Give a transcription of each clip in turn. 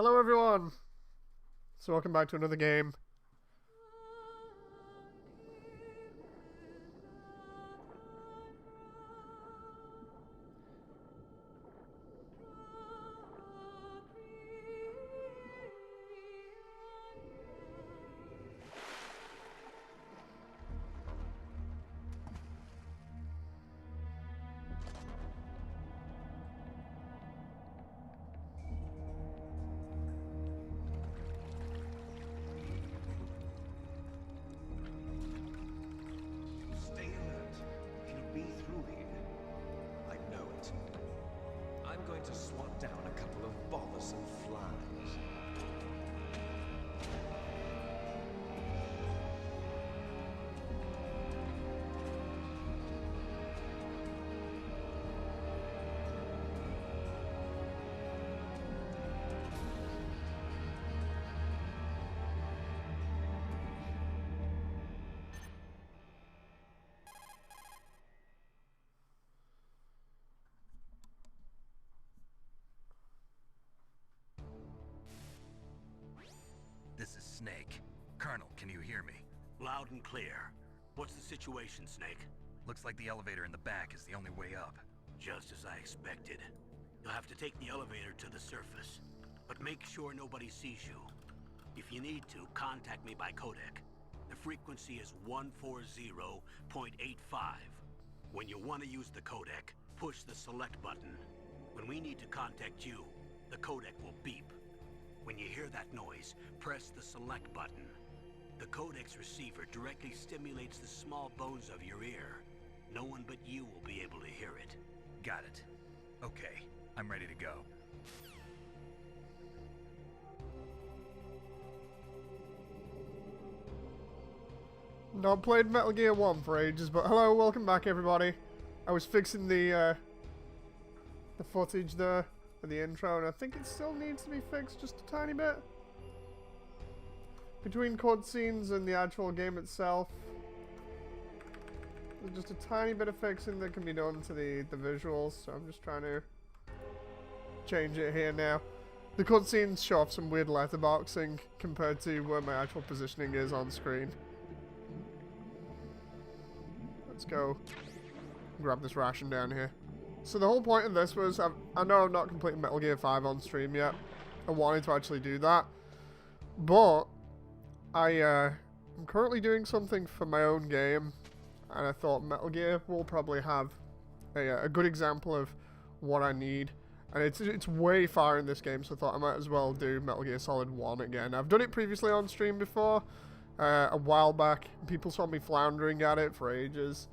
Hello everyone! So welcome back to another game. Stay alert. It'll be through here. I know it. I'm going to swat down a couple of bothersome flies. This is Snake. Colonel, can you hear me? Loud and clear. What's the situation, Snake? Looks like the elevator in the back is the only way up. Just as I expected. You'll have to take the elevator to the surface, but make sure nobody sees you. If you need to, contact me by codec. The frequency is 140.85. When you want to use the codec, push the select button. When we need to contact you, the codec will beep. When you hear that noise, press the select button. The codec's receiver directly stimulates the small bones of your ear. No one but you will be able to hear it. Got it. Okay, I'm ready to go. Not played Metal Gear 1 for ages, but hello, welcome back everybody. I was fixing the footage there for the intro, and I think it still needs to be fixed just a tiny bit. Between cutscenes and the actual game itself, there's just a tiny bit of fixing that can be done to the visuals, so I'm just trying to change it here now. The cutscenes show off some weird letterboxing compared to where my actual positioning is on screen. Let's go grab this ration down here. So the whole point of this was, I know I've not completed Metal Gear 5 on stream yet. I wanted to actually do that. But I'm currently doing something for my own game. And I thought Metal Gear will probably have a good example of what I need. And it's way far in this game, so I thought I might as well do Metal Gear Solid 1 again. I've done it previously on stream before. A while back. People saw me floundering at it for ages.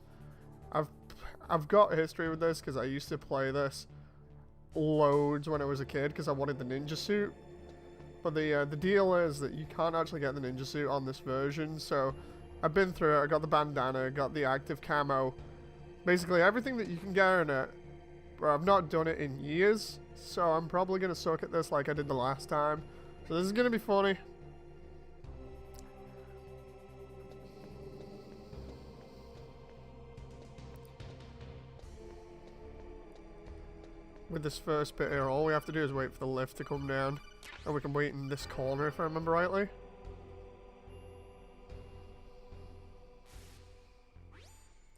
I've got history with this because I used to play this loads when I was a kid because I wanted the ninja suit. But the deal is that you can't actually get the ninja suit on this version, so I've been through it. I got the bandana, got the active camo, basically everything that you can get in it. But I've not done it in years, so I'm probably gonna suck at this like I did the last time. So this is gonna be funny. With this first bit here, all we have to do is wait for the lift to come down. And we can wait in this corner if I remember rightly.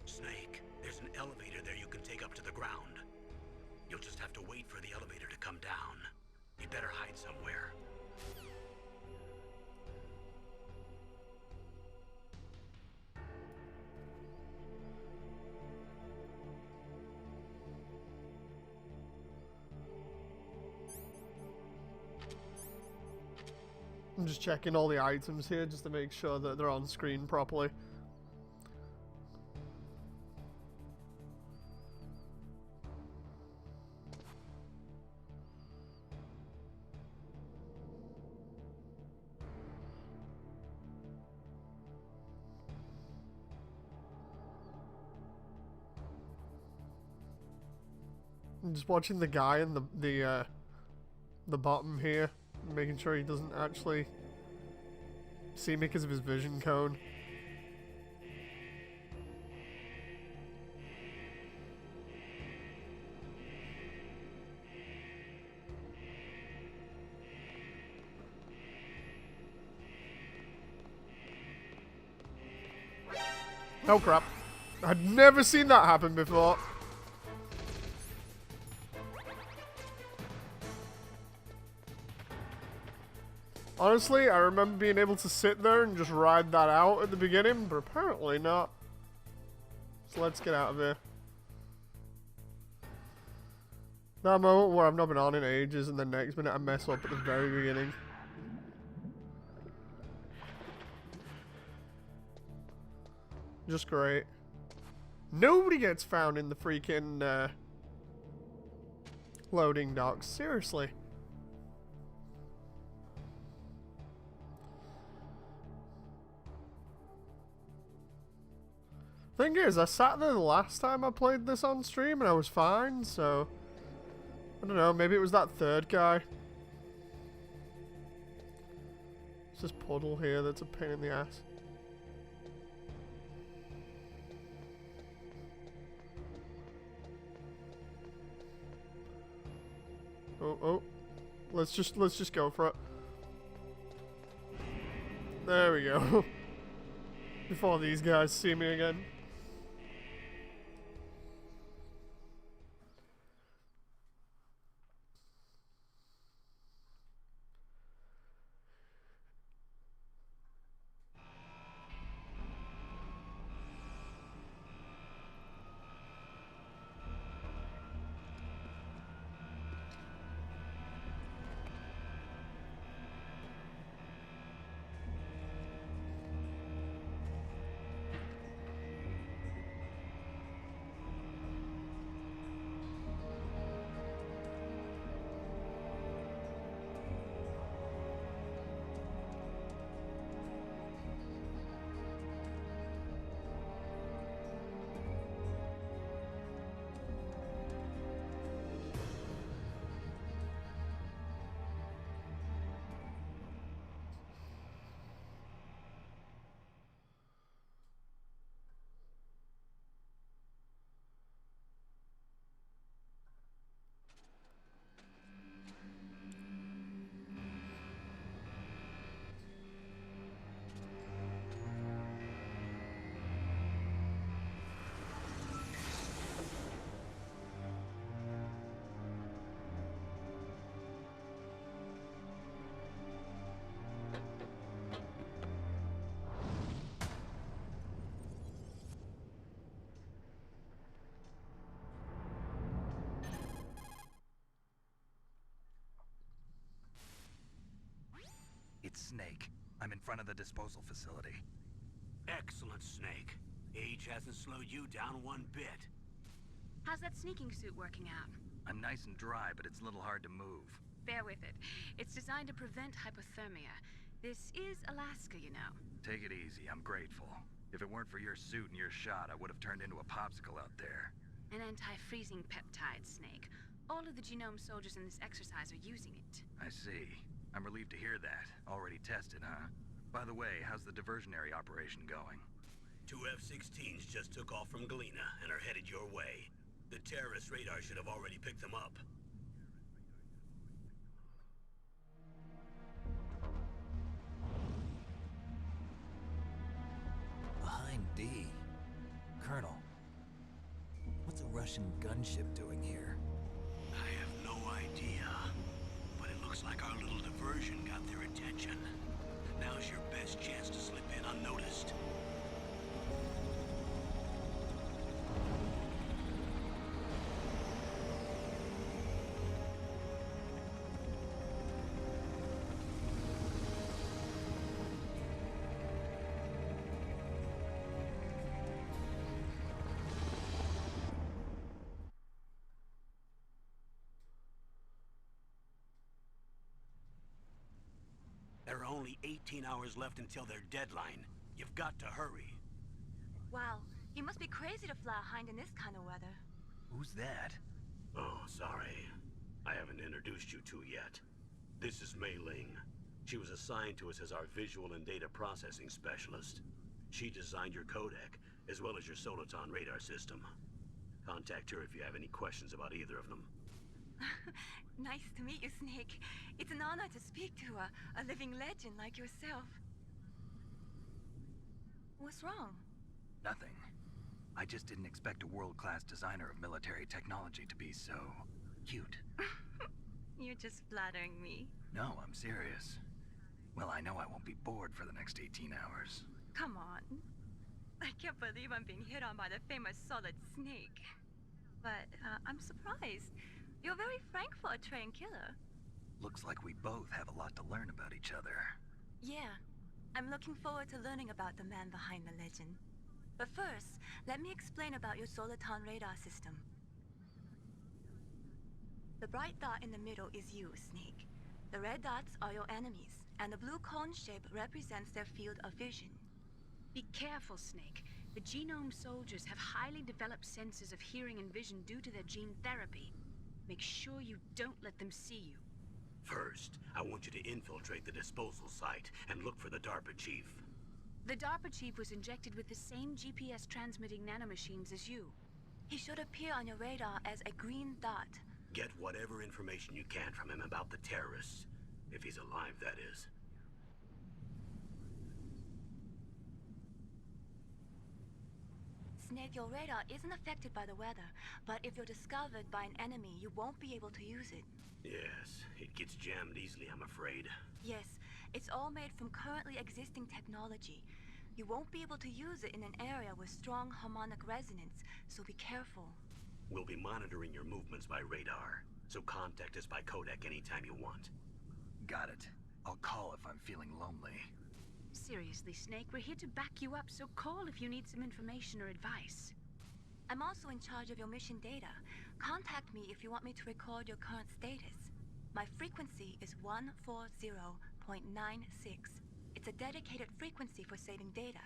Snake, there's an elevator there you can take up to the ground. You'll just have to wait for the elevator to come down. You better hide somewhere. I'm just checking all the items here just to make sure that they're on screen properly. I'm just watching the guy in the bottom here, making sure he doesn't actually see me because of his vision cone. Oh crap. I'd never seen that happen before. Honestly, I remember being able to sit there and just ride that out at the beginning, but apparently not. So let's get out of here. That moment where I've not been on in ages and the next minute I mess up at the very beginning. Just great. Nobody gets found in the freaking loading docks. Seriously. Thing is, I sat there the last time I played this on stream and I was fine, so I don't know, maybe it was that third guy. It's this puddle here that's a pain in the ass. Oh. Let's just go for it. There we go. Before these guys see me again. It's Snake. I'm in front of the disposal facility. Excellent, Snake. Age hasn't slowed you down one bit. How's that sneaking suit working out? I'm nice and dry, but it's a little hard to move. Bear with it. It's designed to prevent hypothermia. This is Alaska, you know. Take it easy, I'm grateful. If it weren't for your suit and your shot, I would have turned into a popsicle out there. An anti-freezing peptide, Snake. All of the genome soldiers in this exercise are using it. I see. I'm relieved to hear that. Already tested, huh? By the way, how's the diversionary operation going? 2 F-16s just took off from Galena and are headed your way. The terrorist radar should have already picked them up. Behind D. Colonel, what's a Russian gunship doing here? I have no idea, but it looks like our little diversion got their attention. Now's your best chance to slip in unnoticed. There are only 18 hours left until their deadline. You've got to hurry. Wow, you must be crazy to fly a hind in this kind of weather. Who's that? Oh, sorry. I haven't introduced you to yet. This is Mei Ling. She was assigned to us as our visual and data processing specialist. She designed your codec, as well as your Soliton radar system. Contact her if you have any questions about either of them. Nice to meet you, Snake. It's an honor to speak to a living legend like yourself. What's wrong? Nothing. I just didn't expect a world-class designer of military technology to be so cute. You're just flattering me. No, I'm serious. Well, I know I won't be bored for the next 18 hours. Come on. I can't believe I'm being hit on by the famous Solid Snake. But I'm surprised. You're very frank for a trained killer. Looks like we both have a lot to learn about each other. Yeah, I'm looking forward to learning about the man behind the legend. But first, let me explain about your Soliton radar system. The bright dot in the middle is you, Snake. The red dots are your enemies, and the blue cone shape represents their field of vision. Be careful, Snake. The genome soldiers have highly developed senses of hearing and vision due to their gene therapy. Make sure you don't let them see you. First, I want you to infiltrate the disposal site and look for the DARPA chief. The DARPA chief was injected with the same GPS transmitting nanomachines as you. He should appear on your radar as a green dot. Get whatever information you can from him about the terrorists. If he's alive, that is. Snake, your radar isn't affected by the weather, but if you're discovered by an enemy, you won't be able to use it. Yes, it gets jammed easily, I'm afraid. Yes, it's all made from currently existing technology. You won't be able to use it in an area with strong harmonic resonance, so be careful. We'll be monitoring your movements by radar, so contact us by codec anytime you want. Got it. I'll call if I'm feeling lonely. Seriously, Snake, we're here to back you up, so call if you need some information or advice. I'm also in charge of your mission data. Contact me if you want me to record your current status. My frequency is 140.96. It's a dedicated frequency for saving data.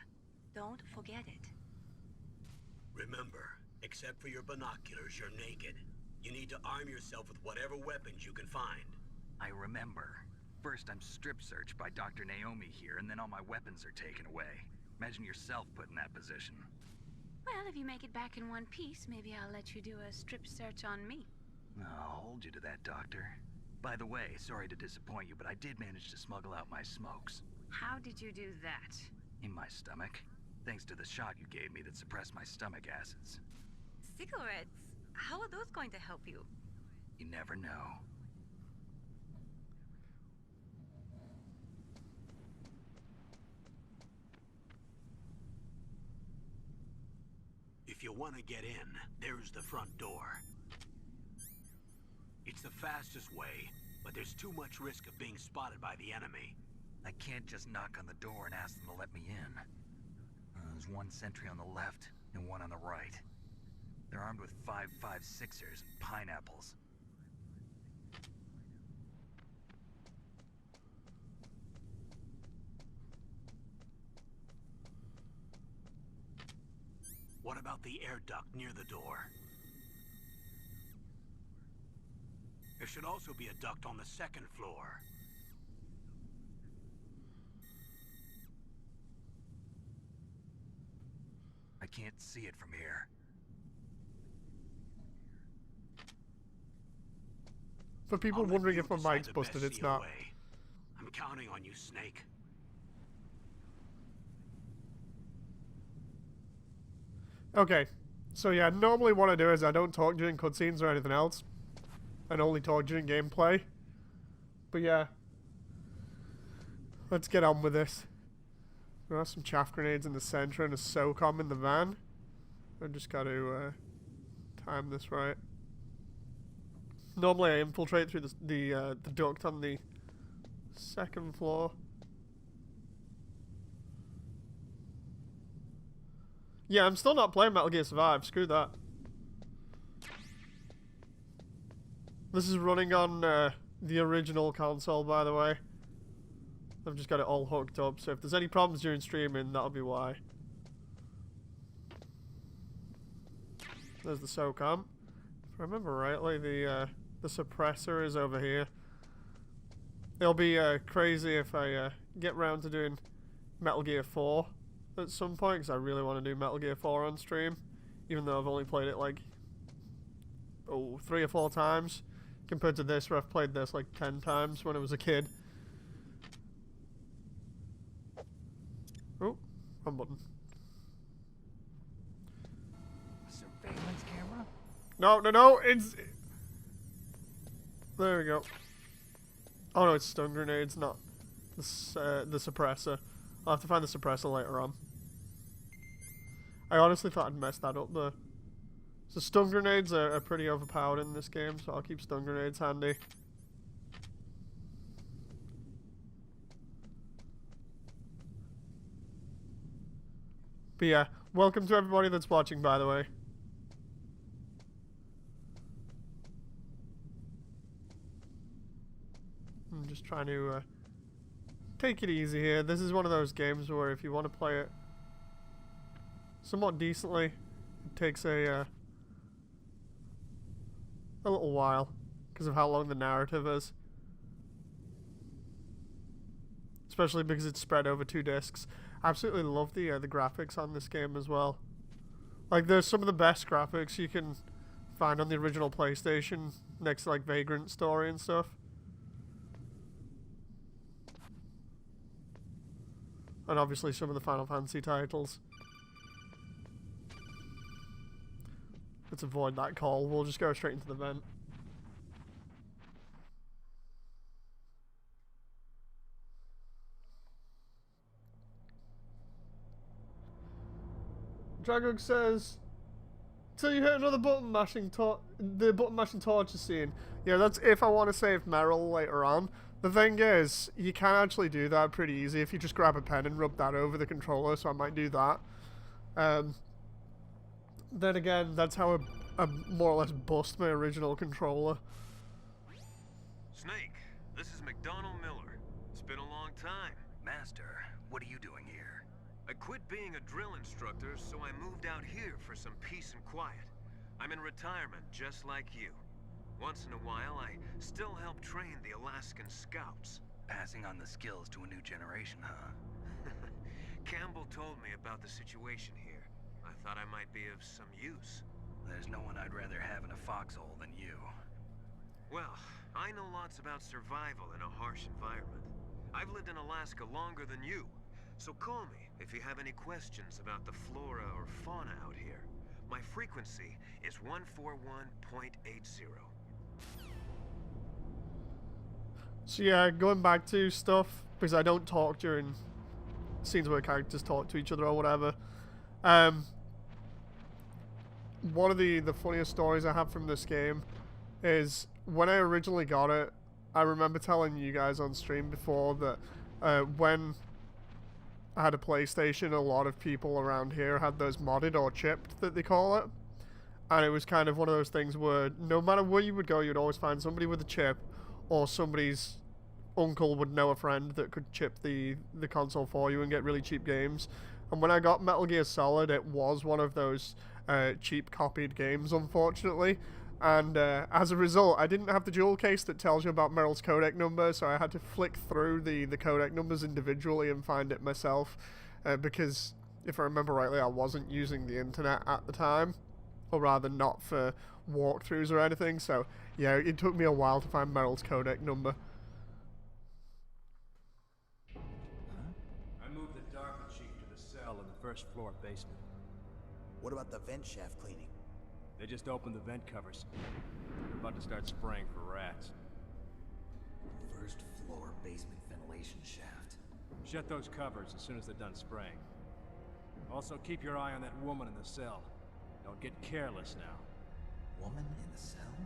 Don't forget it. Remember, except for your binoculars, you're naked. You need to arm yourself with whatever weapons you can find. I remember. First, I'm strip searched by Dr. Naomi here, and then all my weapons are taken away. Imagine yourself put in that position. Well, if you make it back in one piece, maybe I'll let you do a strip search on me. I'll hold you to that, Doctor. By the way, sorry to disappoint you, but I did manage to smuggle out my smokes. How did you do that? In my stomach. Thanks to the shot you gave me that suppressed my stomach acids. Cigarettes? How are those going to help you? You never know. If you want to get in, there's the front door. It's the fastest way, but there's too much risk of being spotted by the enemy. I can't just knock on the door and ask them to let me in. There's one sentry on the left and one on the right. They're armed with 5.56ers and pineapples. What about the air duct near the door? There should also be a duct on the second floor. I can't see it from here. For people I'll let wondering you if my decide mic's the busted, best it's seal not. way. I'm counting on you, Snake. Okay, so yeah, normally what I do is I don't talk during cutscenes or anything else. I only talk during gameplay. But yeah, let's get on with this. There are some chaff grenades in the center and a SOCOM in the van. I just got to time this right. Normally I infiltrate through the duct on the second floor. Yeah, I'm still not playing Metal Gear Survive. Screw that. This is running on the original console, by the way. I've just got it all hooked up, so if there's any problems during streaming, that'll be why. There's the SOCOM. If I remember rightly, the suppressor is over here. It'll be crazy if I get round to doing Metal Gear 4 at some point, because I really want to do Metal Gear 4 on stream, even though I've only played it like 3 or 4 times, compared to this where I've played this like 10 times when I was a kid. Oh, wrong button. No, no, no, it's... There we go. Oh no, it's stun grenades, not the suppressor. I'll have to find the suppressor later on. I honestly thought I'd messed that up there. So stun grenades are pretty overpowered in this game, so I'll keep stun grenades handy. But yeah, welcome to everybody that's watching, by the way. I'm just trying to take it easy here. This is one of those games where if you want to play it somewhat decently, it takes a little while because of how long the narrative is. Especially because it's spread over 2 discs. I absolutely love the graphics on this game as well. Like, there's some of the best graphics you can find on the original PlayStation, next to like Vagrant Story and stuff. And obviously some of the Final Fantasy titles. Let's avoid that call. We'll just go straight into the vent. Dragog says, "Till you hit another button mashing the button mashing torture scene." Yeah, that's if I want to save Meryl later on. The thing is, you can actually do that pretty easy if you just grab a pen and rub that over the controller, so I might do that. Then again, that's how I more or less bust my original controller. Snake, this is McDonald Miller. It's been a long time. Master, what are you doing here? I quit being a drill instructor, so I moved out here for some peace and quiet. I'm in retirement, just like you. Once in a while, I still help train the Alaskan Scouts. Passing on the skills to a new generation, huh? Campbell told me about the situation here. I thought I might be of some use. There's no one I'd rather have in a foxhole than you. Well, I know lots about survival in a harsh environment. I've lived in Alaska longer than you, so call me if you have any questions about the flora or fauna out here. My frequency is 141.80. So yeah, going back to stuff, because I don't talk during scenes where characters talk to each other or whatever. One of the funniest stories I have from this game is when I originally got it, I remember telling you guys on stream before that when I had a PlayStation, a lot of people around here had those modded or chipped that they call it. And it was kind of one of those things where no matter where you would go, you'd always find somebody with a chip, or somebody's uncle would know a friend that could chip the console for you and get really cheap games. And when I got Metal Gear Solid, it was one of those cheap copied games, unfortunately. And as a result, I didn't have the jewel case that tells you about Meryl's codec number, so I had to flick through the codec numbers individually and find it myself. Because, if I remember rightly, I wasn't using the internet at the time. Or rather, not for walkthroughs or anything, so yeah, it took me a while to find Meryl's codec number. I moved the DARPA chief to the cell in the first floor basement. What about the vent shaft cleaning? They just opened the vent covers. They're about to start spraying for rats. First floor basement ventilation shaft. Shut those covers as soon as they're done spraying. Also, keep your eye on that woman in the cell. Don't get careless now. Woman in the cell?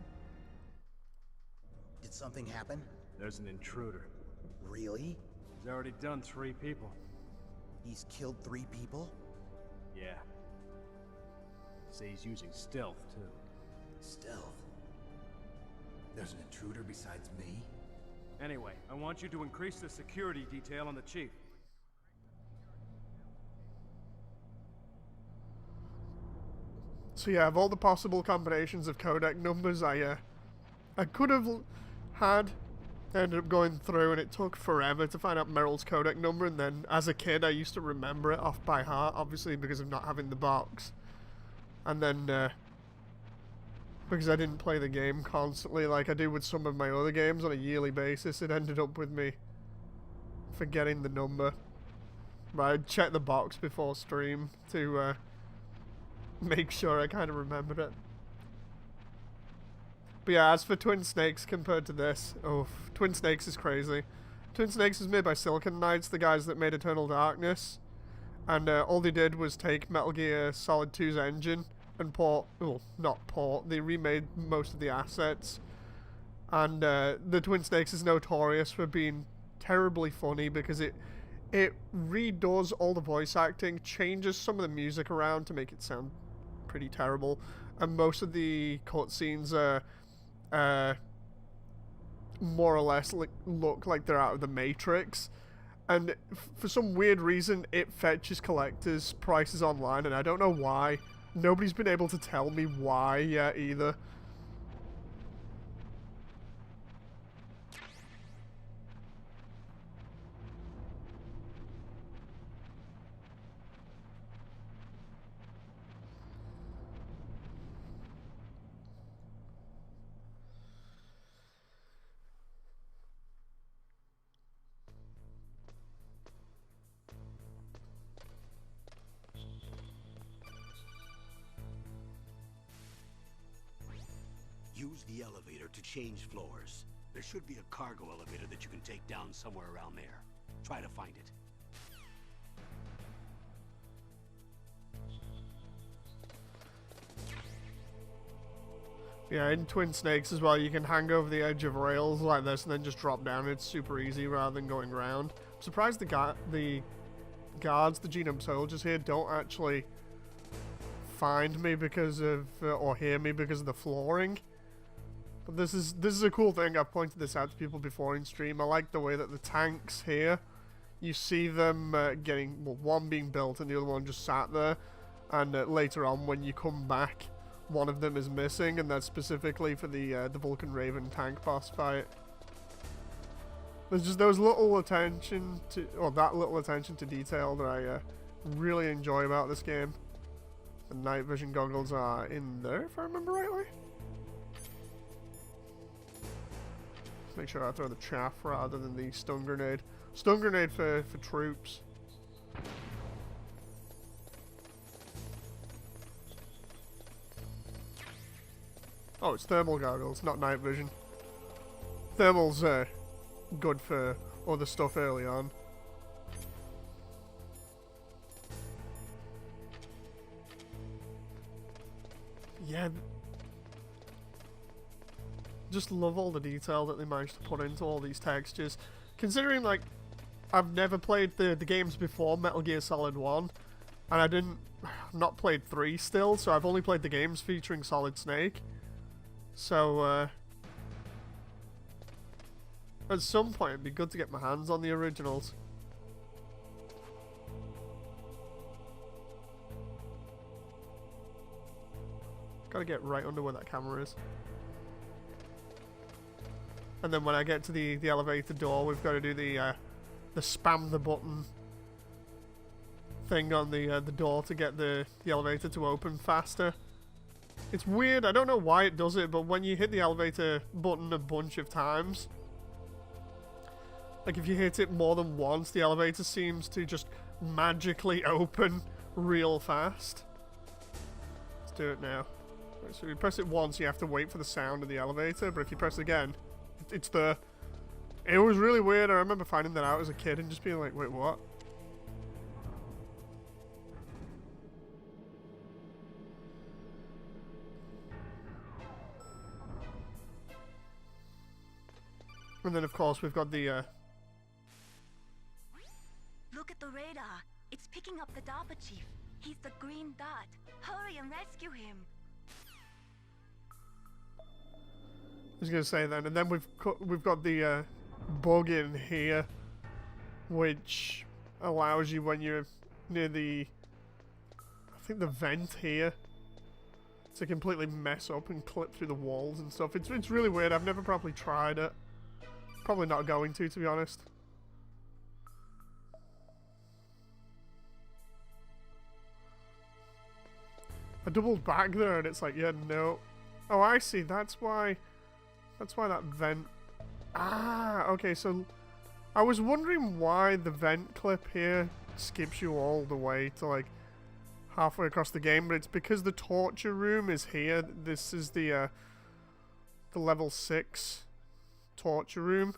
Did something happen? There's an intruder. Really? He's already done 3 people. He's killed 3 people? Yeah. Say he's using stealth, too. Stealth? There's an intruder besides me? Anyway, I want you to increase the security detail on the chief. So yeah, of all the possible combinations of codec numbers I could have had, I ended up going through, and it took forever to find out Meryl's codec number, and then as a kid I used to remember it off by heart, obviously because of not having the box. And then because I didn't play the game constantly like I do with some of my other games on a yearly basis, it ended up with me forgetting the number. But I'd check the box before stream to make sure I kind of remembered it. But yeah, as for Twin Snakes compared to this, oh, Twin Snakes is crazy. Twin Snakes is made by Silicon Knights, the guys that made Eternal Darkness. And all they did was take Metal Gear Solid 2's engine and they remade most of the assets. And the Twin Snakes is notorious for being terribly funny because it redoes all the voice acting, changes some of the music around to make it sound pretty terrible, and most of the cutscenes are more or less look like they're out of the Matrix. And for some weird reason, it fetches collectors' prices online, and I don't know why. Nobody's been able to tell me why yet either. Use the elevator to change floors. There should be a cargo elevator that you can take down somewhere around there. Try to find it. Yeah, in Twin Snakes as well, you can hang over the edge of rails like this and then just drop down. It's super easy rather than going around. I'm surprised the guards, the Genome Soldiers here, don't actually find me because of, or hear me because of the flooring. But this is a cool thing. I've pointed this out to people before in stream. I like the way that the tanks here, you see them getting, well, one being built and the other one just sat there. And later on, when you come back, one of them is missing, and that's specifically for the Vulcan Raven tank boss fight. There's just those little attention to, or that little attention to detail that I really enjoy about this game. The night vision goggles are in there, if I remember rightly. Let's make sure I throw the chaff rather than the stun grenade. Stun grenade for troops. Oh, it's thermal goggles, not night vision. Thermal's good for other stuff early on. Yeah. Just love all the detail that they managed to put into all these textures. Considering, like, I've never played the games before Metal Gear Solid 1, and I've not played 3 still, so I've only played the games featuring Solid Snake. So, at some point it'd be good to get my hands on the originals. Gotta get right under where that camera is. And then when I get to the elevator door, we've got to do the spam the button thing on the door to get the elevator to open faster. It's weird, I don't know why it does it, but when you hit the elevator button a bunch of times, like if you hit it more than once, the elevator seems to just magically open real fast. Let's do it now. Right, so you press it once, you have to wait for the sound of the elevator, but if you press it again, it's there. It was really weird. I remember finding that out as a kid and just being like, wait, what? And then, of course, we've got the, Look at the radar. It's picking up the DARPA chief. He's the green dot. Hurry and rescue him. I was going to say then, and then we've got the bug in here, which allows you when you're near the, I think the vent here, to completely mess up and clip through the walls and stuff. It's really weird. I've never properly tried it. Probably not going to be honest. I doubled back there and it's like, yeah, no. Oh, I see. That's why that vent... Ah, okay, so... I was wondering why the vent clip here skips you all the way to, like, halfway across the game, but it's because the torture room is here. This is the the level 6 torture room.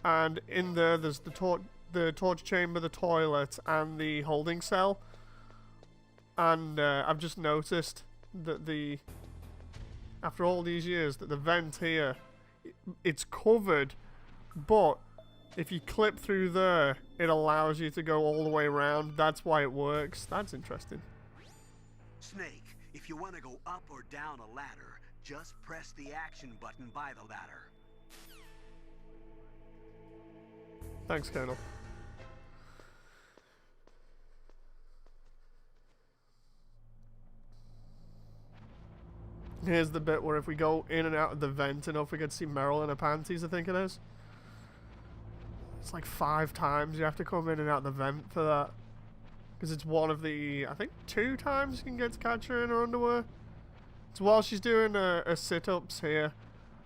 And in there, there's the torture chamber, the toilet, and the holding cell. And I've just noticed that after all these years, that the vent here, it's covered, but if you clip through there, it allows you to go all the way around. That's why it works. That's interesting. Snake, if you want to go up or down a ladder, just press the action button by the ladder. Thanks, Colonel. Here's the bit where if we go in and out of the vent enough, we get to see Meryl in her panties, I think it is. It's like 5 times you have to come in and out of the vent for that. Because it's one of the, I think 2 times you can get to catch her in her underwear. It's while she's doing her sit-ups here.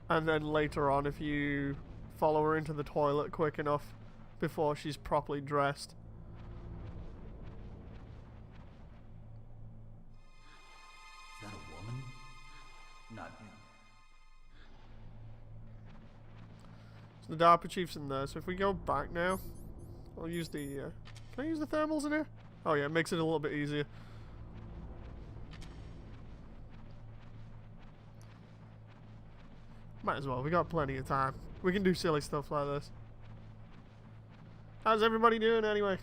And then later on if you follow her into the toilet quick enough before she's properly dressed. Is that a woman? Not him. So the DARPA chief's in there, so if we go back now, I'll use the, can I use the thermals in here? Oh yeah, it makes it a little bit easier. Might as well, we got plenty of time. We can do silly stuff like this. How's everybody doing anyway?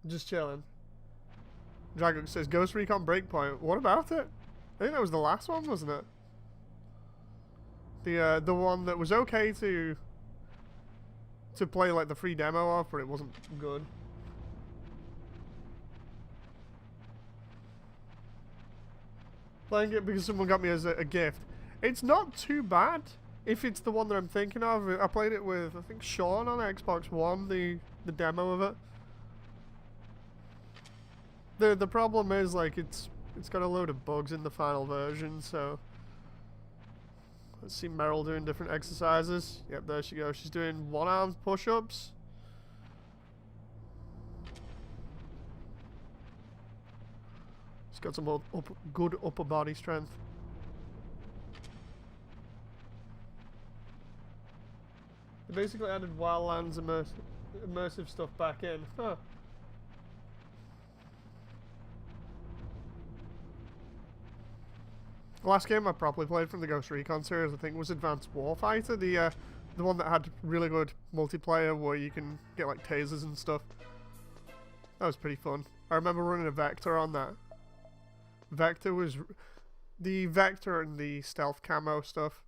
Just chilling. Dragon says Ghost Recon Breakpoint. What about it? I think that was the last one, wasn't it? The one that was okay to play like the free demo of, but it wasn't good. Playing it because someone got me as a gift. It's not too bad if it's the one that I'm thinking of. I played it with, I think, Sean on Xbox One, the demo of it. The problem is, like, it's got a load of bugs in the final version, so let's see Meryl doing different exercises. Yep, there she goes. She's doing one-armed push-ups. She's got some good upper body strength. They basically added Wildlands immersive stuff back in. Huh. The last game I properly played from the Ghost Recon series, I think, was Advanced Warfighter, the one that had really good multiplayer where you can get like tasers and stuff. That was pretty fun. I remember running a Vector on that. Vector was the Vector and the stealth camo stuff.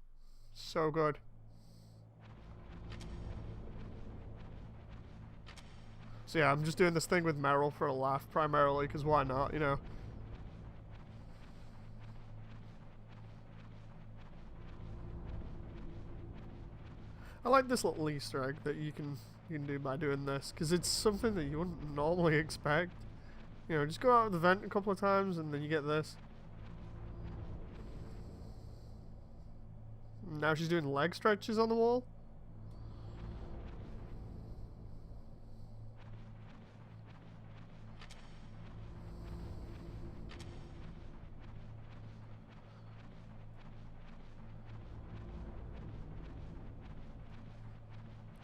So good. So yeah, I'm just doing this thing with Meryl for a laugh primarily, because why not, you know? I like this little Easter egg that you can do by doing this, because it's something that you wouldn't normally expect. You know, just go out of the vent a couple of times and then you get this. Now she's doing leg stretches on the wall.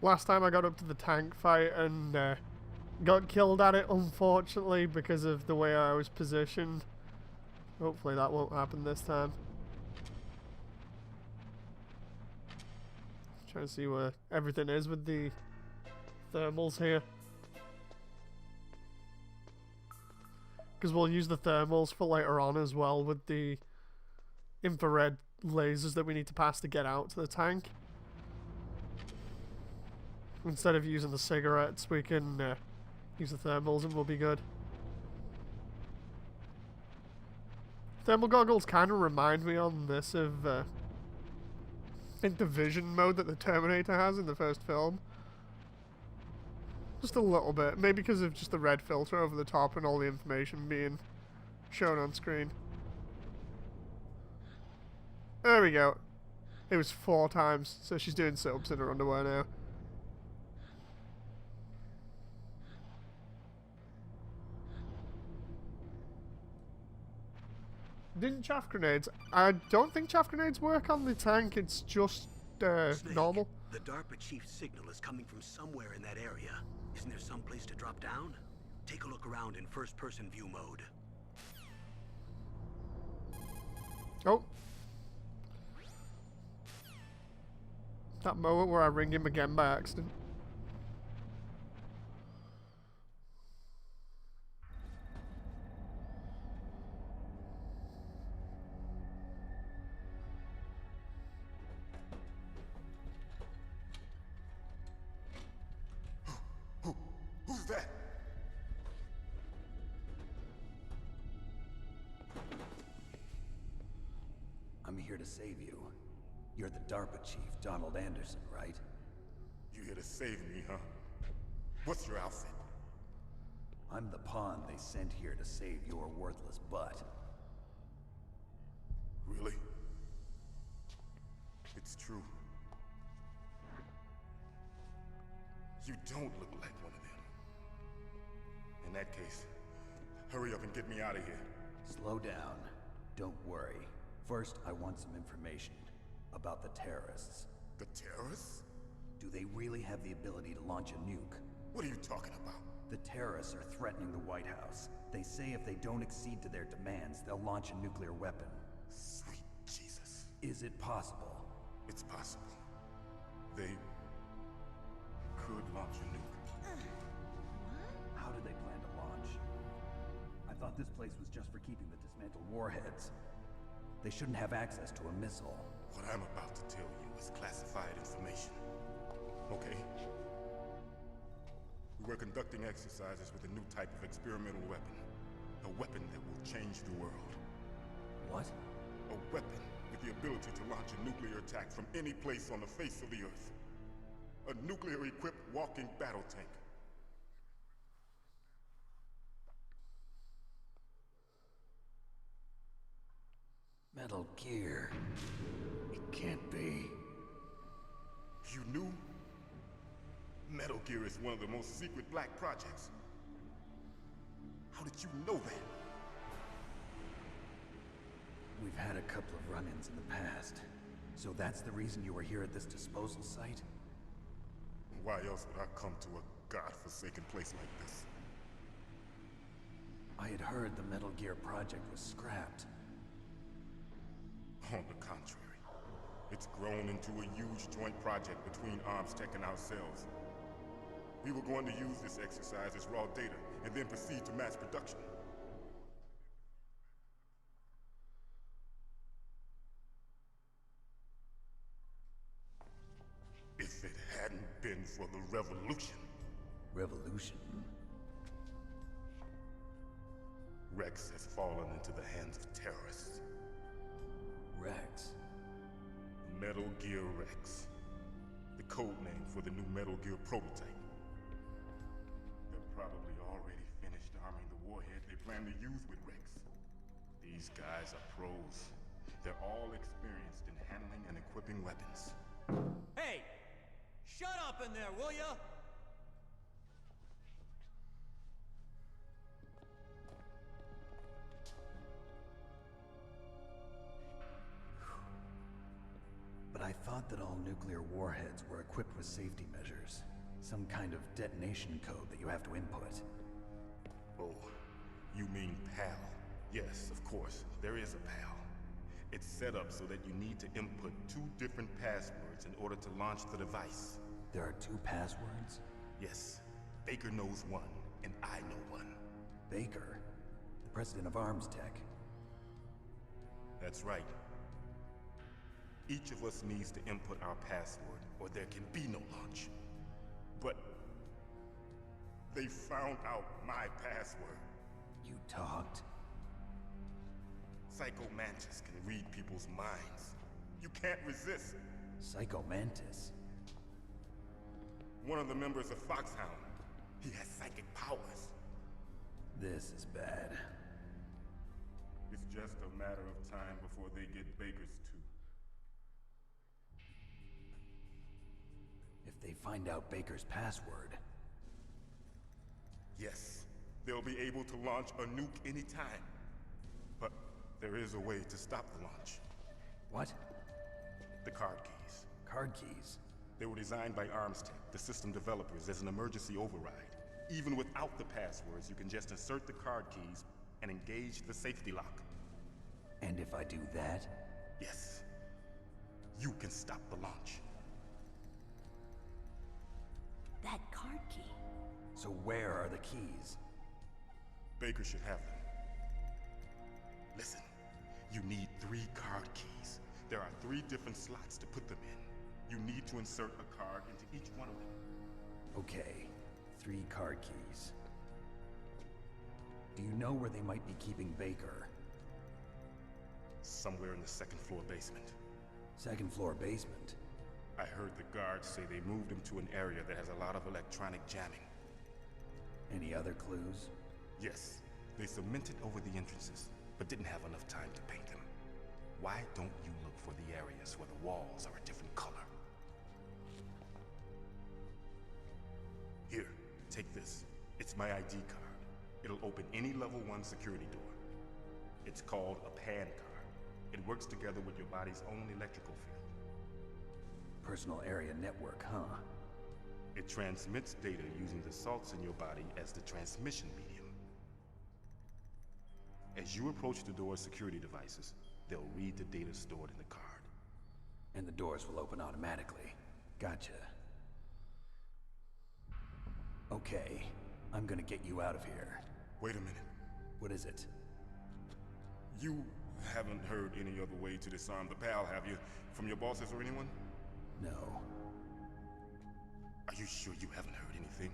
Last time I got up to the tank fight and got killed at it, unfortunately, because of the way I was positioned. Hopefully that won't happen this time. Trying to see where everything is with the thermals here. Because we'll use the thermals for later on as well with the infrared lasers that we need to pass to get out to the tank. Instead of using the cigarettes, we can use the thermals and we'll be good. Thermal goggles kind of remind me on this of I think the vision mode that the Terminator has in the first film. Just a little bit. Maybe because of just the red filter over the top and all the information being shown on screen. There we go. It was 4 times, so she's doing sit-ups in her underwear now. Didn't chaff grenades? I don't think chaff grenades work on the tank. It's just Snake, normal. The DARPA chief's signal is coming from somewhere in that area. Isn't there some place to drop down? Take a look around in first-person view mode. Oh. That moment where I ring him again by accident. Who's that? I'm here to save you. You're the DARPA chief, Donald Anderson, right? You here to save me, huh? What's your outfit? I'm the pawn they sent here to save your worthless butt. Really? It's true. You don't look like one of them. In that case, hurry up and get me out of here. Slow down. Don't worry. First, I want some information about the terrorists. The terrorists? Do they really have the ability to launch a nuke? What are you talking about? The terrorists are threatening the White House. They say if they don't accede to their demands, they'll launch a nuclear weapon. Sweet Jesus. Is it possible? It's possible. They could launch a nuke. How do they plan to launch? I thought this place was just for keeping the dismantled warheads. They shouldn't have access to a missile. What I'm about to tell you is classified information. Okay? We were conducting exercises with a new type of experimental weapon. A weapon that will change the world. What? A weapon with the ability to launch a nuclear attack from any place on the face of the Earth. A nuclear-equipped walking battle tank. Metal Gear. It can't be. You knew? Metal Gear is one of the most secret black projects. How did you know that? We've had a couple of run-ins in the past. So that's the reason you were here at this disposal site? Why else would I come to a godforsaken place like this? I had heard the Metal Gear project was scrapped. On the contrary, it's grown into a huge joint project between ArmsTech and ourselves. We were going to use this exercise as raw data and then proceed to mass production. If it hadn't been for the revolution. Revolution? Rex has fallen into the hands of terrorists. Rex? Metal Gear Rex. The code name for the new Metal Gear prototype. They're probably already finished arming the warhead they plan to use with Rex. These guys are pros. They're all experienced in handling and equipping weapons. Hey! Shut up in there, will ya? But I thought that all nuclear warheads were equipped with safety measures. Some kind of detonation code that you have to input. Oh, you mean PAL? Yes, of course, there is a PAL. It's set up so that you need to input 2 different passwords in order to launch the device. There are 2 passwords? Yes. Baker knows one, and I know one. Baker? The president of ArmsTech? That's right. Each of us needs to input our password, or there can be no launch. But they found out my password. You talked? Psycho Mantis can read people's minds. You can't resist. Psycho Mantis? One of the members of Foxhound. He has psychic powers. This is bad. It's just a matter of time before they get Baker's too. If they find out Baker's password... Yes, they'll be able to launch a nuke anytime. But there is a way to stop the launch. What? The card keys. Card keys? They were designed by Armstech, the system developers, as an emergency override. Even without the passwords, you can just insert the card keys and engage the safety lock. And if I do that? Yes. You can stop the launch. That card key. So where are the keys? Baker should have them. Listen, you need 3 card keys. There are 3 different slots to put them in. You need to insert a card into each one of them. Okay, 3 card keys. Do you know where they might be keeping Baker? Somewhere in the 2nd floor basement. 2nd floor basement? I heard the guards say they moved him to an area that has a lot of electronic jamming. Any other clues? Yes, they cemented over the entrances, but didn't have enough time to paint them. Why don't you look for the areas where the walls are a different color? Here, take this. It's my ID card. It'll open any level 1 security door. It's called a PAN card. It works together with your body's own electrical field. Personal area network, huh? It transmits data using the salts in your body as the transmission medium. As you approach the door's security devices, they'll read the data stored in the card. And the doors will open automatically. Gotcha. Okay, I'm gonna get you out of here. Wait a minute. What is it? You haven't heard any other way to disarm the PAL, have you? From your bosses or anyone? No. Are you sure you haven't heard anything?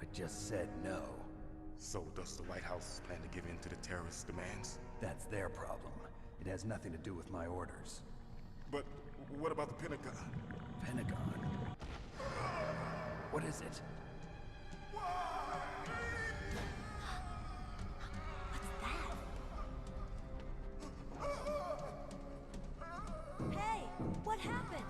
I just said no. So does the White House plan to give in to the terrorists' demands? That's their problem. It has nothing to do with my orders. But what about the Pentagon? Pentagon? What is it? Hey, what happened?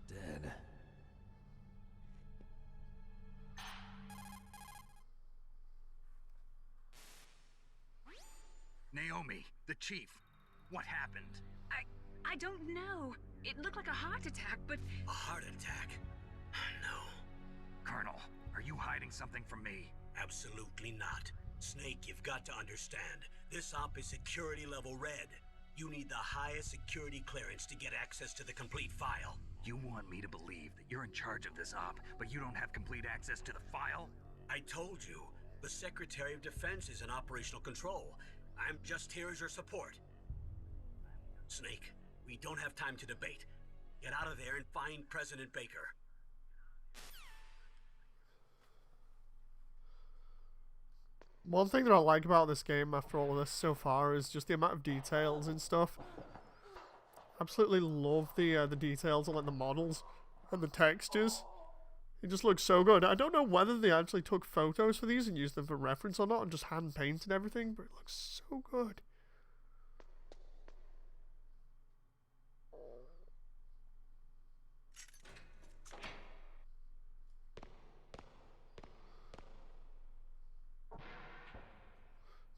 Dead. Naomi, the chief. What happened? I don't know. It looked like a heart attack, but... A heart attack? No. Colonel, are you hiding something from me? Absolutely not. Snake, you've got to understand. This op is security level red. You need the highest security clearance to get access to the complete file. You want me to believe that you're in charge of this op, but you don't have complete access to the file? I told you. The Secretary of Defense is in operational control. I'm just here as your support. Snake, we don't have time to debate. Get out of there and find President Baker. One thing that I like about this game after all of this so far is just the amount of details and stuff. Absolutely love the details on like the models and the textures. It just looks so good. I don't know whether they actually took photos for these and used them for reference or not and just hand painted everything, but it looks so good.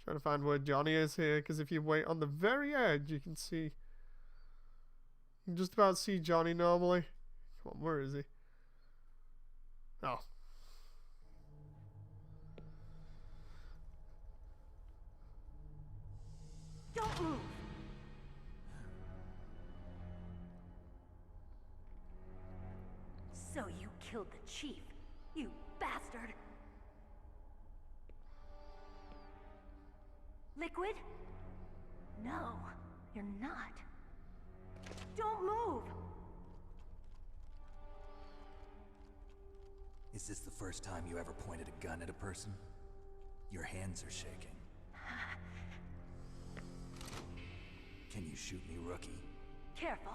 Trying to find where Johnny is here, because if you wait on the very edge, you can see. You can just about see Johnny normally. Come on, where is he? Oh. Don't move! So you killed the chief, you bastard! Liquid? No, you're not. Don't move! Is this the first time you ever pointed a gun at a person? Your hands are shaking. Can you shoot me, rookie? Careful.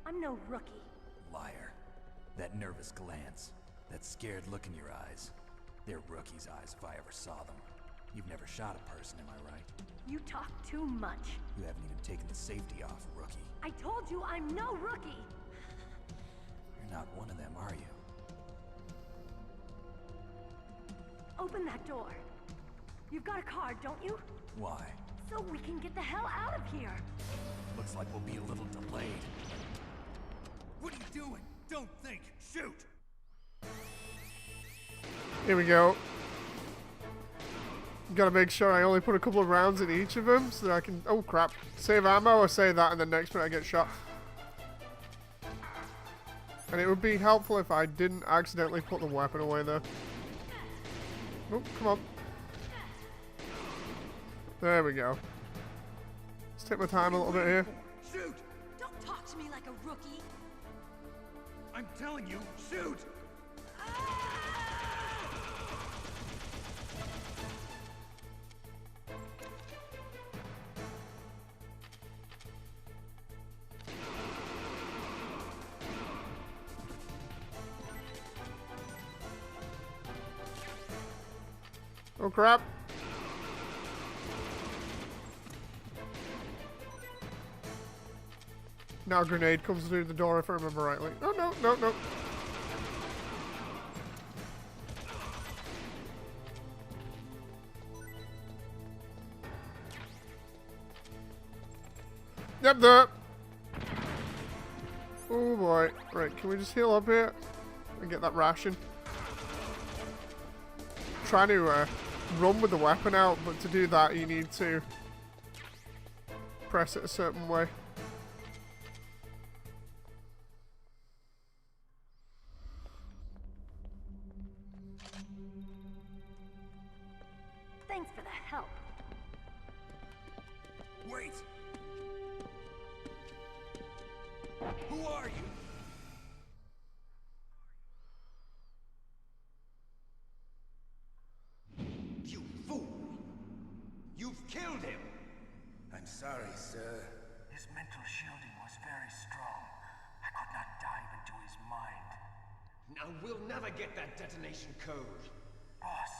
I'm no rookie. Liar. That nervous glance, that scared look in your eyes. They're rookie's eyes if I ever saw them. You've never shot a person, am I right? You talk too much. You haven't even taken the safety off, rookie. I told you I'm no rookie. You're not one of them, are you? Open that door. You've got a card, don't you? Why? So we can get the hell out of here. Looks like we'll be a little delayed. What are you doing? Don't think. Shoot! Here we go. Gotta make sure I only put a couple of rounds in each of them so that I can... Oh crap. Save ammo or save that and the next minute I get shot. And it would be helpful if I didn't accidentally put the weapon away there. Oh, come on. There we go. Let's take my time a little bit here. Shoot! Don't talk to me like a rookie. I'm telling you, shoot! Oh crap. Now a grenade comes through the door if I remember rightly. Oh no, no, no. Yep, there. Oh boy. Right, can we just heal up here and get that ration? Trying to run with the weapon out, but to do that you need to press it a certain way. Thanks for the help. Wait! Who are you? You fool! You've killed him! I'm sorry, sir. His mental shielding was very strong. I could not dive into his mind. Now we'll never get that detonation code. Boss,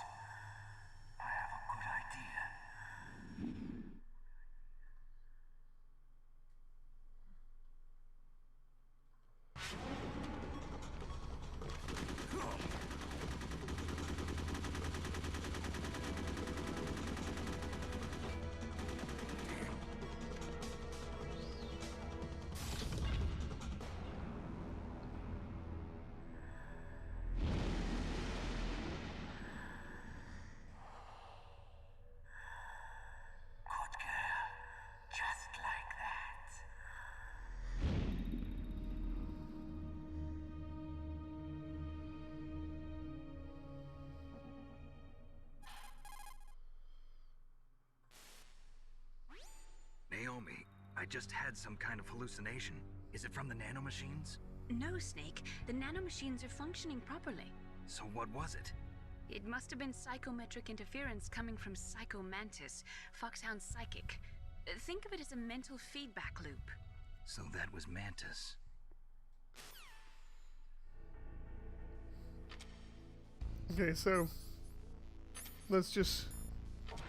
I have a good idea. Naomi, I just had some kind of hallucination. Is it from the nanomachines? No, Snake. The nanomachines are functioning properly. So what was it? It must have been psychometric interference coming from Psycho Mantis, Foxhound's psychic. Think of it as a mental feedback loop. So that was Mantis. Okay, so let's just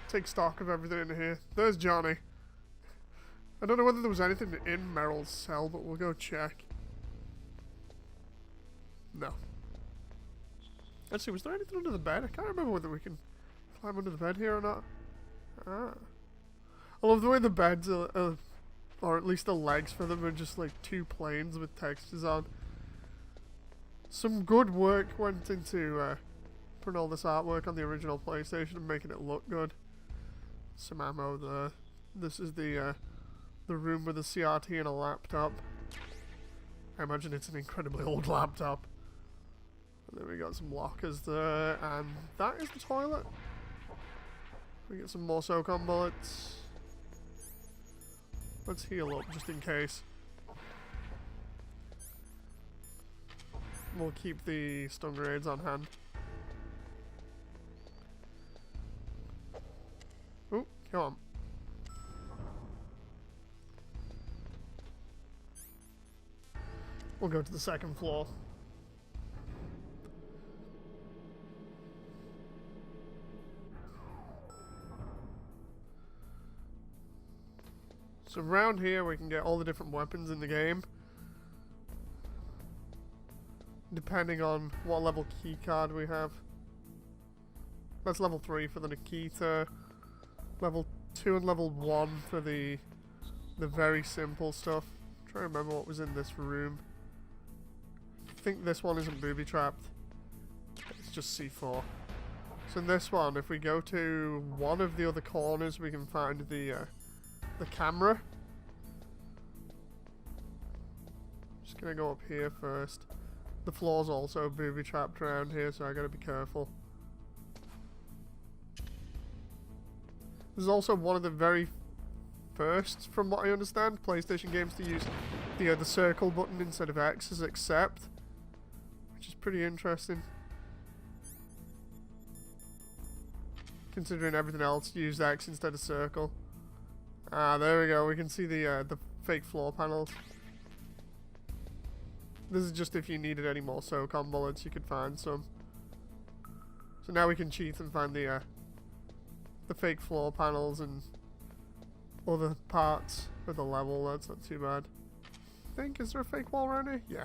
take stock of everything in here. There's Johnny. I don't know whether there was anything in Meryl's cell, but we'll go check. No. Actually, was there anything under the bed? I can't remember whether we can climb under the bed here or not. Ah. I love the way the beds are, or at least the legs for them are just like two planes with textures on. Some good work went into putting all this artwork on the original PlayStation and making it look good. Some ammo there. This is the room with a CRT and a laptop. I imagine it's an incredibly old laptop. And then we got some lockers there, and that is the toilet. We get some more SOCOM bullets. Let's heal up just in case. We'll keep the stun grenades on hand. Come on. We'll go to the second floor. So around here we can get all the different weapons in the game, depending on what level key card we have. That's level 3 for the Nikita, level 2 and level 1 for the very simple stuff. I'm trying to remember what was in this room. I think this one isn't booby trapped. It's just C4. So in this one, if we go to one of the other corners, we can find the camera. Just gonna go up here first. The floor's also booby trapped around here, so I gotta be careful. This is also one of the very first, from what I understand, PlayStation games to use the circle button instead of X as accept, which is pretty interesting, considering everything else used X instead of circle. Ah, there we go. We can see the fake floor panels. This is just if you needed any more SOCOM bullets, you could find some. So now we can cheat and find the fake floor panels and other parts of the level. That's not too bad. I think, is there a fake wall around here? Yeah.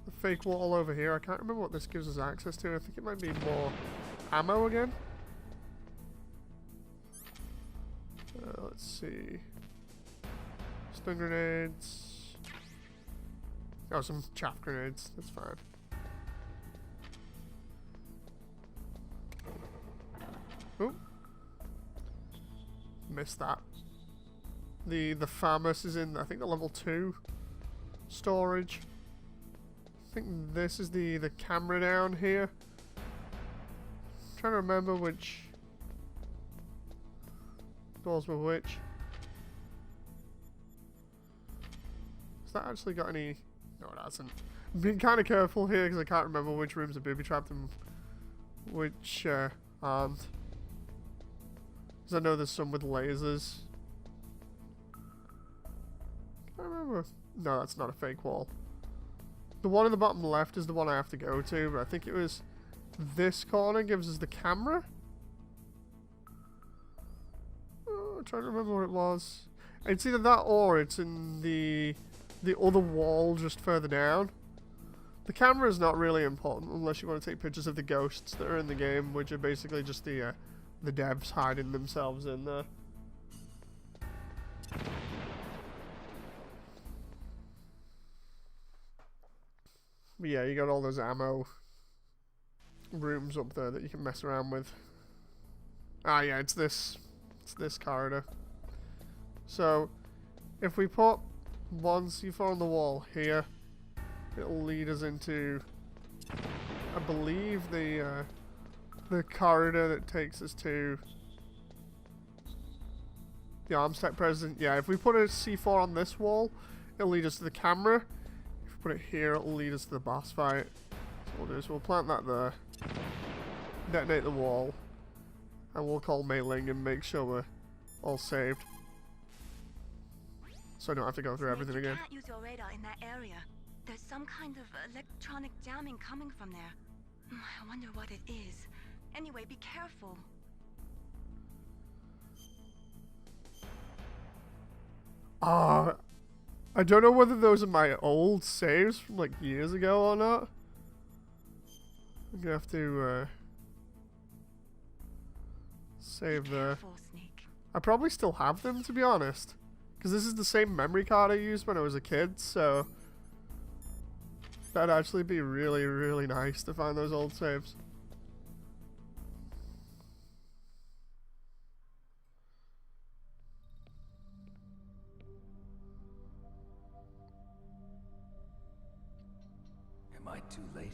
The fake wall over here. I can't remember what this gives us access to. I think it might be more ammo again. Let's see. Stun grenades. Oh, some chaff grenades. That's fine. Oh. Missed that. The FAMAS is in, I think, the level 2 storage. I think this is the camera down here. I'm trying to remember which doors were which. Has that actually got any? No, it hasn't. I'm being kind of careful here because I can't remember which rooms are booby trapped and which aren't. Because I know there's some with lasers. I can't remember. No, that's not a fake wall. The one in the bottom left is the one I have to go to, but I think it was this corner gives us the camera. I'm trying to remember what it was. It's either that or it's in the other wall just further down. The camera is not really important unless you want to take pictures of the ghosts that are in the game, which are basically just the devs hiding themselves in there. But yeah, you got all those ammo rooms up there that you can mess around with. Ah, yeah, it's this corridor. So, if we put one C4 on the wall here, it'll lead us into, I believe, the corridor that takes us to the Armstech President. Yeah, if we put a C4 on this wall, it'll lead us to the camera. If we put it here, it'll lead us to the boss fight. So what we'll do is we'll plant that there, detonate the wall, and we'll call Mei Ling and make sure we're all saved. So I don't have to go through everything again. You can't use your radar in that area. There's some kind of electronic jamming coming from there. I wonder what it is. Anyway, be careful. I don't know whether those are my old saves from like years ago or not. I'm gonna have to save there. I probably still have them, to be honest, because this is the same memory card I used when I was a kid, so that'd actually be really, really nice to find those old saves. Am I too late?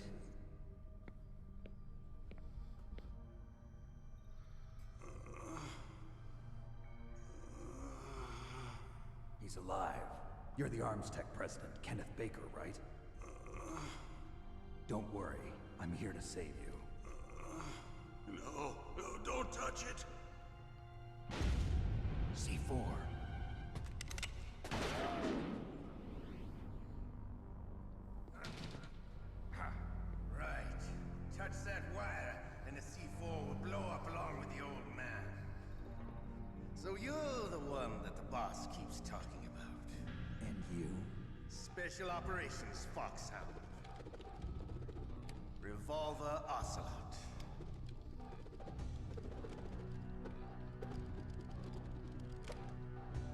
He's alive. You're the Armstech president, Kenneth Baker, right? Don't worry. I'm here to save you. No, don't touch it. C4. Right. Touch that wire, and the C4 will blow up along with the old man. So you're the one that the boss keeps talking about. And you? Special Operations Foxhound. Revolver Ocelot.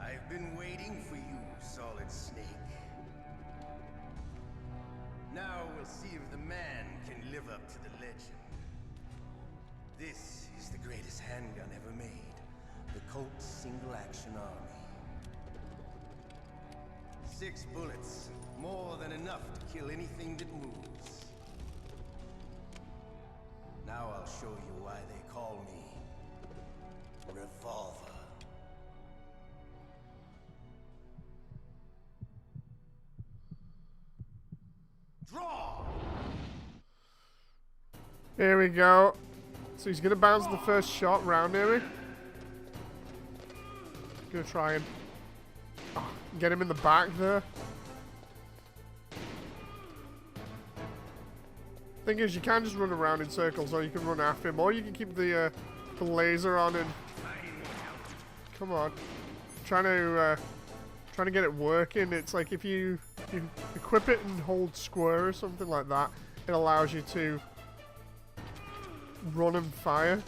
I've been waiting for you, Solid Snake. Now we'll see if the man can live up to the legend. This is the greatest handgun ever made. The Colt Single Action Army. 6 bullets, more than enough to kill anything that moves. Now I'll show you why they call me Revolver. Draw! Here we go. So he's gonna bounce the first shot round near me. Gonna try and get him in the back there. Thing is, you can just run around in circles, or you can run after him, or you can keep the laser on and come on, trying to get it working. It's like if you equip it and hold square or something like that, it allows you to run and fire.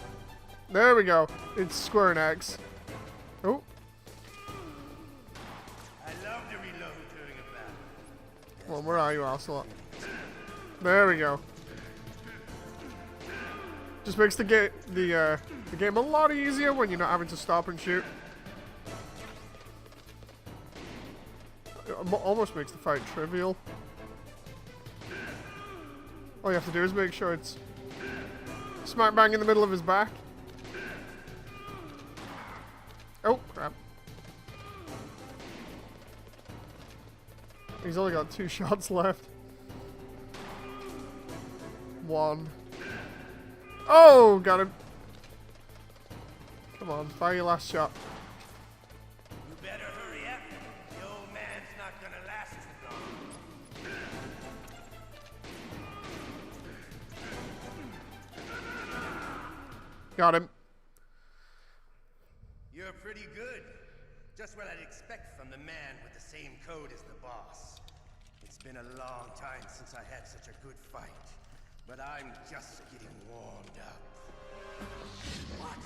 There we go. It's square and X. Oh. I love to reload during a battle. Well, where are you, Ocelot? There we go. Just makes the game a lot easier when you're not having to stop and shoot. It almost makes the fight trivial. All you have to do is make sure it's smack bang in the middle of his back. Oh, crap. He's only got 2 shots left. 1. Oh, got him. Come on, fire your last shot. You better hurry up. The old man's not gonna last too long. Got him. You're pretty good. Just what I'd expect from the man with the same code as the boss. It's been a long time since I had such a good fight. But I'm just getting warmed up. What?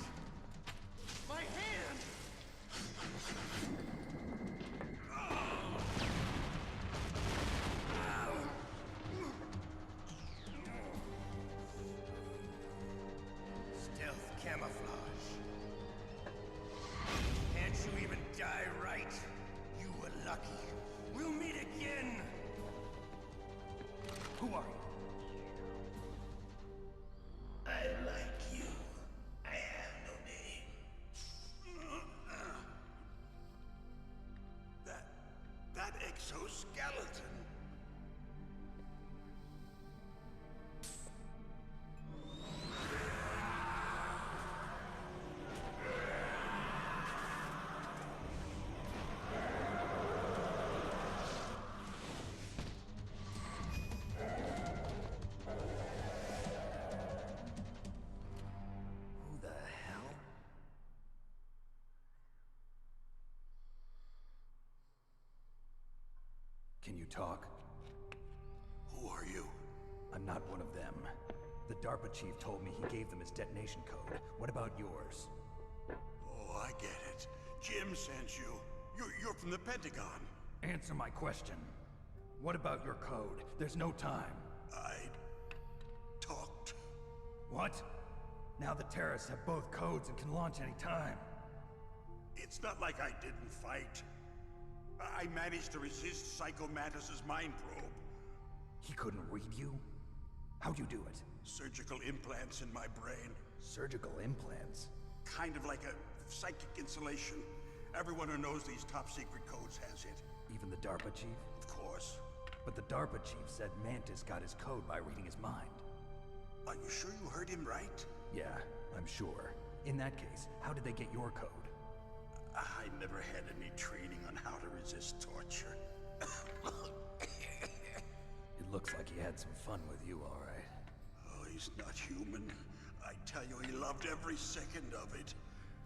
My hand! Stealth camouflage. Can't you even die right? You were lucky. We'll meet again! Who are you? I like you. I have no name. That exoskeleton. Can you talk? Who are you? I'm not one of them. The DARPA chief told me he gave them his detonation code. What about yours? Oh, I get it. Jim sent you. You're from the Pentagon. Answer my question. What about your code? There's no time. I talked. What? Now the terrorists have both codes and can launch any time. It's not like I didn't fight. I managed to resist Psycho Mantis's mind probe. He couldn't read you? How'd you do it? Surgical implants in my brain. Surgical implants? Kind of like a psychic insulation. Everyone who knows these top secret codes has it. Even the DARPA chief? Of course. But the DARPA chief said Mantis got his code by reading his mind. Are you sure you heard him right? Yeah, I'm sure. In that case, how did they get your code? I never had any training on how to resist torture. It looks like he had some fun with you, all right. Oh, he's not human. I tell you, he loved every second of it.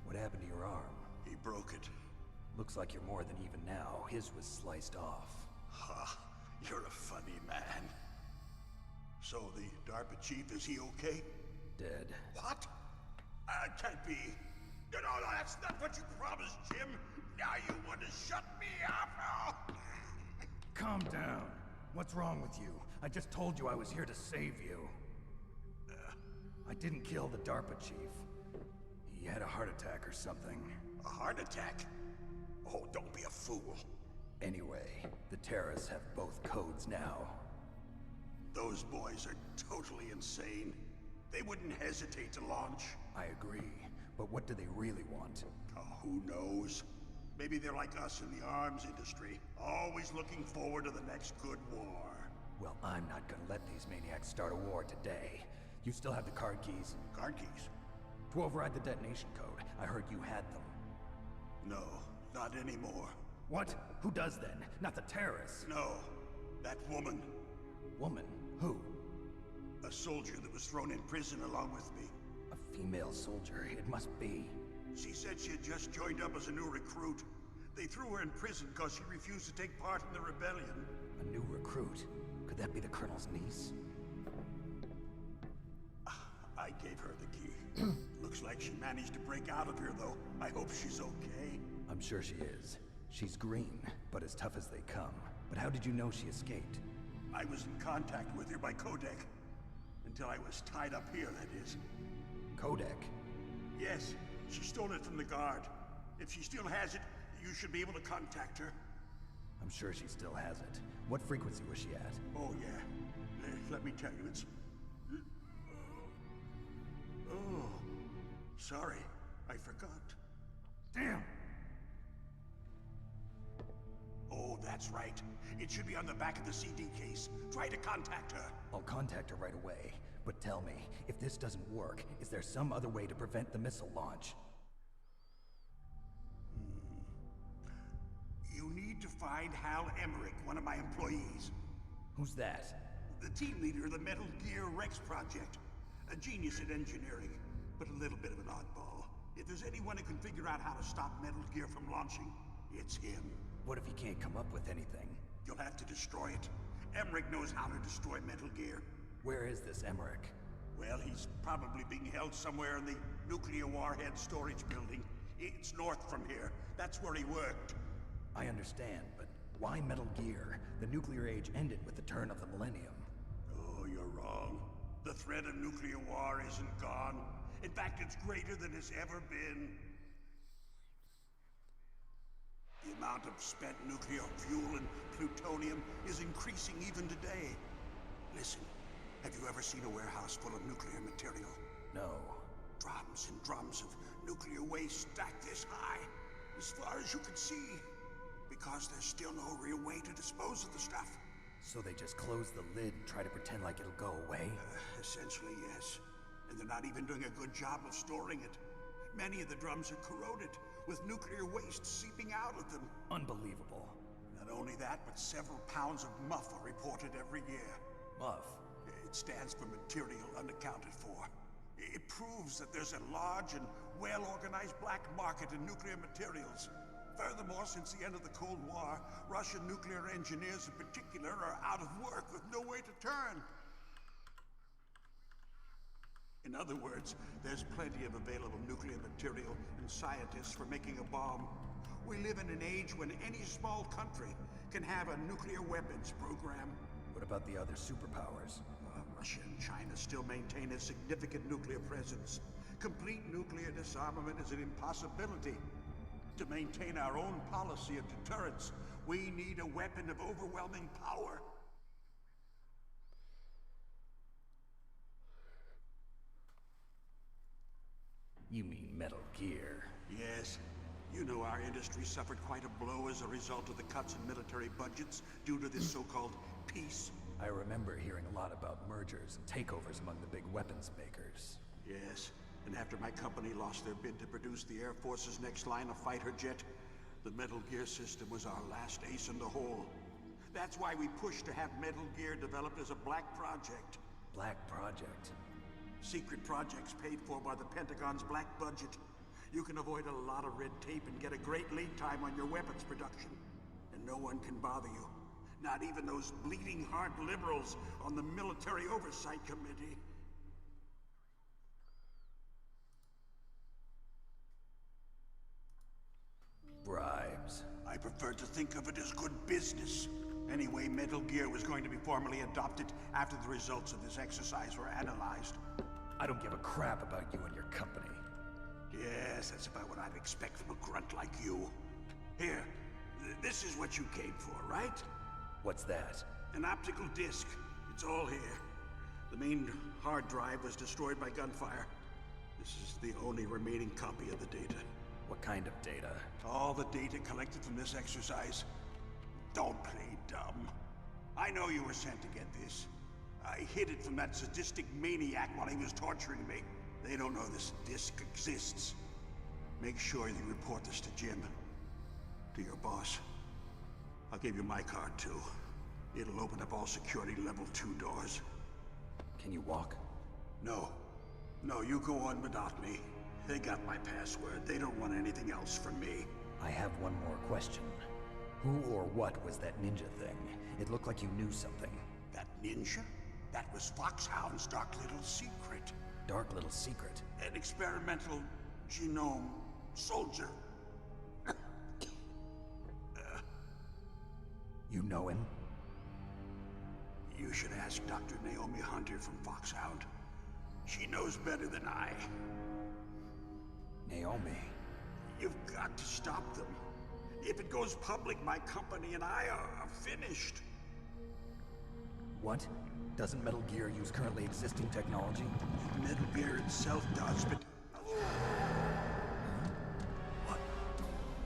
What happened to your arm? He broke it. Looks like you're more than even now. His was sliced off. Ha, you're a funny man. So the DARPA chief, is he okay? Dead. What? Can't be. No, that's not what you promised, Jim. Now you want to shut me up? Oh. Calm down. What's wrong with you? I just told you I was here to save you. I didn't kill the DARPA chief. He had a heart attack or something. A heart attack? Oh, don't be a fool. Anyway, the terrorists have both codes now. Those boys are totally insane. They wouldn't hesitate to launch. I agree, but what do they really want? Oh, who knows? Maybe they're like us in the arms industry, always looking forward to the next good war. Well, I'm not gonna let these maniacs start a war today. You still have the card keys? Card keys? To override the detonation code. I heard you had them. No, not anymore. What? Who does then? Not the terrorists? No, that woman. Woman? Who? A soldier that was thrown in prison along with me. A female soldier, it must be. She said she had just joined up as a new recruit. They threw her in prison because she refused to take part in the rebellion. A new recruit? Could that be the Colonel's niece? I gave her the key. Looks like she managed to break out of here, though. I hope she's okay. I'm sure she is. She's green, but as tough as they come. But how did you know she escaped? I was in contact with her by codec. Until I was tied up here, that is. Codec? Yes, she stole it from the guard. If she still has it, you should be able to contact her. I'm sure she still has it. What frequency was she at? Oh, yeah. Let me tell you, it's... Oh, sorry. I forgot. Damn! Oh, that's right. It should be on the back of the CD case. Try to contact her. I'll contact her right away. But tell me, if this doesn't work, is there some other way to prevent the missile launch? You need to find Hal Emmerich, one of my employees. Who's that? The team leader of the Metal Gear Rex project. A genius at engineering, but a little bit of an oddball. If there's anyone who can figure out how to stop Metal Gear from launching, it's him. What if he can't come up with anything? You'll have to destroy it. Emmerich knows how to destroy Metal Gear. Where is this Emmerich? Well, he's probably being held somewhere in the nuclear warhead storage building. It's north from here. That's where he worked. I understand, but why Metal Gear? The nuclear age ended with the turn of the millennium. Oh, you're wrong. The threat of nuclear war isn't gone. In fact, it's greater than it's ever been. The amount of spent nuclear fuel and plutonium is increasing even today. Listen, have you ever seen a warehouse full of nuclear material? No. Drums and drums of nuclear waste stacked this high, as far as you can see. Because there's still no real way to dispose of the stuff. So they just close the lid and try to pretend like it'll go away? Essentially, yes. And they're not even doing a good job of storing it. Many of the drums are corroded, with nuclear waste seeping out of them. Unbelievable. Not only that, but several pounds of MUF are reported every year. MUF? It stands for material unaccounted for. It proves that there's a large and well-organized black market in nuclear materials. Furthermore, since the end of the Cold War, Russian nuclear engineers in particular are out of work with no way to turn. In other words, there's plenty of available nuclear material and scientists for making a bomb. We live in an age when any small country can have a nuclear weapons program. What about the other superpowers? Russia and China still maintain a significant nuclear presence. Complete nuclear disarmament is an impossibility. To maintain our own policy of deterrence, we need a weapon of overwhelming power. You mean Metal Gear? Yes. You know our industry suffered quite a blow as a result of the cuts in military budgets due to this so-called peace. I remember hearing a lot about mergers and takeovers among the big weapons makers. Yes. And after my company lost their bid to produce the Air Force's next line of fighter jet, The Metal Gear system was our last ace in the hole. That's why we pushed to have Metal Gear developed as a black project. Black project? Secret projects paid for by the Pentagon's black budget. You can avoid a lot of red tape and get a great lead time on your weapons production. And no one can bother you. Not even those bleeding heart liberals on the Military Oversight Committee. Bribes. I prefer to think of it as good business. Anyway, Metal Gear was going to be formally adopted after the results of this exercise were analyzed. I don't give a crap about you and your company. Yes, that's about what I'd expect from a grunt like you. Here, this is what you came for, right? What's that? An optical disc. It's all here. The main hard drive was destroyed by gunfire. This is the only remaining copy of the data. What kind of data? All the data collected from this exercise. Don't play dumb. I know you were sent to get this. I hid it from that sadistic maniac while he was torturing me. They don't know this disc exists. Make sure you report this to Jim. To your boss. I'll give you my card too. It'll open up all security level 2 doors. Can you walk? No. No, you go on without me. They got my password. They don't want anything else from me. I have one more question. Who or what was that ninja thing? It looked like you knew something. That ninja? That was Foxhound's dark little secret. Dark little secret? An experimental genome soldier. You know him? You should ask Dr. Naomi Hunter from Foxhound. She knows better than I. Naomi? You've got to stop them. If it goes public, my company and I are finished. What? Doesn't Metal Gear use currently existing technology? Metal Gear itself does, but...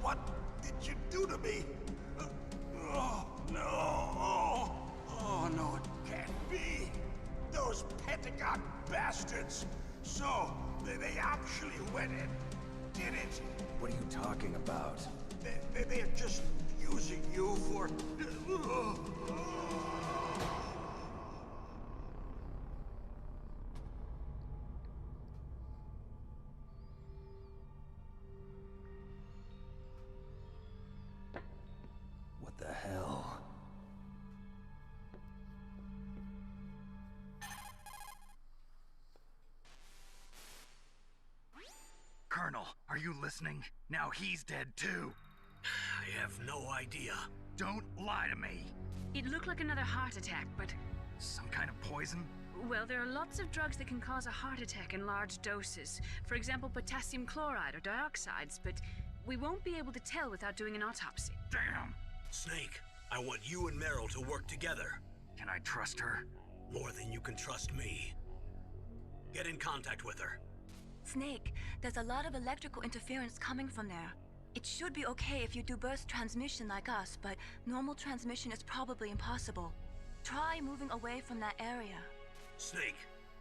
What did you do to me? Oh, no. Oh, no, it can't be. Those Pentagon bastards. So, they actually went and did it. What are you talking about? They're just using you for... What the hell? Colonel, are you listening? Now he's dead too. I have no idea. Don't lie to me. It looked like another heart attack, but... Some kind of poison? Well, there are lots of drugs that can cause a heart attack in large doses. For example, potassium chloride or dioxides, but we won't be able to tell without doing an autopsy. Damn! Snake, I want you and Meryl to work together. Can I trust her? More than you can trust me. Get in contact with her. Snake, there's a lot of electrical interference coming from there. It should be okay if you do burst transmission like us, but normal transmission is probably impossible. Try moving away from that area. Snake,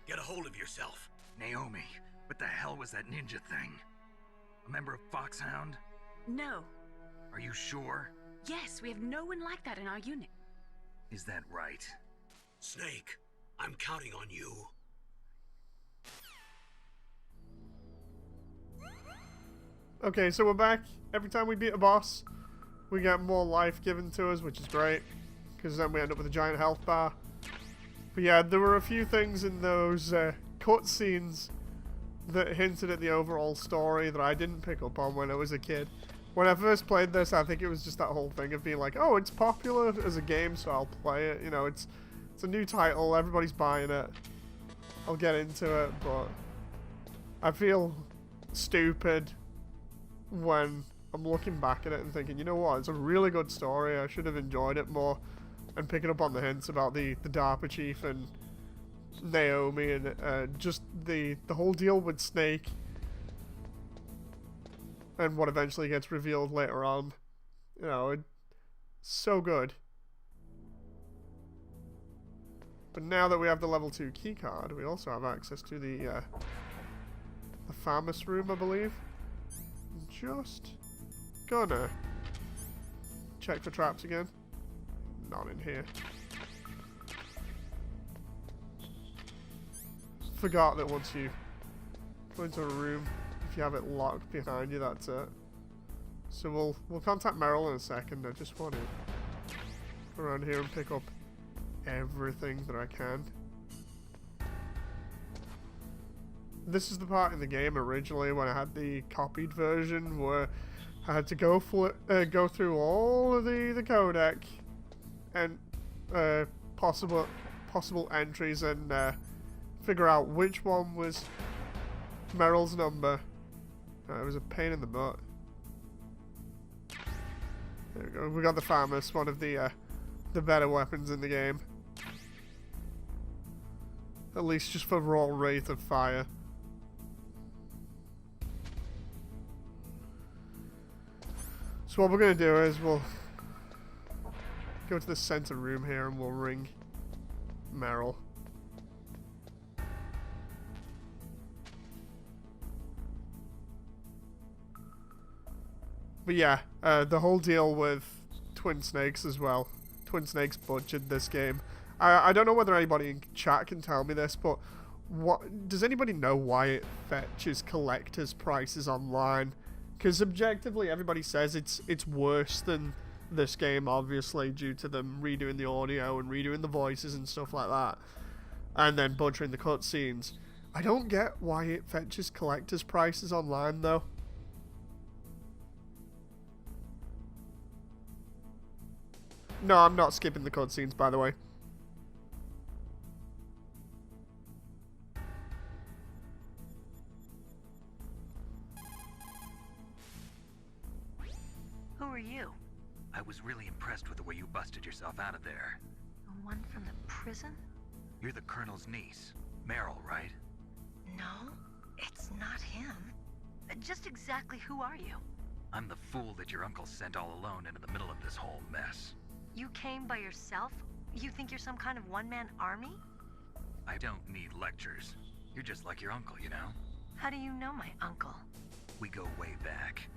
get a hold of yourself. Naomi, what the hell was that ninja thing? A member of Foxhound? No. Are you sure? Yes, we have no one like that in our unit. Is that right? Snake, I'm counting on you. Okay, so we're back. Every time we beat a boss, we get more life given to us, which is great, because then we end up with a giant health bar. But yeah, there were a few things in those cutscenes that hinted at the overall story that I didn't pick up on when I was a kid. When I first played this, I think it was just that whole thing of being like, oh, it's popular as a game, so I'll play it. You know, it's a new title, everybody's buying it. I'll get into it, but I feel stupid when I'm looking back at it and thinking, you know what, it's a really good story, I should have enjoyed it more, and picking up on the hints about the DARPA chief and Naomi and just the whole deal with Snake and what eventually gets revealed later on. You know, it's so good. But now that we have the level 2 keycard, we also have access to the Famous room, I believe. I'm just gonna check for traps again. Not in here. Forgot that once you go into a room, if you have it locked behind you, that's it. So we'll contact Meryl in a second. I just want to go around here and pick up everything that I can. This is the part in the game originally when I had the copied version where I had to go through all of the codec and possible entries and figure out which one was Meryl's number. It was a pain in the butt. There we go. We got the FAMAS, one of the better weapons in the game. At least just for raw rate of fire. So what we're going to do is we'll go to the center room here and we'll ring Meryl. But yeah, the whole deal with Twin Snakes as well. Twin Snakes butchered this game. I don't know whether anybody in chat can tell me this, but does anybody know why it fetches collector's prices online? Because objectively, everybody says it's worse than this game, obviously, due to them redoing the audio and redoing the voices and stuff like that, and then butchering the cutscenes. I don't get why it fetches collector's prices online, though. No, I'm not skipping the cutscenes, by the way. Who are you? I was really impressed with the way you busted yourself out of there. The one from the prison? You're the Colonel's niece, Meryl, right? No, it's not him. Just exactly who are you? I'm the fool that your uncle sent all alone into the middle of this whole mess. You came by yourself? You think you're some kind of one-man army? I don't need lectures. You're just like your uncle, you know? How do you know my uncle? We go way back.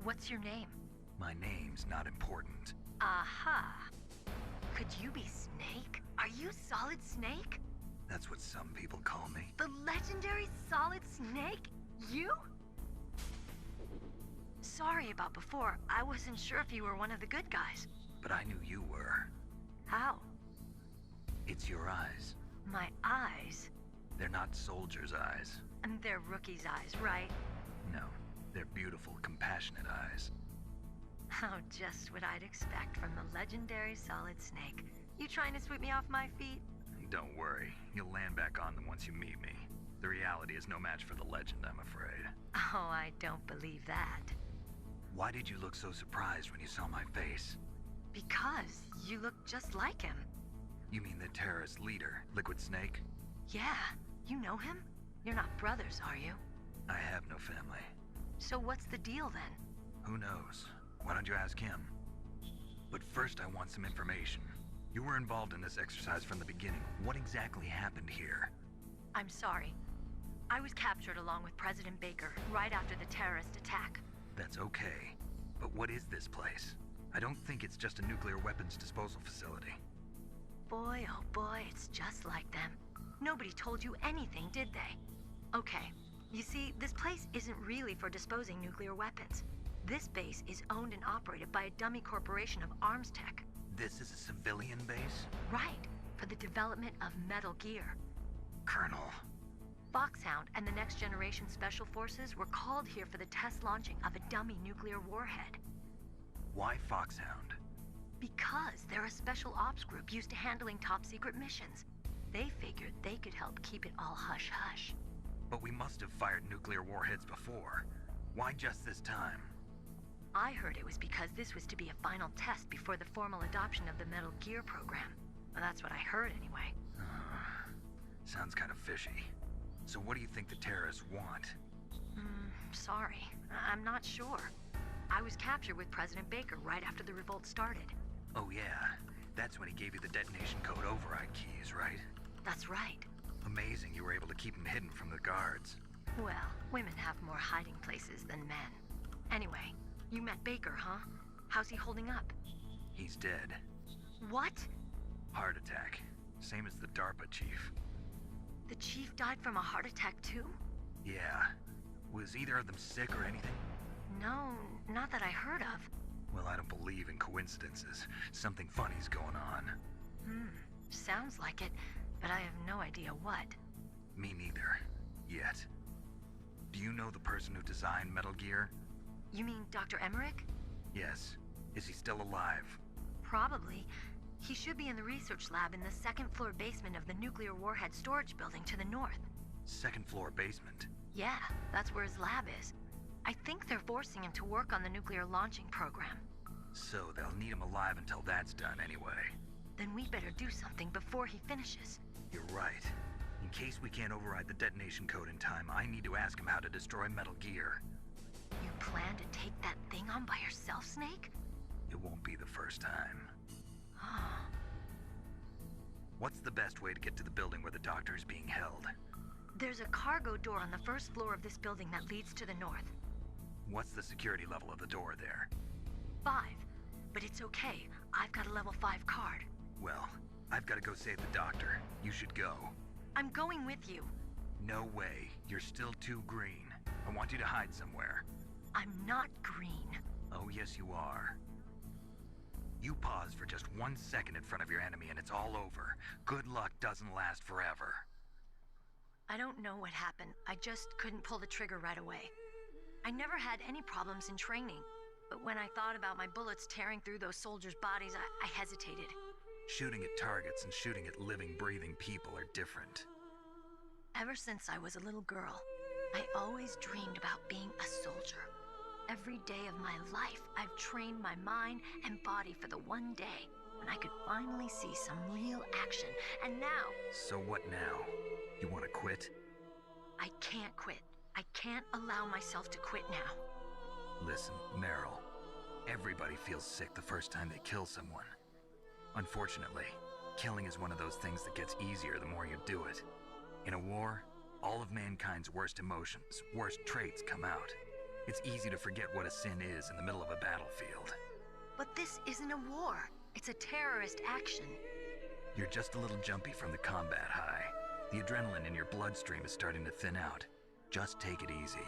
What's your name? My name's not important. Aha. Could you be Snake? Are you Solid Snake? That's what some people call me. The legendary Solid Snake? You? Sorry about before. I wasn't sure if you were one of the good guys. But I knew you were. How? It's your eyes. My eyes? They're not soldiers' eyes. And they're rookies' eyes, right? No, they're beautiful, compassionate eyes. Oh, just what I'd expect from the legendary Solid Snake. You trying to sweep me off my feet? Don't worry, you'll land back on them once you meet me. The reality is no match for the legend, I'm afraid. Oh, I don't believe that. Why did you look so surprised when you saw my face? Because you look just like him. You mean the terrorist leader, Liquid Snake? Yeah, you know him? You're not brothers, are you? I have no family. So what's the deal then? Who knows? Why don't you ask him? But first I want some information. You were involved in this exercise from the beginning. What exactly happened here? I'm sorry. I was captured along with President Baker right after the terrorist attack. That's okay. But what is this place? I don't think it's just a nuclear weapons disposal facility. Boy, oh boy, it's just like them. Nobody told you anything, did they? Okay, you see, this place isn't really for disposing nuclear weapons. This base is owned and operated by a dummy corporation of arms tech. This is a civilian base? Right, for the development of Metal Gear. Colonel. Foxhound and the Next Generation Special Forces were called here for the test launching of a dummy nuclear warhead. Why Foxhound? Because they're a special ops group used to handling top secret missions. They figured they could help keep it all hush-hush. But we must have fired nuclear warheads before. Why just this time? I heard it was because this was to be a final test before the formal adoption of the Metal Gear program. Well, that's what I heard anyway. Sounds kind of fishy. So what do you think the terrorists want? Sorry. I'm not sure. I was captured with President Baker right after the revolt started. Oh yeah, that's when he gave you the detonation code override keys, right? That's right. Amazing you were able to keep them hidden from the guards. Well, women have more hiding places than men. Anyway, you met Baker, huh? How's he holding up? He's dead. What? Heart attack. Same as the DARPA chief. The chief died from a heart attack too? Yeah. Was either of them sick or anything? No, not that I heard of. Well, I don't believe in coincidences. Something funny's going on. Sounds like it, but I have no idea what. Me neither. Yet. Do you know the person who designed Metal Gear? You mean Dr. Emmerich? Yes. Is he still alive? Probably. He should be in the research lab in the second-floor basement of the nuclear warhead storage building to the north. Second-floor basement? Yeah, that's where his lab is. I think they're forcing him to work on the nuclear launching program. So they'll need him alive until that's done anyway. Then we better do something before he finishes. You're right. In case we can't override the detonation code in time, I need to ask him how to destroy Metal Gear. You plan to take that thing on by yourself, Snake? It won't be the first time. What's the best way to get to the building where the doctor is being held? There's a cargo door on the first floor of this building that leads to the north. What's the security level of the door there? 5. But it's okay. I've got a level 5 card. Well, I've got to go save the doctor. You should go. I'm going with you. No way. You're still too green. I want you to hide somewhere. I'm not green. Oh, yes, you are. You pause for just 1 second in front of your enemy and it's all over. Good luck doesn't last forever. I don't know what happened. I just couldn't pull the trigger right away. I never had any problems in training, but when I thought about my bullets tearing through those soldiers' bodies, I hesitated. Shooting at targets and shooting at living, breathing people are different. Ever since I was a little girl, I always dreamed about being a soldier. Every day of my life, I've trained my mind and body for the one day when I could finally see some real action, and now... So what now? You want to quit? I can't quit. I can't allow myself to quit now. Listen, Meryl. Everybody feels sick the first time they kill someone. Unfortunately, killing is one of those things that gets easier the more you do it. In a war, all of mankind's worst emotions, worst traits come out. It's easy to forget what a sin is in the middle of a battlefield. But this isn't a war. It's a terrorist action. You're just a little jumpy from the combat high. The adrenaline in your bloodstream is starting to thin out. Just take it easy.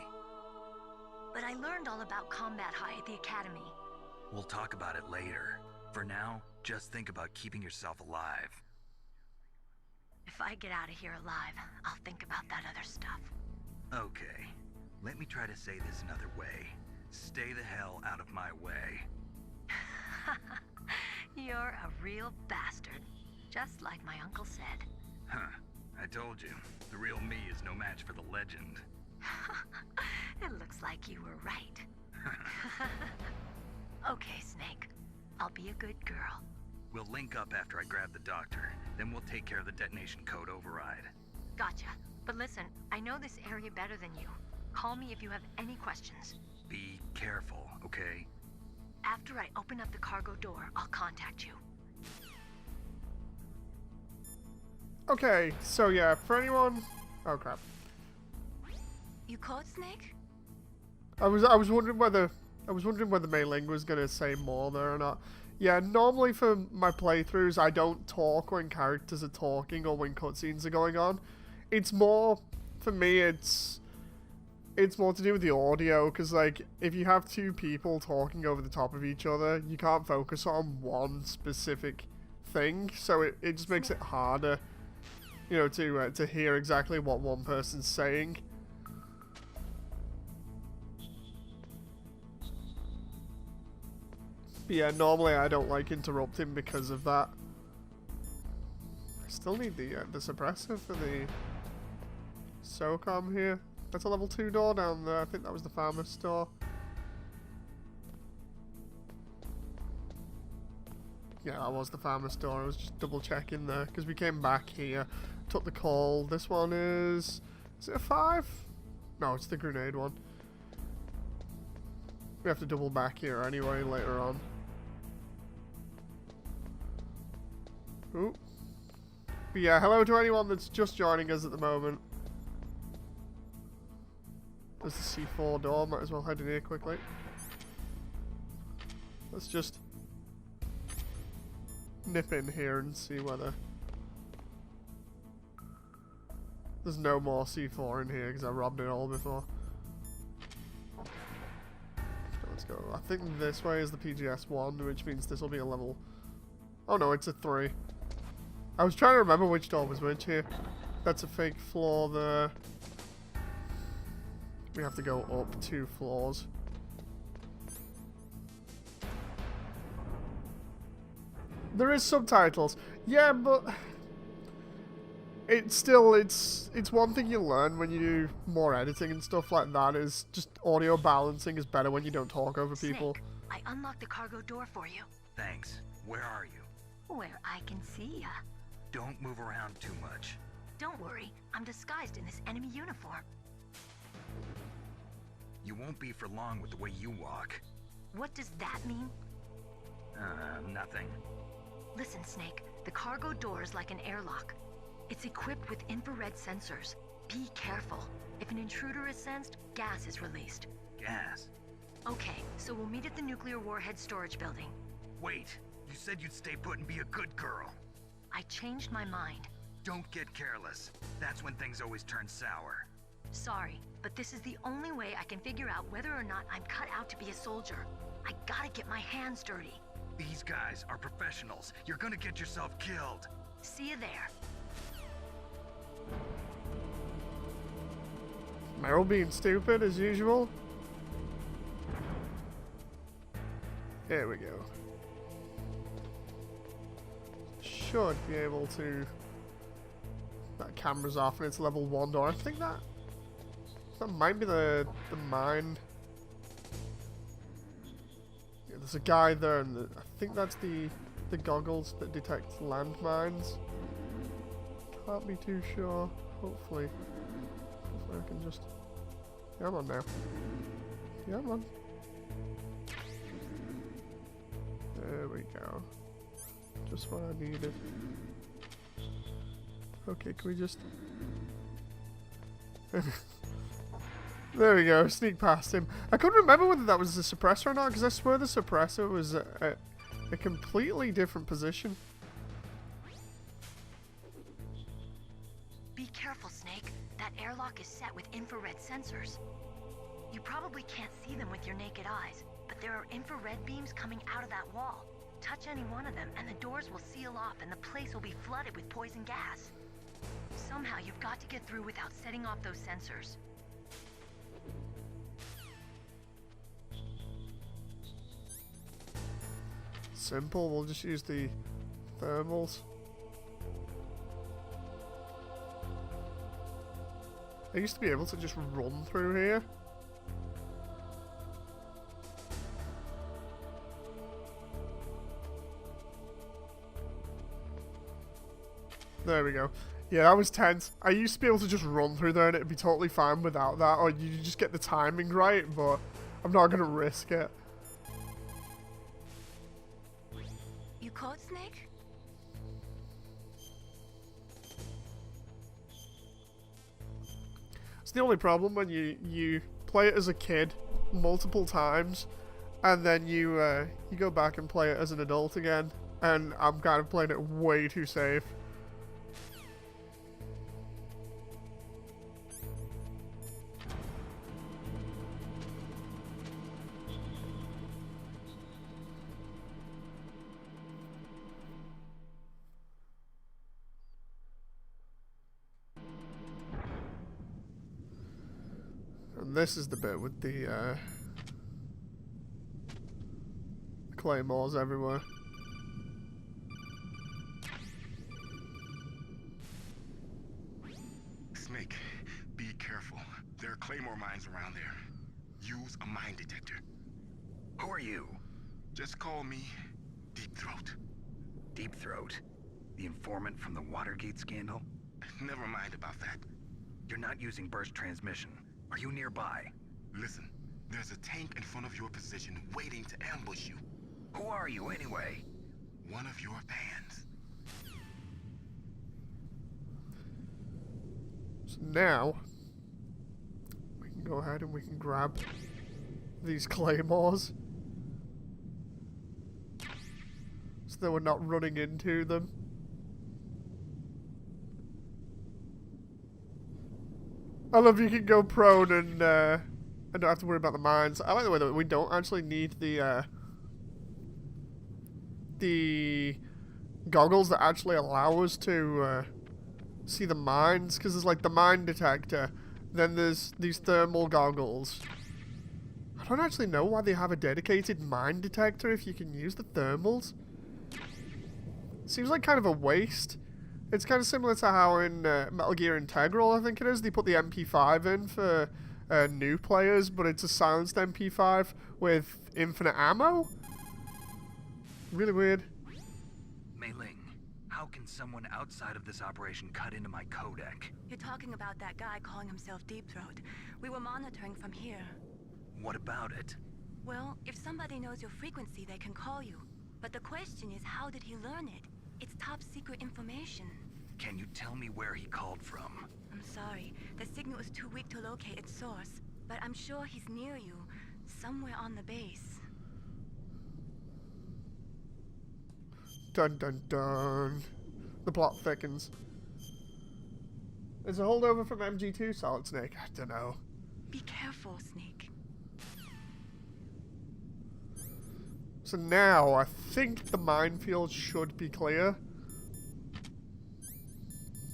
But I learned all about combat high at the academy. We'll talk about it later. For now, just think about keeping yourself alive. If I get out of here alive, I'll think about that other stuff. Okay. Let me try to say this another way. Stay the hell out of my way. You're a real bastard. Just like my uncle said. Huh. I told you. The real me is no match for the legend. It looks like you were right. Okay, Snake. I'll be a good girl. We'll link up after I grab the doctor. Then we'll take care of the detonation code override. Gotcha. But listen, I know this area better than you. Call me if you have any questions. Be careful, okay? After I open up the cargo door, I'll contact you. Okay, so yeah, for anyone... Oh crap. You called Snake? I was wondering whether Mei Ling was gonna say more there or not. Yeah, normally for my playthroughs, I don't talk when characters are talking or when cutscenes are going on. It's more, for me, it's more to do with the audio, because, like, if you have two people talking over the top of each other, you can't focus on one specific thing, so it just makes it harder, you know, to hear exactly what one person's saying. But yeah, normally I don't like interrupting because of that. I still need the suppressor for the SOCOM here. That's a level 2 door down there. I think that was the farmer's store. Yeah, that was the farmer's store. I was just double checking there because we came back here, took the call. This one is it a 5? No, it's the grenade one. We have to double back here anyway later on. Ooh. But yeah, hello to anyone that's just joining us at the moment. There's the C4 door, might as well head in here quickly. Let's just nip in here and see whether there's no more C4 in here because I robbed it all before. Let's go. I think this way is the PGS-1, which means this will be a level... Oh no, it's a 3. I was trying to remember which door was which here. That's a fake floor there. We have to go up 2 floors. There is subtitles. Yeah, but it's still, it's one thing you learn when you do more editing and stuff like that is just audio balancing is better when you don't talk over people. Snake, I unlocked the cargo door for you. Thanks. Where are you? Where I can see ya. Don't move around too much. Don't worry, I'm disguised in this enemy uniform. You won't be for long with the way you walk. What does that mean? Nothing. Listen, Snake, the cargo door is like an airlock. It's equipped with infrared sensors. Be careful. If an intruder is sensed, gas is released. Gas? Okay, so we'll meet at the nuclear warhead storage building. Wait, you said you'd stay put and be a good girl. I changed my mind. Don't get careless. That's when things always turn sour. Sorry, but this is the only way I can figure out whether or not I'm cut out to be a soldier. I gotta get my hands dirty. These guys are professionals. You're gonna get yourself killed. See you there. Meryl being stupid as usual. Here we go. Should be able to... That camera's off and it's level 1 door. I think that might be the mine. Yeah, there's a guy there and I think that's the goggles that detect landmines. Can't be too sure. Hopefully I can just... Yeah, I'm on now. Yeah, I'm on. There we go. Just what I needed. Okay, can we just... There we go, sneak past him. I couldn't remember whether that was the suppressor or not, because I swear the suppressor was a completely different position. Be careful, Snake. That airlock is set with infrared sensors. You probably can't see them with your naked eyes, but there are infrared beams coming out of that wall. Touch any one of them, and the doors will seal off, and the place will be flooded with poison gas. Somehow you've got to get through without setting off those sensors. Simple, we'll just use the thermals. I used to be able to just run through here. There we go. Yeah, that was tense. I used to be able to just run through there and it'd be totally fine without that, or you just get the timing right, but I'm not gonna risk it. You caught Snake? It's the only problem when you play it as a kid multiple times, and then you go back and play it as an adult again, and I'm kind of playing it way too safe. And this is the bit with the claymores everywhere. Snake, be careful. There are claymore mines around there. Use a mine detector. Who are you? Just call me Deep Throat. Deep Throat? The informant from the Watergate scandal? Never mind about that. You're not using burst transmission. Are you nearby? Listen, there's a tank in front of your position waiting to ambush you. Who are you anyway? One of your fans. So now, we can go ahead and we can grab these claymores. so they were not running into them. I love you can go prone and don't have to worry about the mines. I like the way that we don't actually need the goggles that actually allow us to see the mines, because there's like the mine detector, then there's these thermal goggles. I don't actually know why they have a dedicated mine detector if you can use the thermals. Seems like kind of a waste. It's kind of similar to how in Metal Gear Integral, I think it is, they put the MP5 in for new players, but it's a silenced MP5 with infinite ammo. Really weird. Mei Ling, how can someone outside of this operation cut into my codec? You're talking about that guy calling himself Deep Throat. We were monitoring from here. What about it? Well, if somebody knows your frequency, they can call you. But the question is, how did he learn it? It's top secret information. Can you tell me where he called from? I'm sorry. The signal is too weak to locate its source. But I'm sure he's near you. Somewhere on the base. Dun dun dun. The plot thickens. Is a holdover from MG2, Solid Snake? I don't know. Be careful, Snake. So now, I think the minefield should be clear.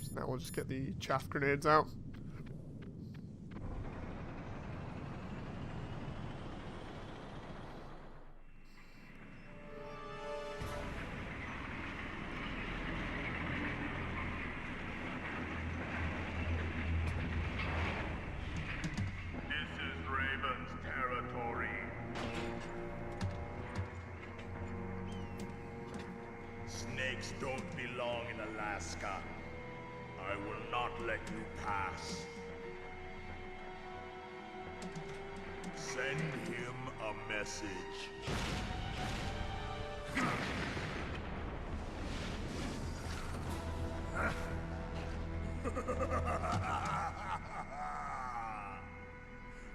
So now we'll just get the chaff grenades out. Snakes don't belong in Alaska. I will not let you pass. Send him a message.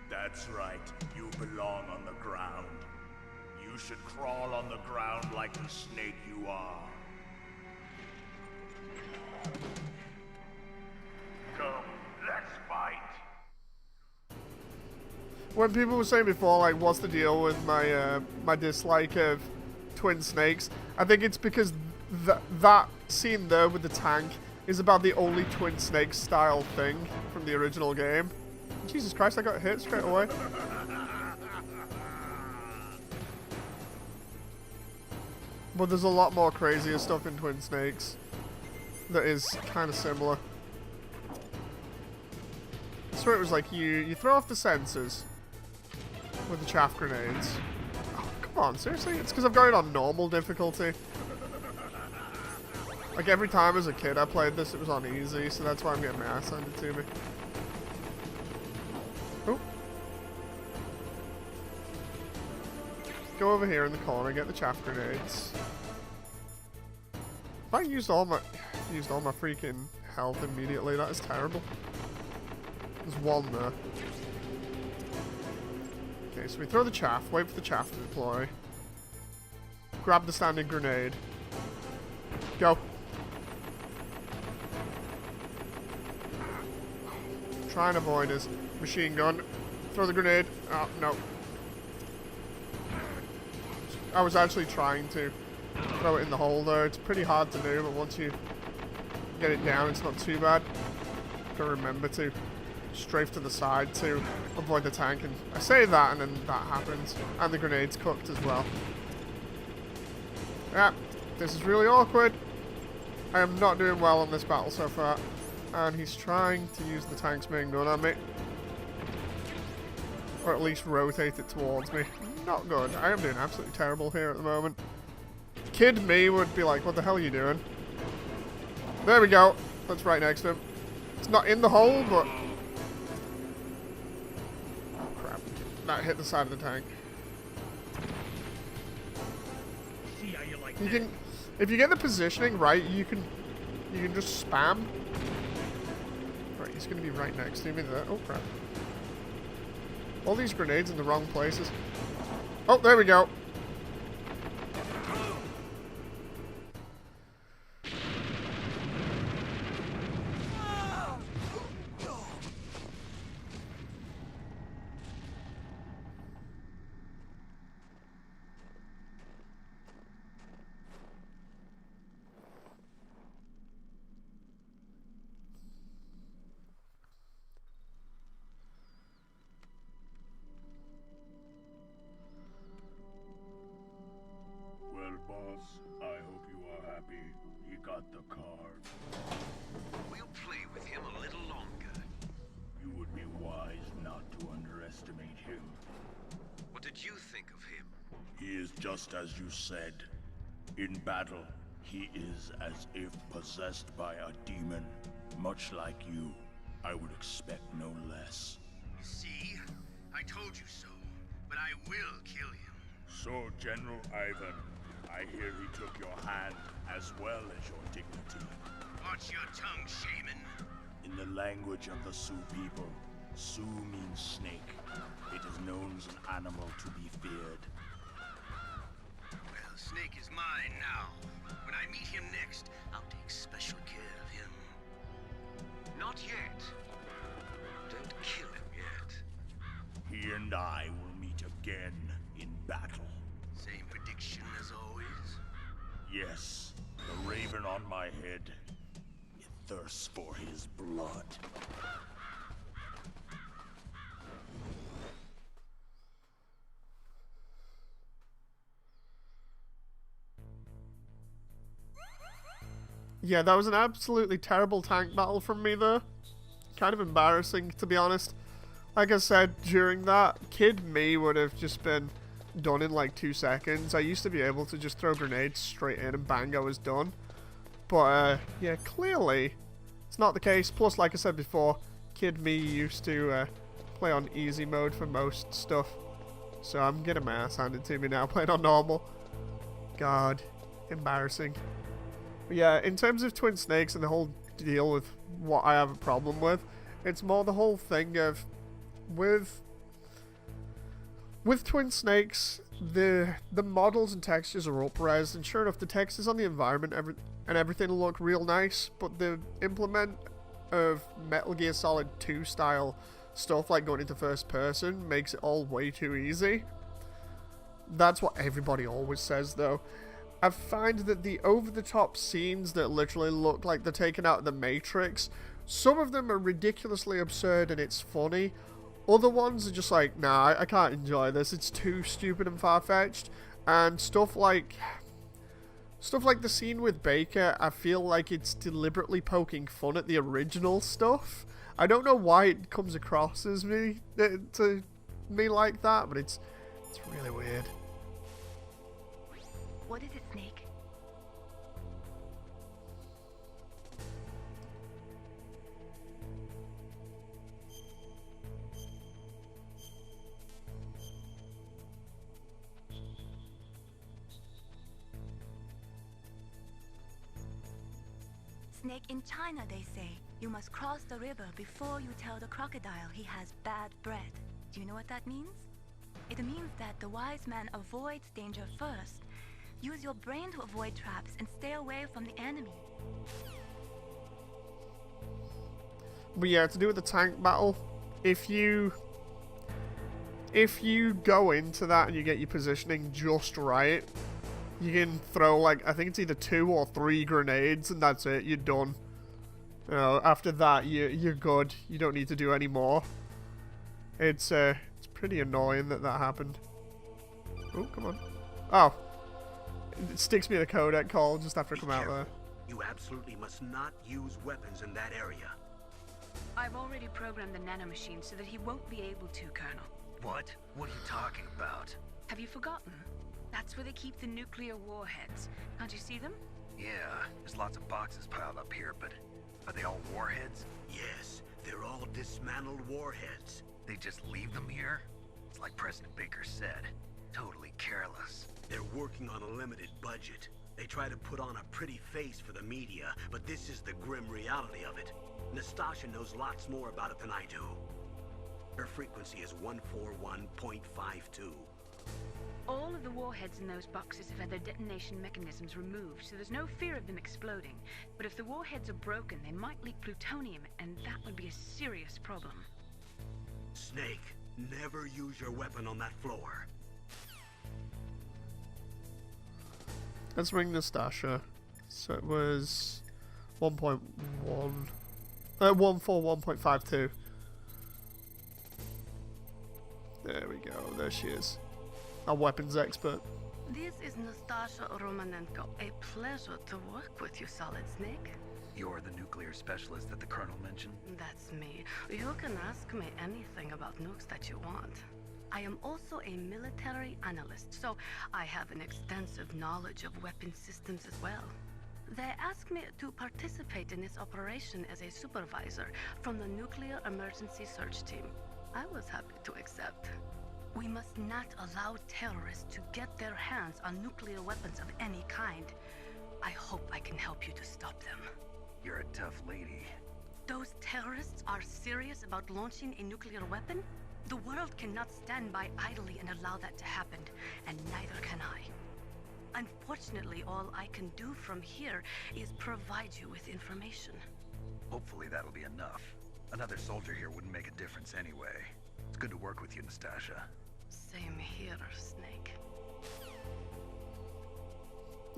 That's right. You belong on the ground. You should crawl on the ground like the snake you are. Come, let's fight. When people were saying before, like, what's the deal with my my dislike of Twin Snakes, I think it's because that scene there with the tank is about the only Twin Snakes style thing from the original game. Jesus Christ, I got hit straight away. But there's a lot more crazier stuff in Twin Snakes that is kind of similar. So it was like you throw off the sensors with the chaff grenades. Oh, come on, seriously? It's because I've got it on normal difficulty. Like every time as a kid I played this, it was on easy, so that's why I'm getting my ass handed to me. Oh. Go over here in the corner, get the chaff grenades. If I used all my freaking health immediately, that is terrible. There's one there. Okay, so we throw the chaff, wait for the chaff to deploy. Grab the standing grenade. Go. Try and avoid his machine gun. Throw the grenade. Oh, no. I was actually trying to throw it in the hole there. It's pretty hard to do, but once you get it down, it's not too bad. Gotta remember to strafe to the side to avoid the tank, and I say that and then that happens, and the grenade's cooked as well. Yeah, this is really awkward. I am not doing well on this battle so far, and he's trying to use the tank's main gun on me, or at least rotate it towards me. Not good. I am doing absolutely terrible here at the moment. Kid me would be like, what the hell are you doing? There we go. That's right next to him. It's not in the hole, but that hit the side of the tank. See how you like you can, if you get the positioning right, you can just spam. Right, he's gonna be right next to me there. Oh crap! All these grenades in the wrong places. Oh, there we go. I hope you are happy he got the card. We'll play with him a little longer. You would be wise not to underestimate him. What did you think of him? He is just as you said. In battle, he is as if possessed by a demon. Much like you, I would expect no less. See? I told you so. But I will kill him. So, General Ivan, I hear he took your hand as well as your dignity. Watch your tongue, shaman. In the language of the Sioux people, Sioux means snake. It is known as an animal to be feared. Well, Snake is mine now. When I meet him next, I'll take special care of him. Not yet. Don't kill him yet. He and I will meet again in battle. Same prediction as always? Yes, the raven on my head. It thirsts for his blood. Yeah, that was an absolutely terrible tank battle from me though. Kind of embarrassing, to be honest. Like I said, during that, Kid Me would have just been done in like 2 seconds. I used to be able to just throw grenades straight in and bang, I was done. But, yeah, clearly, it's not the case. Plus, like I said before, Kid Me used to play on easy mode for most stuff. So I'm getting my ass handed to me now, playing on normal. God, embarrassing. But yeah, in terms of Twin Snakes and the whole deal with what I have a problem with, it's more the whole thing of with Twin Snakes, the models and textures are up-res, and sure enough, the textures on the environment and everything look real nice, but the implement of Metal Gear Solid 2 style stuff, like going into first person, makes it all way too easy. That's what everybody always says, though. I find that the over-the-top scenes that literally look like they're taken out of the Matrix, some of them are ridiculously absurd and it's funny. Other ones are just like, nah, I can't enjoy this. It's too stupid and far-fetched. And stuff like the scene with Baker, I feel like it's deliberately poking fun at the original stuff. I don't know why it comes across as to me like that, but it's really weird. What is it, Snake? Snake, in China they say, you must cross the river before you tell the crocodile he has bad bread. Do you know what that means? It means that the wise man avoids danger first. Use your brain to avoid traps and stay away from the enemy. But yeah, to do with the tank battle, if you go into that and you get your positioning just right, you can throw, like, I think it's either 2 or 3 grenades and that's it, you're done. You know, after that, you're good. You don't need to do any more. It's pretty annoying that happened. Oh, come on. Oh. It sticks me in a codec call just after I come out there. You absolutely must not use weapons in that area. I've already programmed the nanomachine so that he won't be able to, Colonel. What? What are you talking about? Have you forgotten? That's where they keep the nuclear warheads. Can't you see them? Yeah, there's lots of boxes piled up here, but are they all warheads? Yes, they're all dismantled warheads. They just leave them here? It's like President Baker said. Totally careless. They're working on a limited budget. They try to put on a pretty face for the media, but this is the grim reality of it. Nastasha knows lots more about it than I do. Her frequency is 141.52. All of the warheads in those boxes have had their detonation mechanisms removed, so there's no fear of them exploding. But if the warheads are broken, they might leak plutonium, and that would be a serious problem. Snake, never use your weapon on that floor. Let's ring Nastasha. So it was 1.1... 141.52. There we go. There she is. Our weapons expert. This is Nastasha Romanenko. A pleasure to work with you, Solid Snake. You're the nuclear specialist that the Colonel mentioned? That's me. You can ask me anything about nukes that you want. I am also a military analyst, so I have an extensive knowledge of weapon systems as well. They asked me to participate in this operation as a supervisor from the Nuclear Emergency Search Team. I was happy to accept. We must not allow terrorists to get their hands on nuclear weapons of any kind. I hope I can help you to stop them. You're a tough lady. Those terrorists are serious about launching a nuclear weapon? The world cannot stand by idly and allow that to happen, and neither can I. Unfortunately, all I can do from here is provide you with information. Hopefully that'll be enough. Another soldier here wouldn't make a difference anyway. It's good to work with you, Nastasha. Same here, Snake.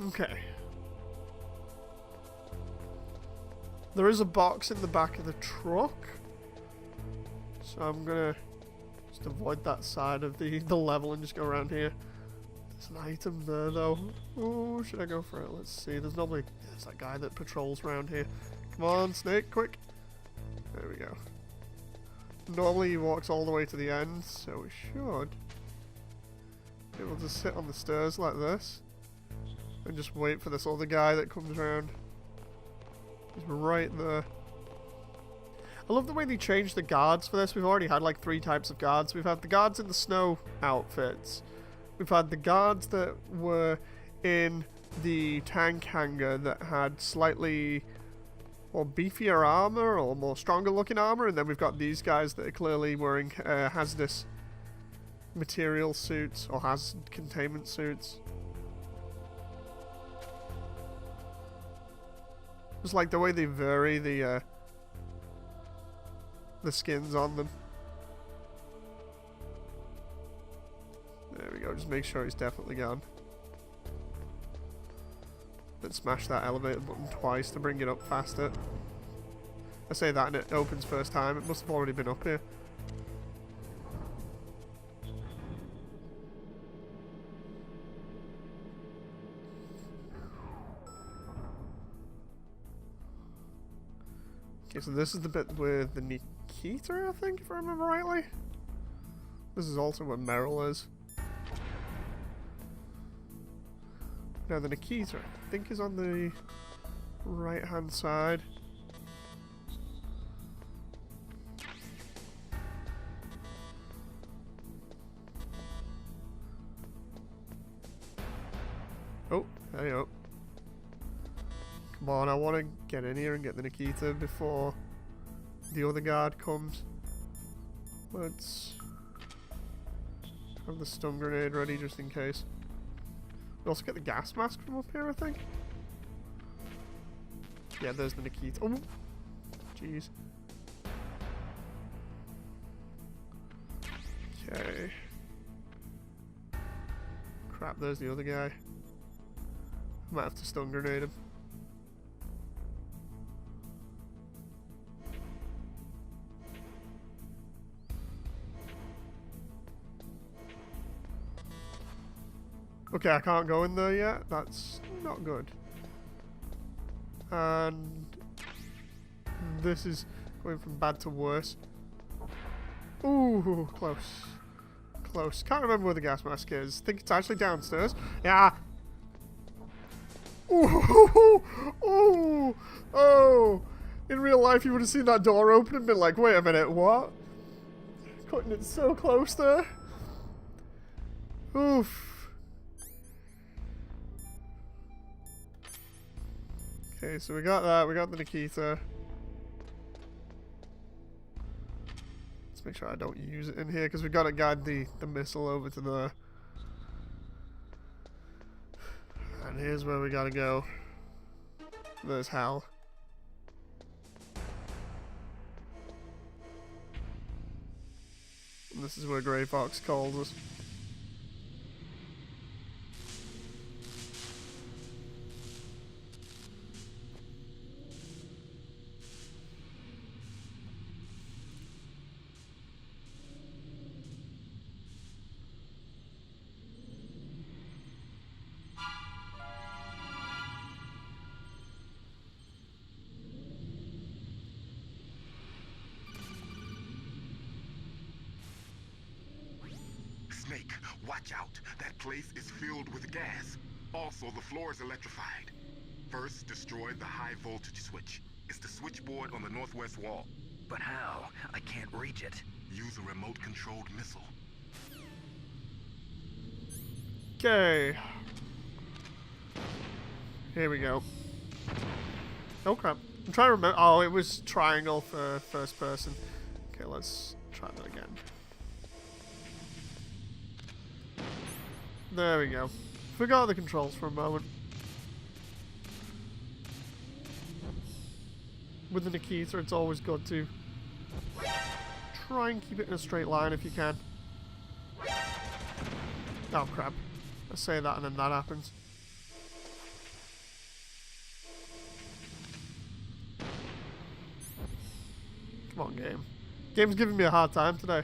Okay. There is a box in the back of the truck. So I'm gonna just avoid that side of the level and just go around here. There's an item there though. Ooh, should I go for it? Let's see. There's that guy that patrols around here. Come on, Snake, quick. There we go. Normally he walks all the way to the end, so we should be able to sit on the stairs like this and just wait for this other guy that comes around. He's right there. I love the way they changed the guards for this. We've already had like 3 types of guards. We've had the guards in the snow outfits. We've had the guards that were in the tank hangar that had slightly more beefier armor or more stronger looking armor, and then we've got these guys that are clearly wearing hazardous material suits or hazard containment suits. Just like the way they vary the skins on them. There we go, just make sure he's definitely gone. Then smash that elevator button twice to bring it up faster. I say that and it opens first time, it must have already been up here. Okay, so this is the bit with the Nikita, I think, if I remember rightly. This is also where Meryl is. Now the Nikita, I think, is on the right-hand side. Oh, there you go. Come on, I want to get in here and get the Nikita before the other guard comes. Let's have the stun grenade ready just in case. We also get the gas mask from up here, I think. Yeah, there's the Nikita. Oh, jeez. Okay. Crap, there's the other guy. Might have to stun grenade him. Okay, I can't go in there yet. That's not good. And this is going from bad to worse. Ooh, close. Close. Can't remember where the gas mask is. Think it's actually downstairs. Yeah. Ooh, ooh, oh. In real life, you would have seen that door open and been like, wait a minute, what? Cutting it so close there. Oof. Okay, so we got that. We got the Nikita. Let's make sure I don't use it in here because we got to guide the missile over to there. And here's where we gotta go. There's Hal. And this is where Grey Fox calls us. Watch out. That place is filled with gas. Also, the floor is electrified. First, destroy the high voltage switch. It's the switchboard on the northwest wall. But how? I can't reach it. Use a remote-controlled missile. Okay. Here we go. Oh crap. I'm trying to remember. Oh, it was triangle for first person. Okay, let's try that again. There we go. Forgot the controls for a moment. With the Nikita, it's always good to try and keep it in a straight line if you can. Oh crap. I say that and then that happens. Come on, game. Game's giving me a hard time today.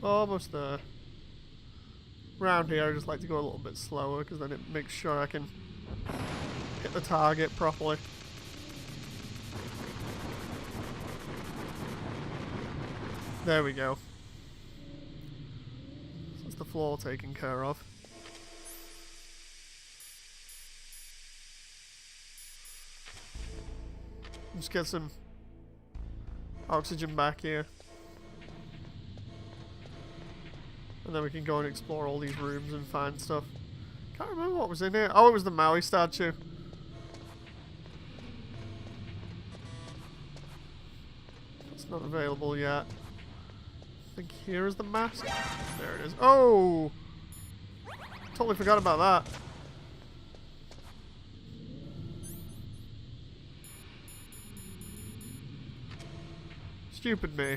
Almost there. Round here I just like to go a little bit slower because then it makes sure I can hit the target properly. There we go. So that's the floor taken care of. Just get some oxygen back here. And then we can go and explore all these rooms and find stuff. Can't remember what was in here. Oh, it was the Maui statue. It's not available yet. I think here is the mask. There it is. Oh! Totally forgot about that. Stupid me.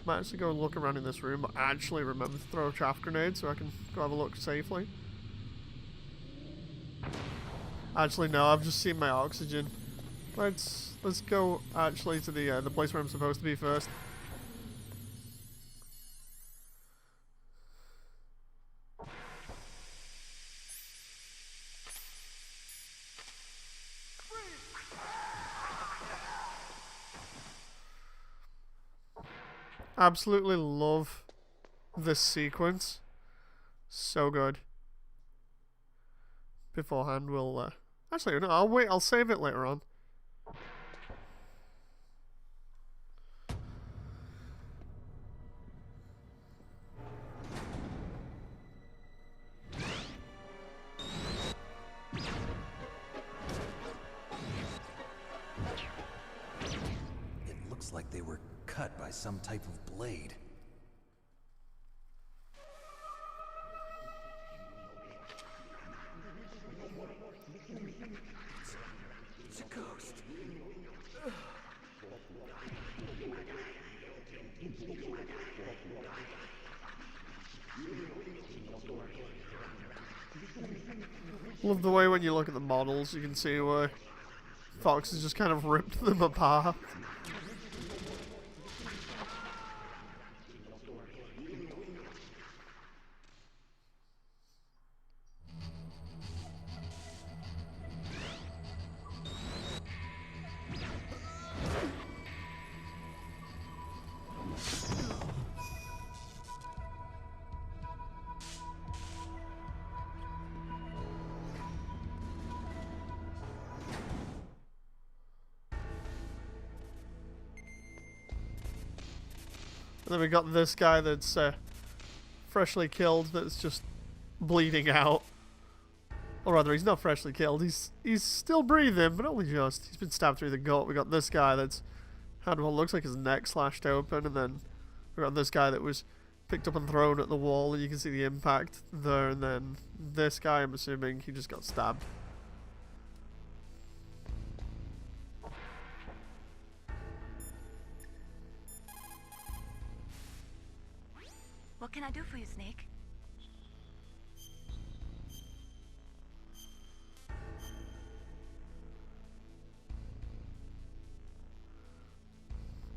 Might actually go and look around in this room, but actually remember to throw a chaff grenade so I can go have a look safely. Actually, no, I've just seen my oxygen. Let's go actually to the place where I'm supposed to be first. Absolutely love this sequence. So good. Beforehand, we'll actually no, I'll wait. I'll save it later on. It looks like they were cut by some type of blade. It's a ghost. Love the way when you look at the models, you can see where Fox has just kind of ripped them apart. And then we got this guy that's freshly killed that's just bleeding out. Or rather, he's not freshly killed. He's still breathing, but only just. He's been stabbed through the gut. We got this guy that's had what looks like his neck slashed open, and then we got this guy that was picked up and thrown at the wall, and you can see the impact there. And then this guy, I'm assuming, he just got stabbed. What can I do for you, Snake?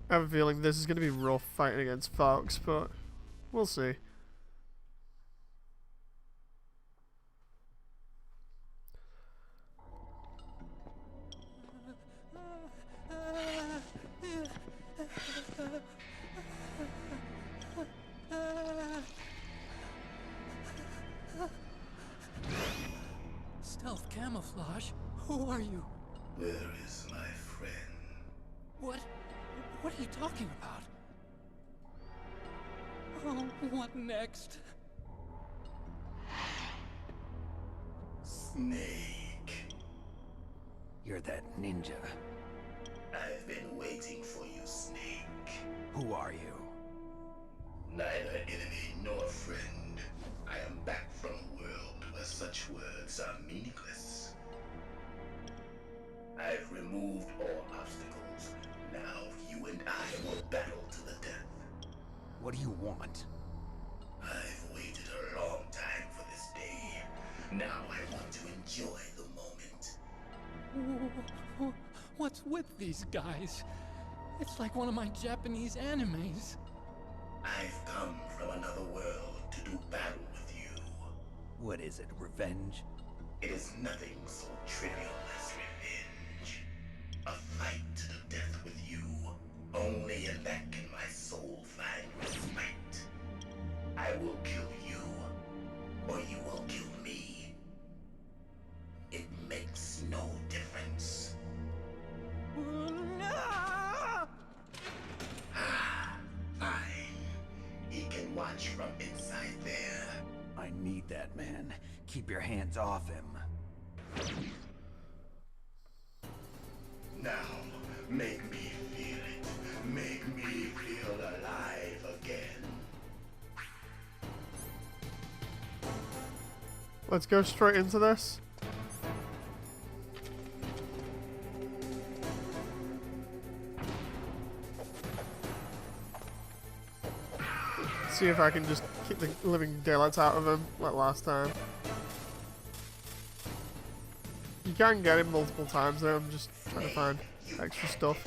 I have a feeling this is going to be rough fighting against Fox, but we'll see. Stealth camouflage? Who are you? Where is my friend? What are you talking about? Oh, what next? Snake. You're that ninja. I've been waiting for you, Snake. Who are you? Neither enemy nor friend. I am back from a world where such words are meaningless. I've removed all obstacles. Now you and I will battle to the death. What do you want? I've waited a long time for this day. Now I want to enjoy the moment. What's with these guys? It's like one of my Japanese animes. I've come from another world to do battle with you. What is it, revenge? It is nothing so trivial as revenge. A fight to the death with you. Only in that can my soul find respite. I will kill you, or you will kill me. It makes no difference. Fine. He can watch from inside there. I need that man. Keep your hands off him. Now, make me feel it. Make me feel alive again. Let's go straight into this. See if I can just kick the living daylights out of him like last time. You can get him multiple times though, I'm just trying to find extra stuff.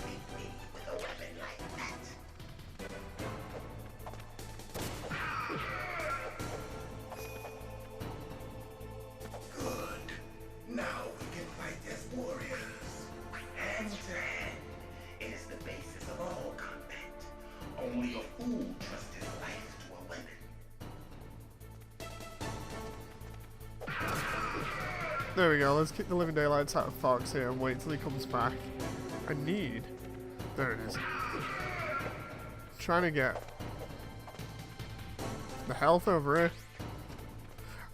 Good. Now we can fight as warriors. Hand to hand. It is the basis of all combat. Only a fool trusts his life to a weapon. There we go, let's kick the living daylights out of Fox here and wait till he comes back. I need... There it is. Trying to get the health over here.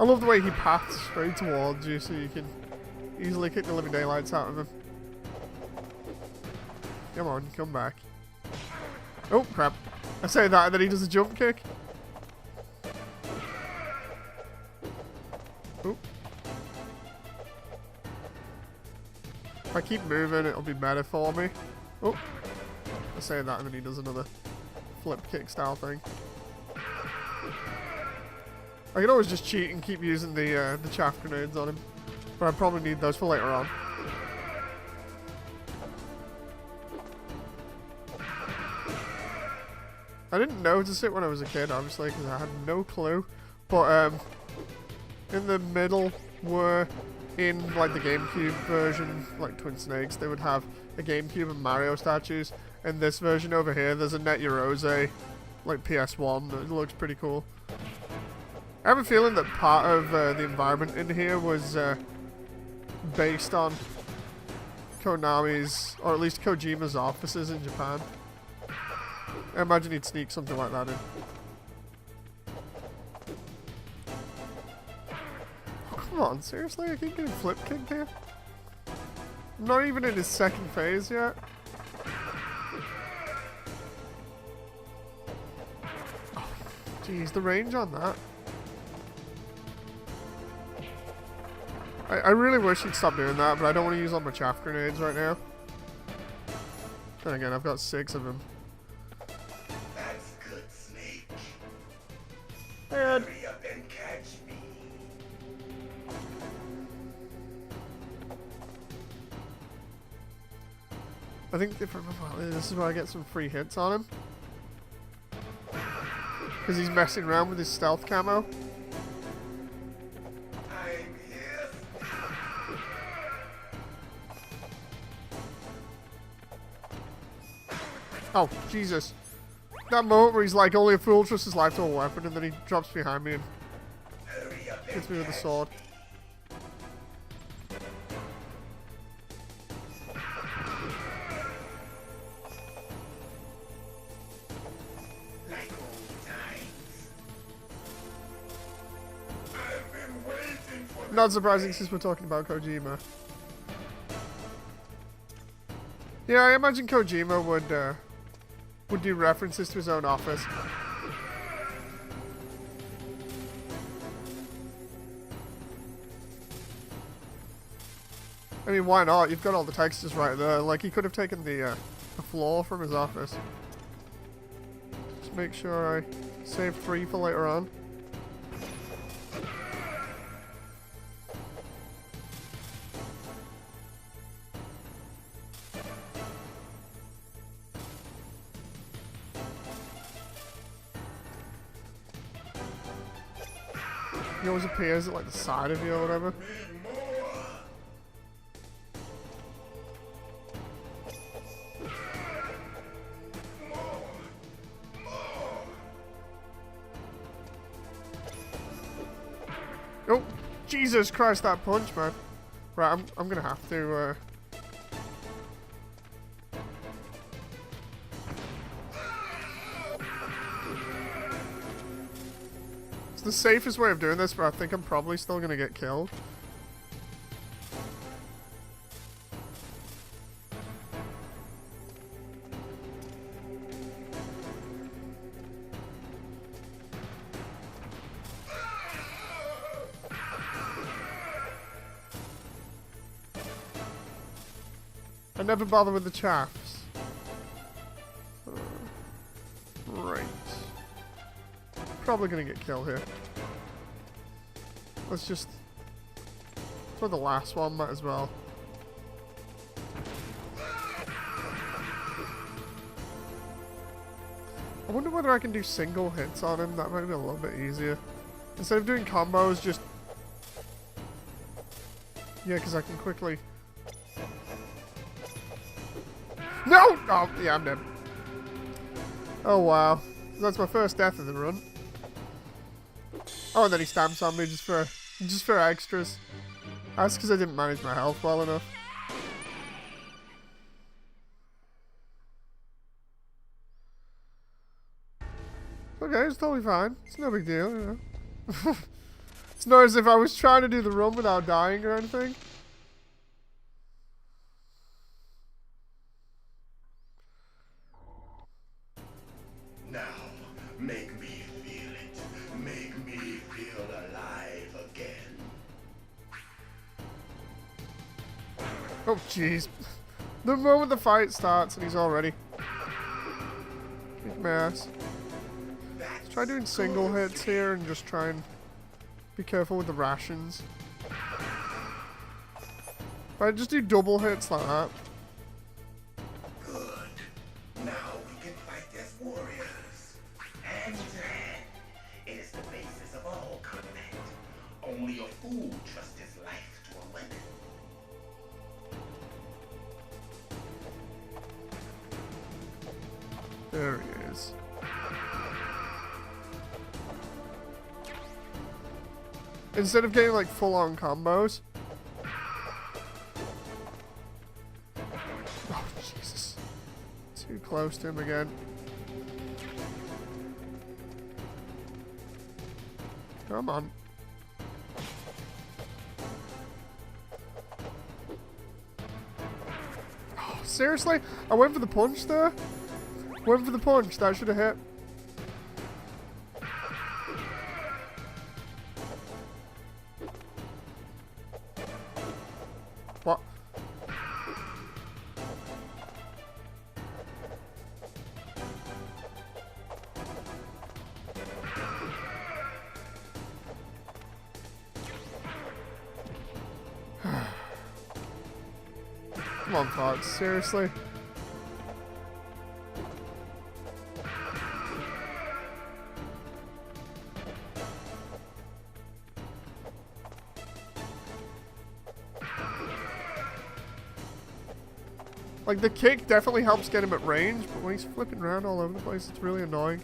I love the way he paths straight towards you so you can easily kick the living daylights out of him. Come on, come back. Oh, crap. I say that and then he does a jump kick. Oh. If I keep moving, it'll be better for me. Oh. I say that and then he does another flip kick style thing. I can always just cheat and keep using the chaff grenades on him. But I probably need those for later on. I didn't notice it when I was a kid, obviously, because I had no clue. But in the middle were in like the GameCube version, like Twin Snakes, they would have a GameCube and Mario statues. In this version over here, there's a Neturose, like PS1. It looks pretty cool. I have a feeling that part of the environment in here was based on Konami's, or at least Kojima's offices in Japan. I imagine he'd sneak something like that in. Oh, come on, seriously? I keep getting flip kicked here? I'm not even in his second phase yet. Oh, jeez, the range on that. I really wish he'd stop doing that, but I don't want to use all my chaff grenades right now. Then again, I've got 6 of them. That's good, Snake. Ed. Hurry up and catch me. I think if I remember rightly, this is where I get some free hits on him. Because he's messing around with his stealth camo. Oh, Jesus. That moment where he's like, only a fool trusts his life to a weapon, and then he drops behind me and hits me with a sword. Not surprising since we're talking about Kojima. Yeah, I imagine Kojima would do references to his own office. I mean, why not? You've got all the textures right there. Like, he could have taken the floor from his office. Just make sure I save 3 for later on. He always appears at like the side of you or whatever. Oh, Jesus Christ, that punch, man. Right, I'm gonna have to It's the safest way of doing this, but I think I'm probably still gonna get killed. I never bother with the chaffs. Right. Probably gonna get killed here. Let's just... For the last one, might as well. I wonder whether I can do single hits on him. That might be a little bit easier. Instead of doing combos, just... Yeah, because I can quickly... No! Oh, yeah, I'm dead. Oh, wow. That's my first death of the run. Oh, and then he stamps on me just for extras. That's because I didn't manage my health well enough. Okay, it's totally fine. It's no big deal, you know. It's not as if I was trying to do the run without dying or anything. Now, make me feel it. Make me feel alive again. Oh, jeez. The moment the fight starts and he's already... Kick my ass. Let's try doing single hits here and just try and be careful with the rations. If I just do double hits like that. Good. Now we can fight as warriors. Hand to hand. It is the basis of all combat. Only a fool trusts his life to a weapon. There he is. Instead of getting like full-on combos. Oh, Jesus. Too close to him again. Come on. Oh, seriously? I went for the punch there? Went for the punch. That should have hit. What? Come on, Fox. Seriously? Like, the kick definitely helps get him at range, but when he's flipping around all over the place, it's really annoying.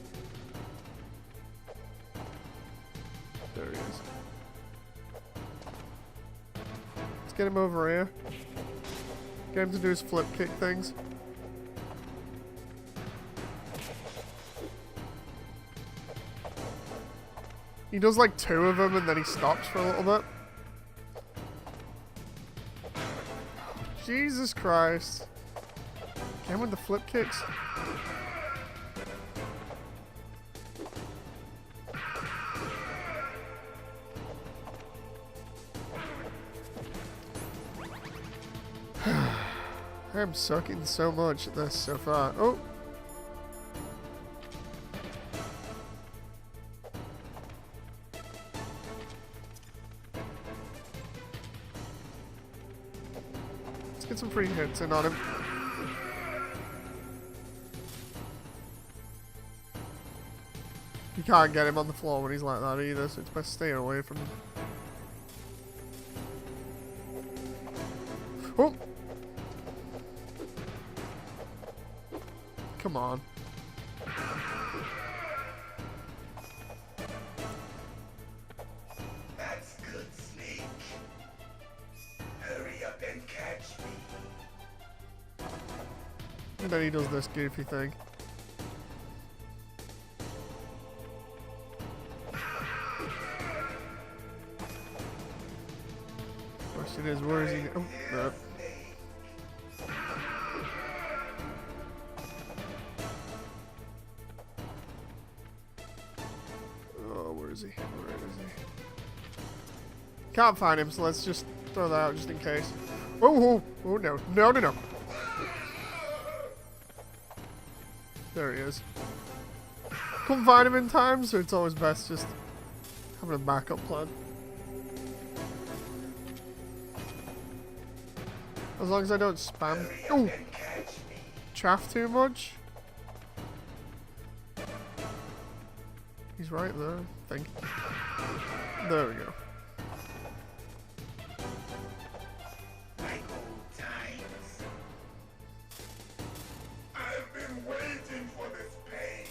There he is. Let's get him over here. Get him to do his flip kick things. He does like 2 of them and then he stops for a little bit. Jesus Christ. Get him with the flip kicks. I'm sucking so much at this so far. Oh! Let's get some free hits in on him. You can't get him on the floor when he's like that either, so it's best staying away from him. Oh! Come on. That's good, Snake. Hurry up and catch me. And then he does this goofy thing. Question is, where is he? Oh, no. Where is he? Can't find him, so let's just throw that out just in case. Oh, oh no. No, no, no. There he is. Couldn't find him in time, so it's always best just having a backup plan. As long as I don't spam. Oh! Chaff too much. He's right there, I think. There we go. Like old times. I've been waiting for this pain.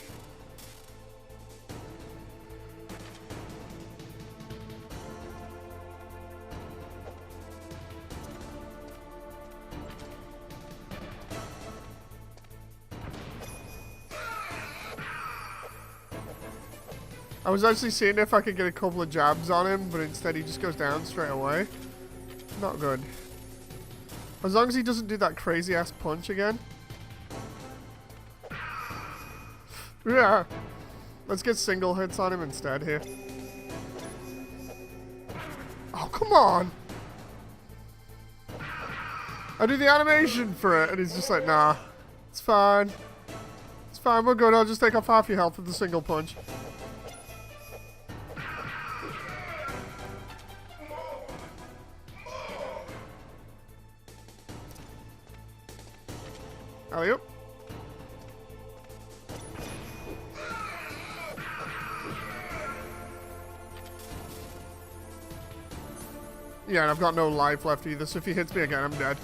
I was actually seeing if I could get a couple of jabs on him, but instead he just goes down straight away. Not good. As long as he doesn't do that crazy ass punch again. Yeah. Let's get single hits on him instead here. Oh, come on. I do the animation for it, and he's just like, nah. It's fine. It's fine, we're good. I'll just take off half your health with the single punch. Alley-oop. Yeah, and I've got no life left either, so if he hits me again, I'm dead.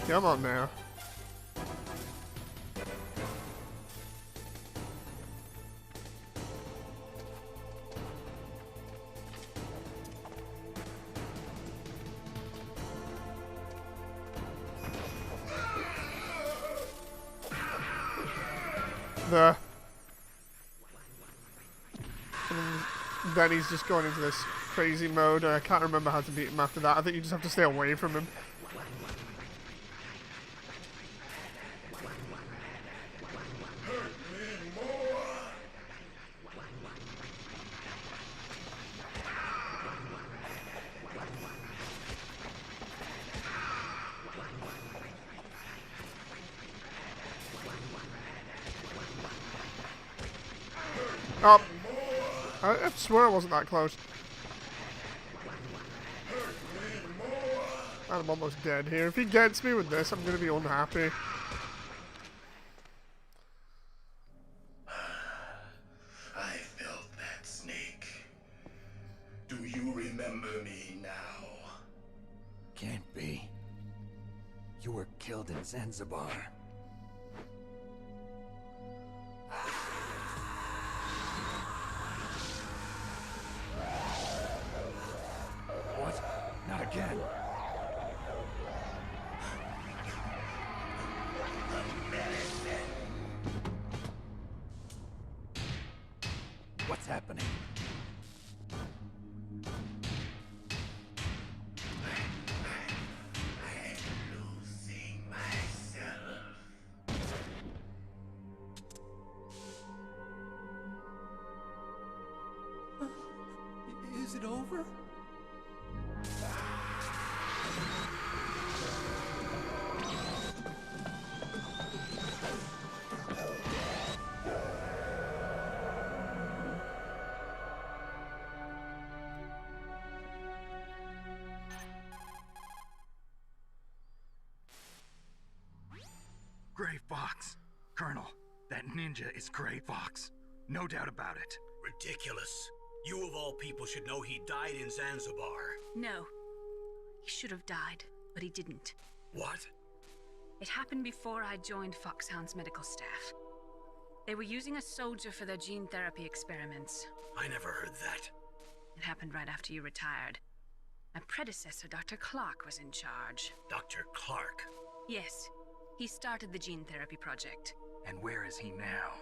Come on now. There. And then he's just going into this crazy mode. I can't remember how to beat him after that. I think you just have to stay away from him. Oh! I swear I wasn't that close. I'm almost dead here. If he gets me with this, I'm going to be unhappy. I felt that, Snake. Do you remember me now? Can't be. You were killed in Zanzibar. What? Not again. What's happening? Is it over? Gray Fox. Colonel, that ninja is Gray Fox. No doubt about it. Ridiculous. You of all people should know he died in Zanzibar. No. He should have died, but he didn't. What? It happened before I joined Foxhound's medical staff. They were using a soldier for their gene therapy experiments. I never heard that. It happened right after you retired. My predecessor, Dr. Clark, was in charge. Dr. Clark? Yes. He started the gene therapy project. And where is he now?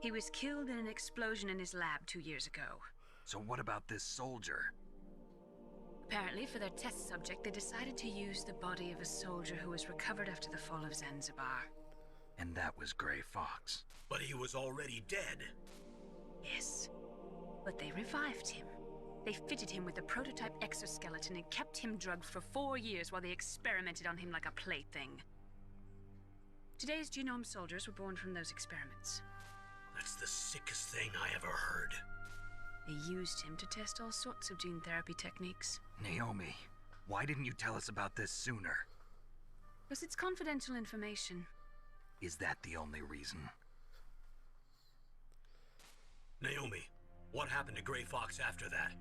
He was killed in an explosion in his lab 2 years ago. So what about this soldier? Apparently, for their test subject, they decided to use the body of a soldier who was recovered after the fall of Zanzibar. And that was Gray Fox. But he was already dead. Yes. But they revived him. They fitted him with a prototype exoskeleton and kept him drugged for 4 years while they experimented on him like a plaything. Today's genome soldiers were born from those experiments. That's the sickest thing I ever heard. They used him to test all sorts of gene therapy techniques. Naomi, why didn't you tell us about this sooner? Because it's confidential information. Is that the only reason? Naomi, what happened to Gray Fox after that?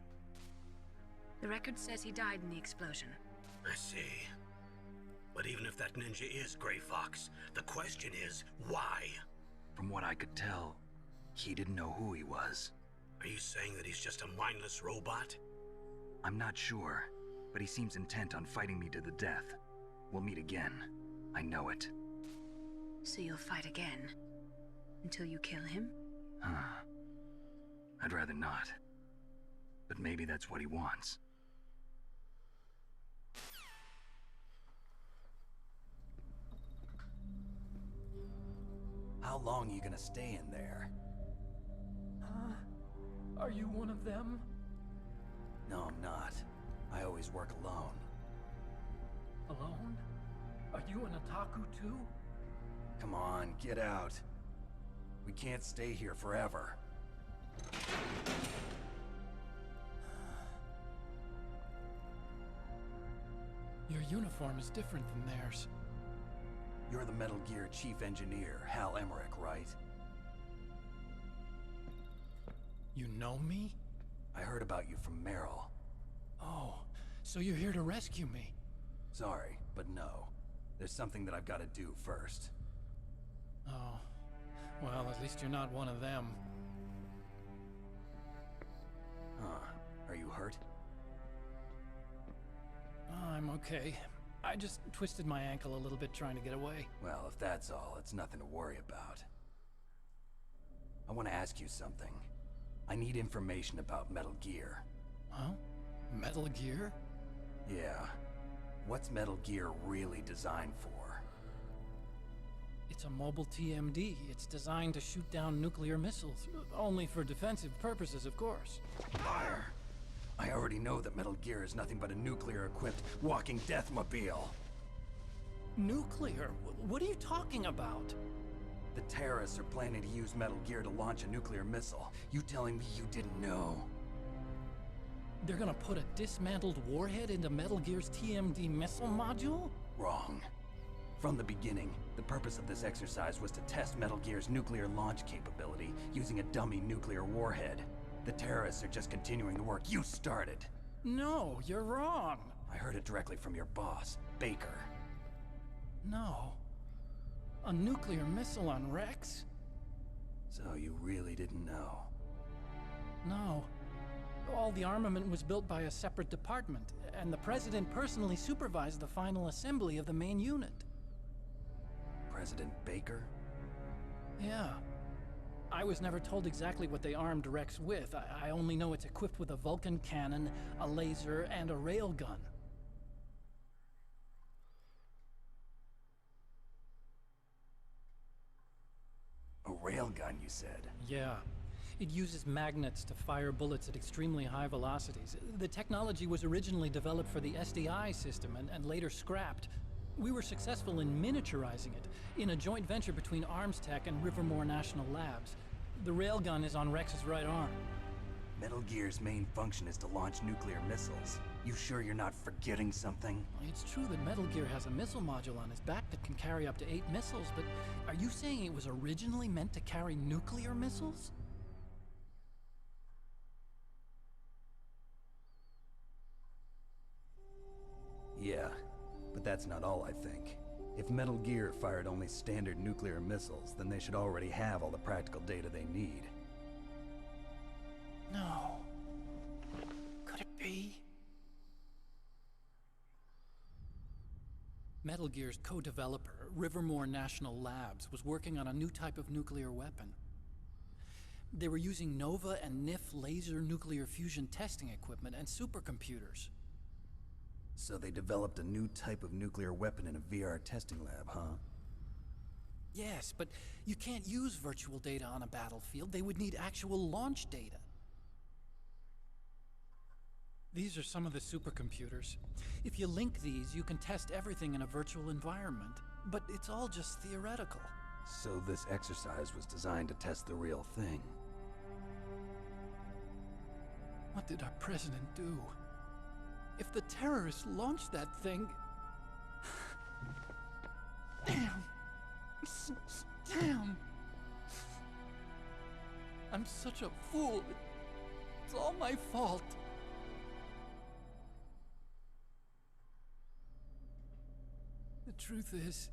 The record says he died in the explosion. I see. But even if that ninja is Gray Fox, the question is, why? From what I could tell, he didn't know who he was. Are you saying that he's just a mindless robot? I'm not sure, but he seems intent on fighting me to the death. We'll meet again. I know it. So you'll fight again? Until you kill him? I'd rather not. But maybe that's what he wants. How long are you gonna stay in there? Are you one of them? No, I'm not. I always work alone. Alone? Are you an otaku too? Come on, get out. We can't stay here forever. Your uniform is different than theirs. You're the Metal Gear Chief Engineer, Hal Emmerich, right? You know me? I heard about you from Meryl. Oh, so you're here to rescue me? Sorry, but no. There's something that I've got to do first. Oh, well, at least you're not one of them. Huh. Are you hurt? I'm okay. I just twisted my ankle a little bit trying to get away. Well, if that's all, it's nothing to worry about. I want to ask you something. I need information about Metal Gear. Huh? Metal Gear? Yeah. What's Metal Gear really designed for? It's a mobile TMD. It's designed to shoot down nuclear missiles. Only for defensive purposes, of course. Liar. I already know that Metal Gear is nothing but a nuclear-equipped walking deathmobile. Nuclear? What are you talking about? The terrorists are planning to use Metal Gear to launch a nuclear missile. You telling me you didn't know? They're gonna put a dismantled warhead into Metal Gear's TMD missile module? Wrong. From the beginning, the purpose of this exercise was to test Metal Gear's nuclear launch capability using a dummy nuclear warhead. The terrorists are just continuing the work you started. No, you're wrong. I heard it directly from your boss, Baker. No. A nuclear missile on Rex? So you really didn't know? No. All the armament was built by a separate department, and the President personally supervised the final assembly of the main unit. President Baker? Yeah. I was never told exactly what they armed Rex with. I only know it's equipped with a Vulcan cannon, a laser, and a railgun. A railgun, you said? Yeah. It uses magnets to fire bullets at extremely high velocities. The technology was originally developed for the SDI system and later scrapped. We were successful in miniaturizing it in a joint venture between ArmsTech and Rivermore National Labs. The railgun is on Rex's right arm. Metal Gear's main function is to launch nuclear missiles. You sure you're not forgetting something? It's true that Metal Gear has a missile module on his back that can carry up to 8 missiles, but are you saying it was originally meant to carry nuclear missiles? Yeah, but that's not all I think. If Metal Gear fired only standard nuclear missiles, then they should already have all the practical data they need. No. Could it be? Metal Gear's co-developer, Rivermore National Labs, was working on a new type of nuclear weapon. They were using NOVA and NIF laser nuclear fusion testing equipment and supercomputers. So they developed a new type of nuclear weapon in a VR testing lab, huh? Yes, but you can't use virtual data on a battlefield. They would need actual launch data. These are some of the supercomputers. If you link these, you can test everything in a virtual environment. But it's all just theoretical. So this exercise was designed to test the real thing. What did our president do? If the terrorists launched that thing... Damn! Damn! I'm such a fool. It's all my fault. The truth is,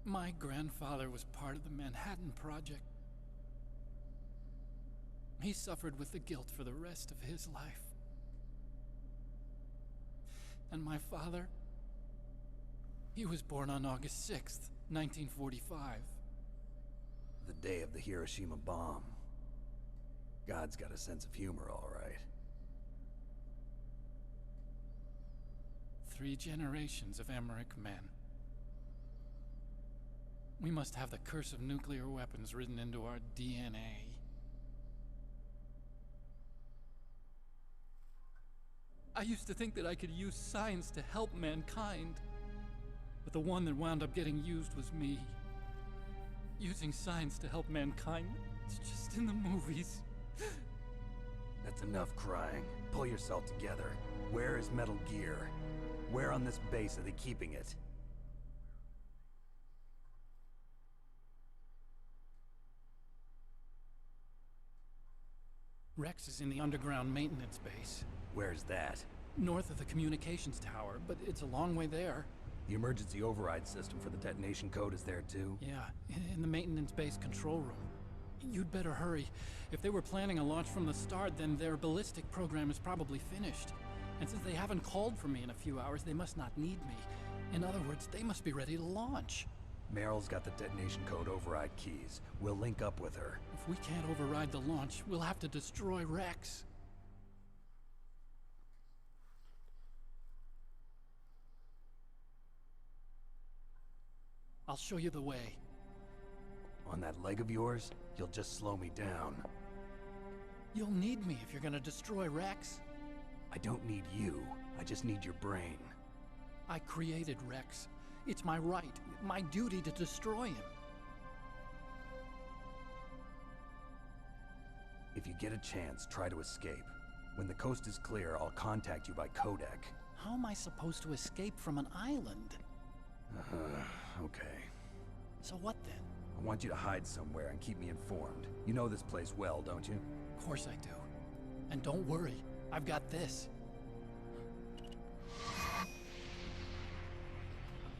my grandfather was part of the Manhattan Project. He suffered with the guilt for the rest of his life. And my father, he was born on August 6th, 1945. The day of the Hiroshima bomb. God's got a sense of humor, all right. 3 generations of Emmerich men. We must have the curse of nuclear weapons written into our DNA. I used to think that I could use science to help mankind, but the one that wound up getting used was me. Using science to help mankind, it's just in the movies. That's enough crying. Pull yourself together. Where is Metal Gear? Where on this base are they keeping it? Rex is in the underground maintenance base. Where's that? North of the communications tower, but it's a long way there. The emergency override system for the detonation code is there too? Yeah, in the maintenance base control room. You'd better hurry. If they were planning a launch from the start, then their ballistic program is probably finished. And since they haven't called for me in a few hours, they must not need me. In other words, they must be ready to launch. Meryl's got the detonation code override keys. We'll link up with her. If we can't override the launch, we'll have to destroy Rex. I'll show you the way. On that leg of yours, you'll just slow me down. You'll need me if you're gonna destroy Rex. I don't need you. I just need your brain. I created Rex. It's my right, my duty to destroy him. If you get a chance, try to escape. When the coast is clear, I'll contact you by codec. How am I supposed to escape from an island? Okay. So what then? I want you to hide somewhere and keep me informed. You know this place well, don't you? Of course I do. And don't worry, I've got this.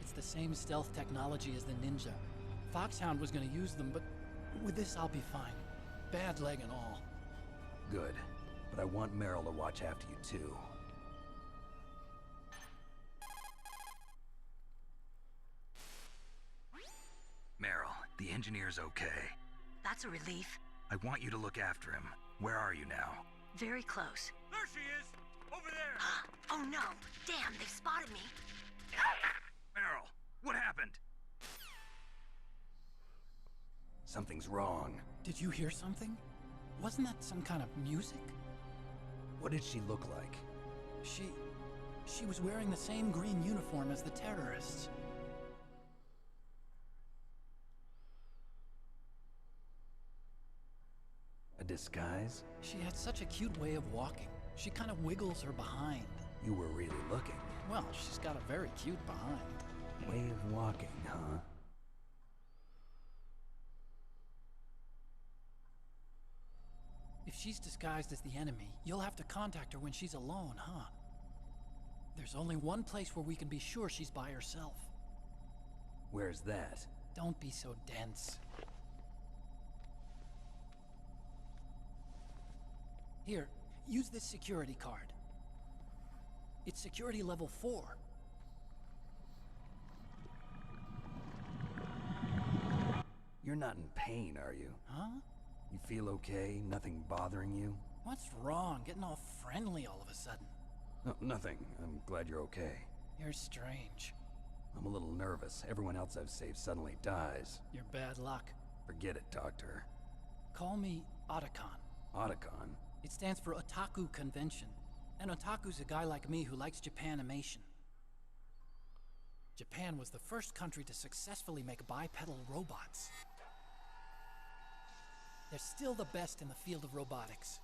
It's the same stealth technology as the Ninja. Foxhound was gonna use them, but with this I'll be fine. Bad leg and all. Good. But I want Meryl to watch after you too. Meryl, the engineer's okay. That's a relief. I want you to look after him. Where are you now? Very close. There she is! Over there! Oh no! Damn, they've spotted me! Meryl, what happened? Something's wrong. Did you hear something? Wasn't that some kind of music? What did she look like? She was wearing the same green uniform as the terrorists. A disguise? She had such a cute way of walking. She kind of wiggles her behind. You were really looking. Well, she's got a very cute behind. Way of walking, huh? If she's disguised as the enemy, you'll have to contact her when she's alone, huh? There's only one place where we can be sure she's by herself. Where's that? Don't be so dense. Here, use this security card. It's security level 4. You're not in pain, are you? Huh? You feel okay? Nothing bothering you? What's wrong? Getting all friendly all of a sudden. No, nothing. I'm glad you're okay. You're strange. I'm a little nervous. Everyone else I've saved suddenly dies. You're bad luck. Forget it, Doctor. Call me Otacon. Otacon? It stands for Otaku Convention. And Otaku's a guy like me who likes Japanimation. Japan was the first country to successfully make bipedal robots. They're still the best in the field of robotics.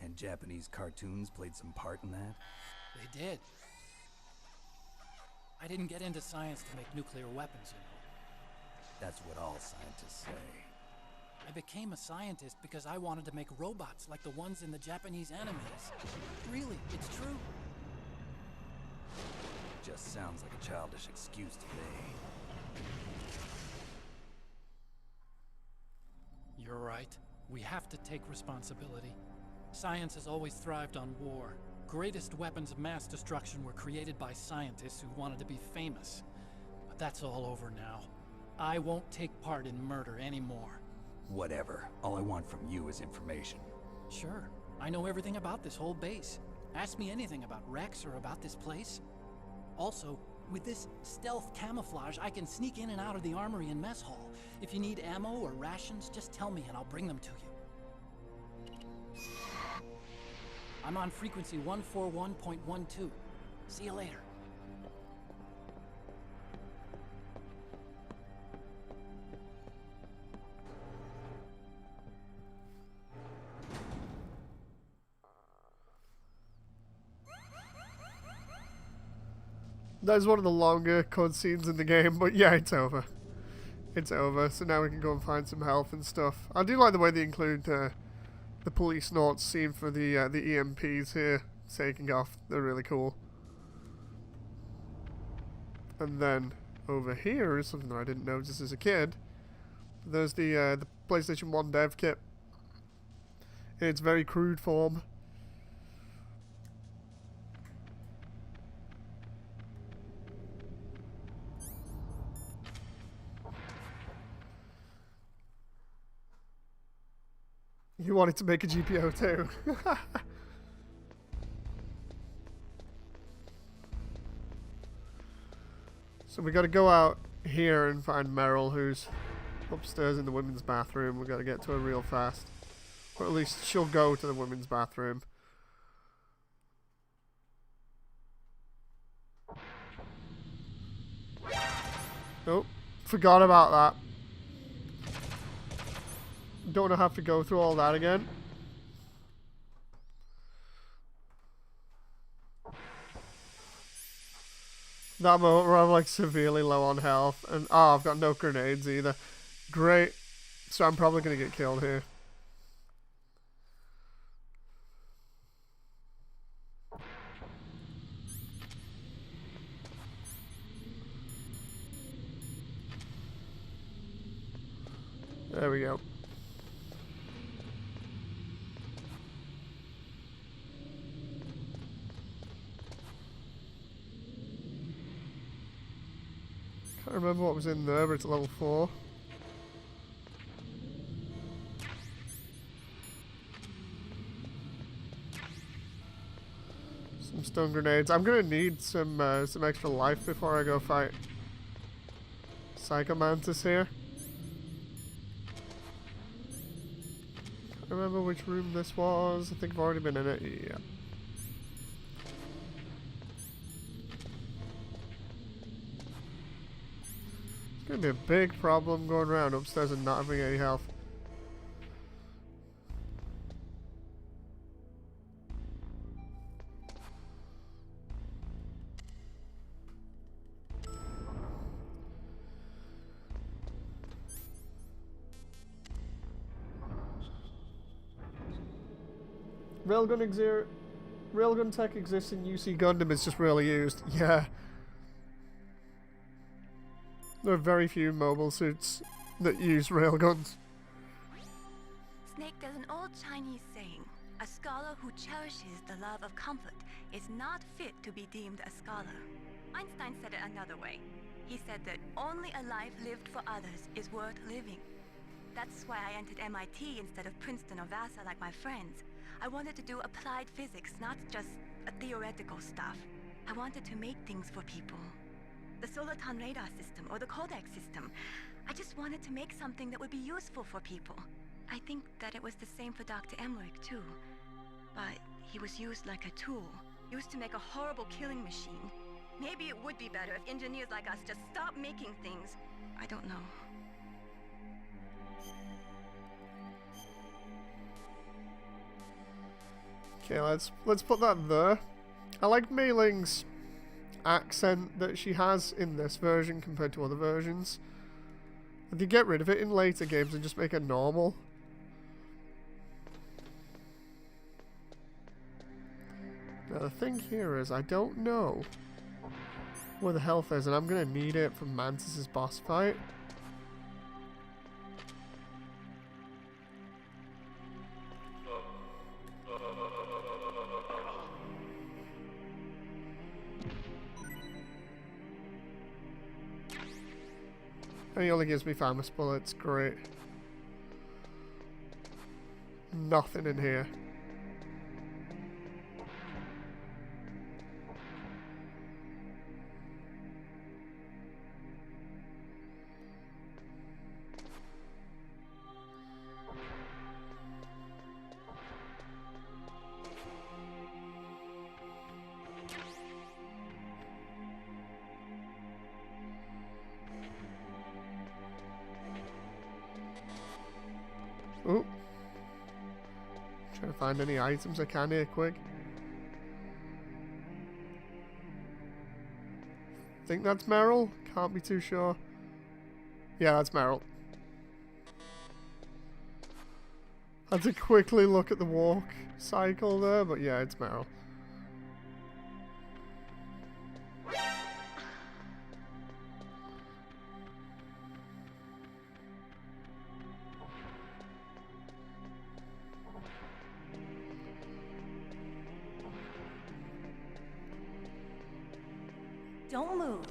And Japanese cartoons played some part in that? They did. I didn't get into science to make nuclear weapons, you know. That's what all scientists say. I became a scientist because I wanted to make robots like the ones in the Japanese animes. Really, it's true. Just sounds like a childish excuse to me. You're right. We have to take responsibility. Science has always thrived on war. Greatest weapons of mass destruction were created by scientists who wanted to be famous. But that's all over now. I won't take part in murder anymore. Whatever. All I want from you is information. Sure. I know everything about this whole base. Ask me anything about Rex or about this place. Also, with this stealth camouflage, I can sneak in and out of the armory and mess hall. If you need ammo or rations, just tell me and I'll bring them to you. I'm on frequency 141.12. See you later. That is one of the longer cutscenes in the game, but yeah, it's over. It's over, so now we can go and find some health and stuff. I do like the way they include the police notes scene for the EMPs here taking off. They're really cool. And then over here is something that I didn't notice as a kid. There's the PlayStation 1 dev kit in its very crude form. You wanted to make a GPO too. So we got to go out here and find Meryl, who's upstairs in the women's bathroom. We got to get to her real fast, or at least she'll go to the women's bathroom. Oh, forgot about that. Don't have to go through all that again. That moment where I'm like severely low on health, and I've got no grenades either. Great. So I'm probably gonna get killed here. There we go. Can't remember what was in there, but it's level 4. Some stun grenades. I'm gonna need some extra life before I go fight Psycho Mantis here. Can't remember which room this was. I think I've already been in it. Yeah. It's gonna be a big problem going around upstairs and not having any health. Railgun tech exists in UC Gundam, it's just rarely used. Yeah. There are very few mobile suits that use railguns. Snake, there's an old Chinese saying, a scholar who cherishes the love of comfort is not fit to be deemed a scholar. Einstein said it another way. He said that only a life lived for others is worth living. That's why I entered MIT instead of Princeton or Vassar like my friends. I wanted to do applied physics, not just theoretical stuff. I wanted to make things for people. The Soliton radar system or the Codex system. I just wanted to make something that would be useful for people. I think that it was the same for Dr. Emmerich too. But he was used like a tool, used to make a horrible killing machine. Maybe it would be better if engineers like us just stopped making things. I don't know. Okay, let's put that there. I like Mei Ling's accent that she has in this version compared to other versions. If you get rid of it in later games and just make it normal. Now the thing here is I don't know where the health is, and I'm gonna need it for Mantis's boss fight. And he only gives me famous bullets, great. Nothing in here. Ooh. Trying to find any items I can here quick. Think that's Meryl? Can't be too sure. Yeah, that's Meryl. Had to quickly look at the walk cycle there, but yeah, it's Meryl. Don't move.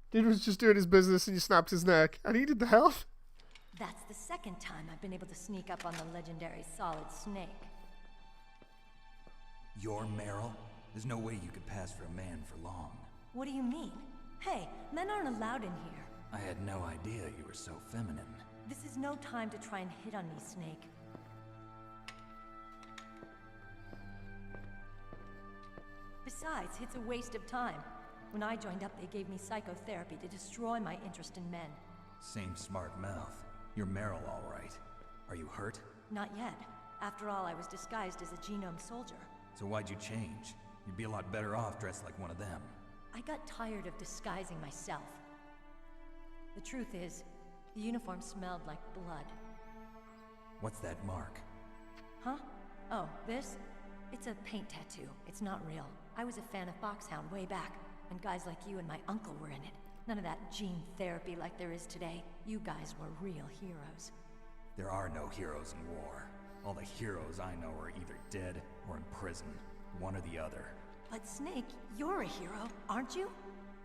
Dude was just doing his business and you snapped his neck. I needed the health. That's the second time I've been able to sneak up on the legendary Solid Snake. You're Meryl? There's no way you could pass for a man for long. What do you mean? Hey, men aren't allowed in here. I had no idea you were so feminine. This is no time to try and hit on me, Snake. Besides, it's a waste of time. When I joined up, they gave me psychotherapy to destroy my interest in men. Same smart mouth. You're Meryl, all right. Are you hurt? Not yet. After all, I was disguised as a genome soldier. So why'd you change? You'd be a lot better off dressed like one of them. I got tired of disguising myself. The truth is, the uniform smelled like blood. What's that mark? Huh? Oh, this? It's a paint tattoo. It's not real. I was a fan of Foxhound way back, when guys like you and my uncle were in it. None of that gene therapy like there is today. You guys were real heroes. There are no heroes in war. All the heroes I know are either dead or in prison. One or the other. But Snake, you're a hero, aren't you?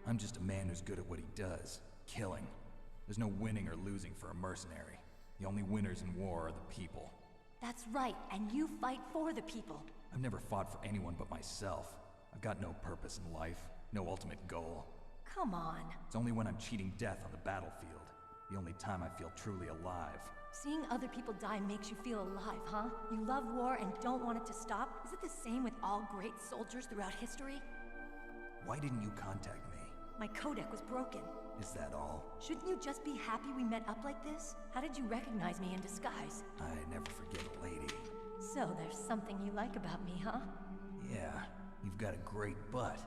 I'm just a man who's good at what he does. Killing. There's no winning or losing for a mercenary. The only winners in war are the people. That's right, and you fight for the people. I've never fought for anyone but myself. I've got no purpose in life, no ultimate goal. Come on. It's only when I'm cheating death on the battlefield. The only time I feel truly alive. Seeing other people die makes you feel alive, huh? You love war and don't want it to stop? Is it the same with all great soldiers throughout history? Why didn't you contact me? My codec was broken. Is that all? Shouldn't you just be happy we met up like this? How did you recognize me in disguise? I never forget a lady. So there's something you like about me, huh? Yeah, you've got a great butt.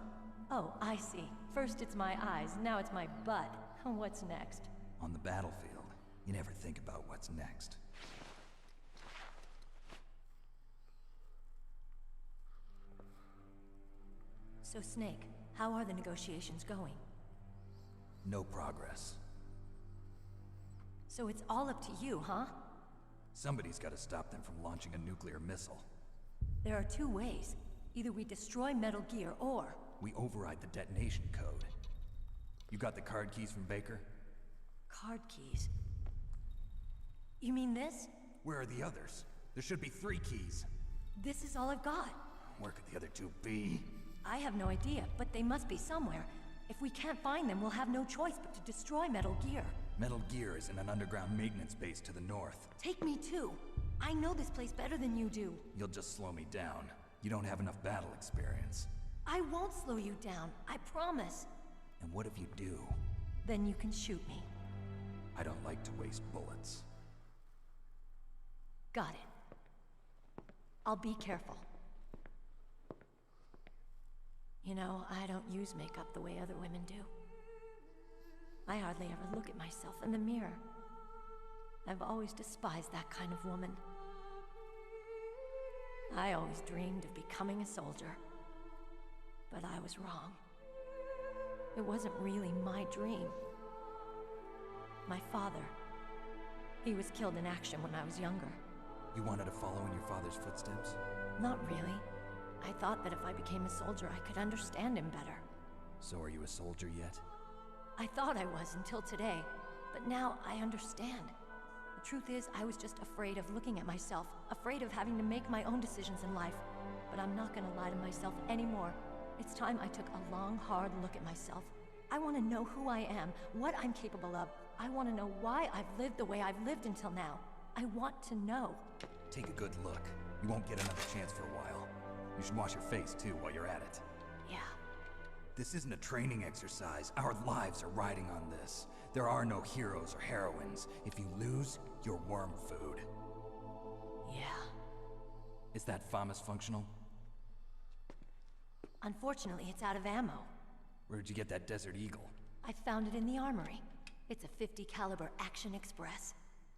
Oh, I see. First it's my eyes, now it's my butt. What's next? On the battlefield, you never think about what's next. So Snake, how are the negotiations going? No progress. So it's all up to you, huh? Somebody's got to stop them from launching a nuclear missile. There are two ways. Either we destroy Metal Gear, or... we override the detonation code. You got the card keys from Baker? Card keys? You mean this? Where are the others? There should be 3 keys. This is all I've got. Where could the other 2 be? I have no idea, but they must be somewhere. If we can't find them, we'll have no choice but to destroy Metal Gear. Metal Gear is in an underground maintenance base to the north. Take me too. I know this place better than you do. You'll just slow me down. You don't have enough battle experience. I won't slow you down, I promise. And what if you do? Then you can shoot me. I don't like to waste bullets. Got it. I'll be careful. You know, I don't use makeup the way other women do. I hardly ever look at myself in the mirror. I've always despised that kind of woman. I always dreamed of becoming a soldier. But I was wrong. It wasn't really my dream. My father, he was killed in action when I was younger. You wanted to follow in your father's footsteps? Not really. I thought that if I became a soldier, I could understand him better. So are you a soldier yet? I thought I was until today, but now I understand. The truth is, I was just afraid of looking at myself, afraid of having to make my own decisions in life. But I'm not gonna lie to myself anymore. It's time I took a long, hard look at myself. I want to know who I am, what I'm capable of. I want to know why I've lived the way I've lived until now. I want to know. Take a good look. You won't get another chance for a while. You should wash your face, too, while you're at it. Yeah. This isn't a training exercise. Our lives are riding on this. There are no heroes or heroines. If you lose, you're worm food. Yeah. Is that FAMAS functional? Unfortunately, it's out of ammo. Where'd you get that Desert Eagle? I found it in the armory. It's a .50 caliber Action Express.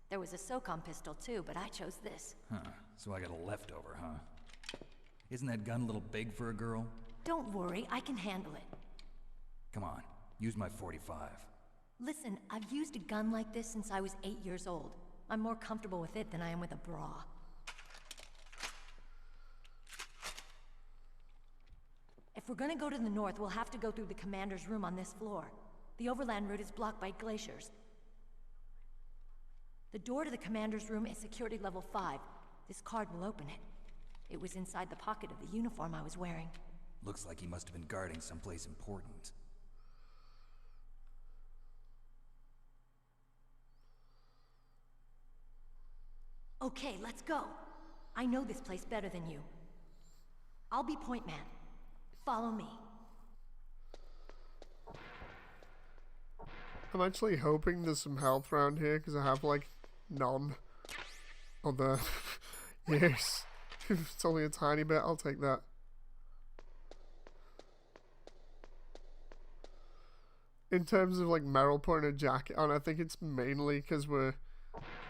There was a SOCOM pistol too, but I chose this. Huh, so I got a leftover, huh? Isn't that gun a little big for a girl? Don't worry, I can handle it. Come on, use my .45. Listen, I've used a gun like this since I was 8 years old. I'm more comfortable with it than I am with a bra. If we're gonna go to the north, we'll have to go through the commander's room on this floor. The overland route is blocked by glaciers. The door to the commander's room is security level 5. This card will open it. It was inside the pocket of the uniform I was wearing. Looks like he must have been guarding someplace important. Okay, let's go. I know this place better than you. I'll be point man. Follow me. I'm actually hoping there's some health around here because I have like none on the yes. If it's only a tiny bit, I'll take that. in terms of like Meryl putting a jacket on, I think it's mainly because we're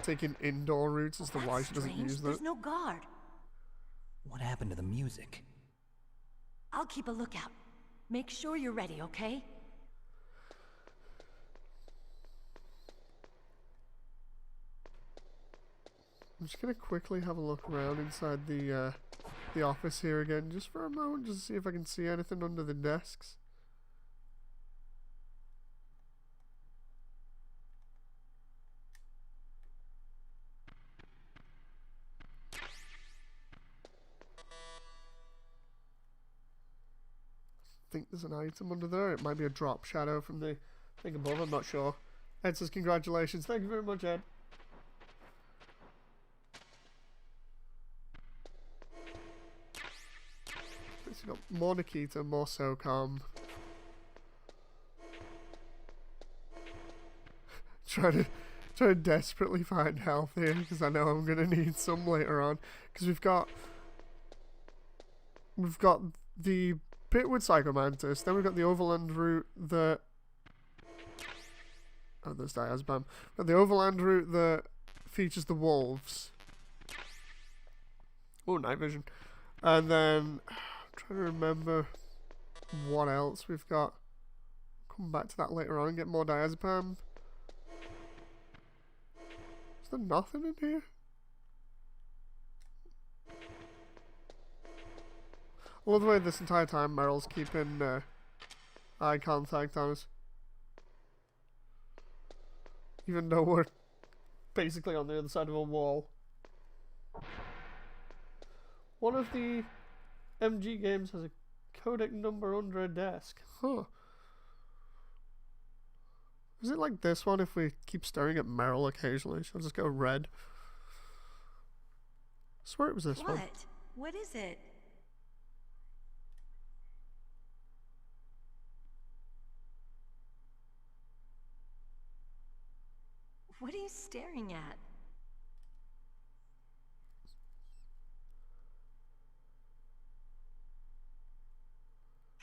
taking indoor routes as to why she doesn't use There's them. no guard. What happened to the music? I'll keep a lookout. Make sure you're ready, okay? I'm just gonna quickly have a look around inside the office here again, just for a moment, just to see if I can see anything under the desks. I think there's an item under there. It might be a drop shadow from the thing above. I'm not sure. Ed says congratulations. Thank you very much, Ed. So we got more Nikita, more SOCOM. trying to desperately find health here because I know I'm gonna need some later on. Because we've got the bit with Psychomantis, then we've got the overland route that... Oh, there's Diazepam. But the overland route that features the wolves. Oh, night vision. And then... I'm trying to remember what else we've got. Come back to that later on and get more Diazepam. Is there nothing in here? I love the way this entire time Meryl's keeping eye contact on us. Even though we're basically on the other side of a wall. One of the MG games has a codec number under a desk. Huh. Is it like this one if we keep staring at Meryl occasionally? She'll just go red. I swear it was this one. What? What is it? What are you staring at?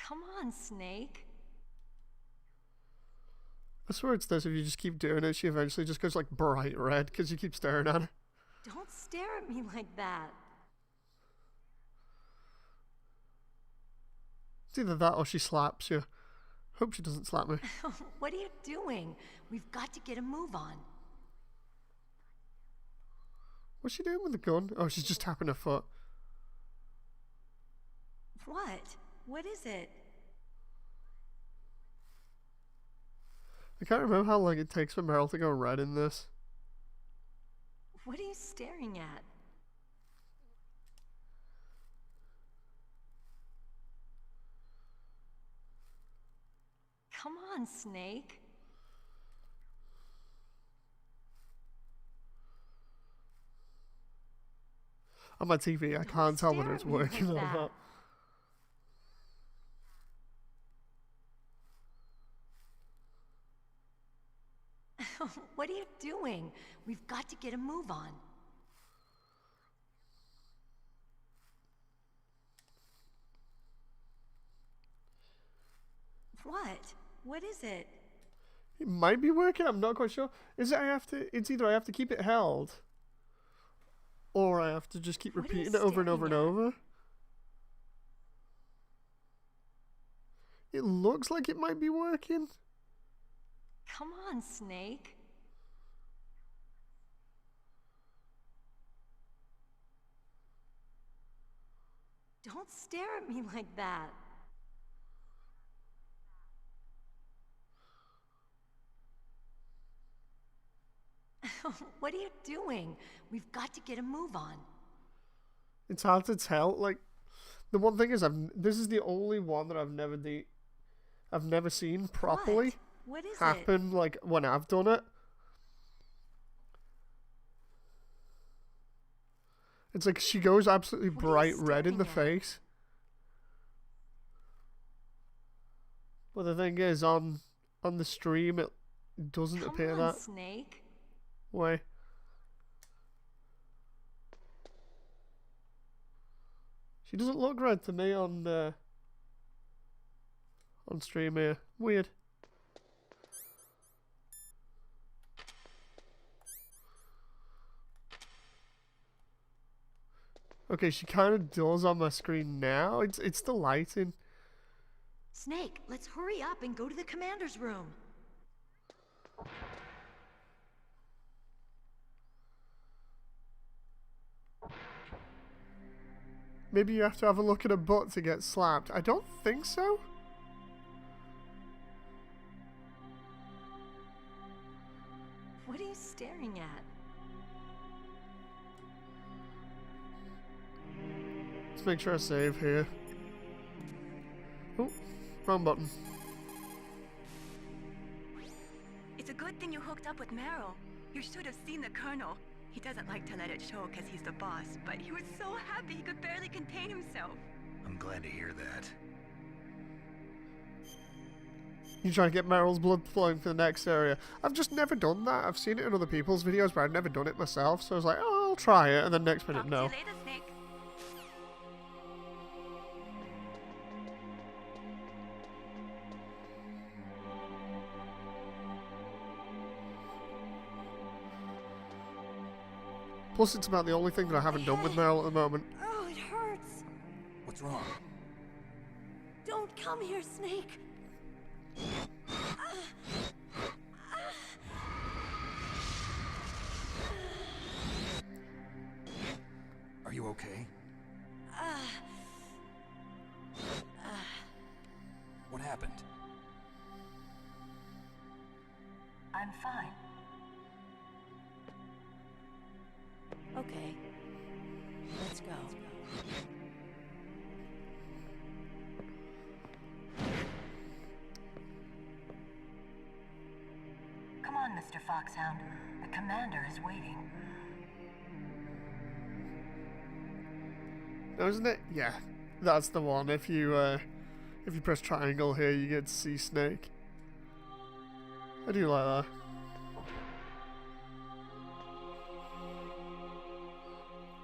Come on, Snake. I swear it's this. If you just keep doing it, she eventually just goes like bright red because you keep staring at her. Don't stare at me like that. It's either that or she slaps you. Hope she doesn't slap me. What are you doing? We've got to get a move on. What's she doing with the gun? Oh, she's just tapping her foot. What? What is it? I can't remember how long it takes for Meryl to go red in this. What are you staring at? Come on, Snake. On my TV, I can't tell whether it's working or not. What are you doing? We've got to get a move on. What? What is it? It might be working, I'm not quite sure. Is it it's either I have to keep it held, or I have to just keep repeating it over and over and over. It looks like it might be working. Come on, Snake. Don't stare at me like that. What are you doing? We've got to get a move on. It's hard to tell. Like, the one thing is, this is the only one that I've never seen properly What is happen. Like when I've done it. It's like she goes absolutely bright red in the face. But the thing is, on the stream, it doesn't appear on, that Snake. way. She doesn't look red to me on stream here. Weird. Okay, she kind of does on my screen now. It's the lighting. Snake, let's hurry up and go to the commander's room. Maybe you have to have a look at her butt to get slapped. I don't think so. What are you staring at? Let's make sure I save here. Oh, wrong button. It's a good thing you hooked up with Meryl. You should have seen the Colonel. He doesn't like to let it show because he's the boss, but he was so happy he could barely contain himself. I'm glad to hear that. You trying to get Meryl's blood flowing for the next area. I've just never done that. I've seen it in other people's videos, but I've never done it myself. So I was like, oh, I'll try it, and then next minute, no. See you later, Snake. Plus, it's about the only thing that I haven't done with Meryl at the moment. Oh, it hurts. What's wrong? Don't come here, Snake. Are you okay? What happened? I'm fine. Okay. Let's go. Come on, Mr. Foxhound. The commander is waiting. No, isn't it? Yeah, that's the one. If you press triangle here, you get to see Snake. I do like that.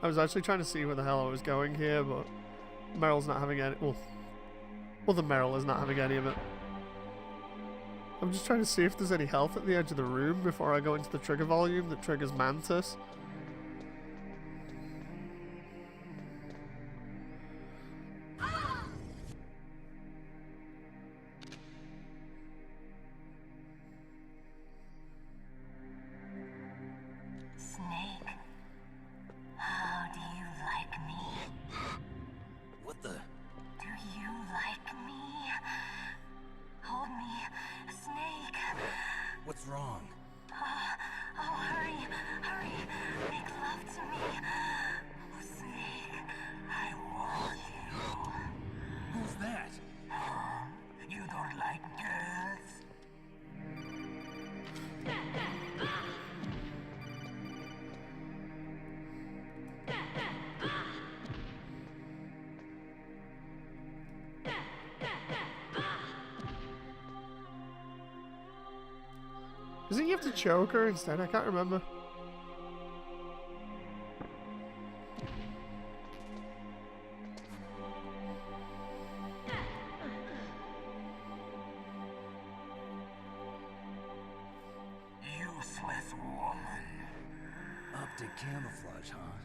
I was actually trying to see where the hell I was going here, but Meryl's not having any. Well, other Meryl is not having any of it. I'm just trying to see if there's any health at the edge of the room before I go into the trigger volume that triggers Mantis. Snake, how do you like me? What the? Do you like me? Hold me, Snake. What's wrong? Oh, hurry, hurry. Make love to me. Snake, I want you. Who's that? You don't like girls? Doesn't you have to choke her instead? I can't remember. Useless woman. Optic camouflage, huh?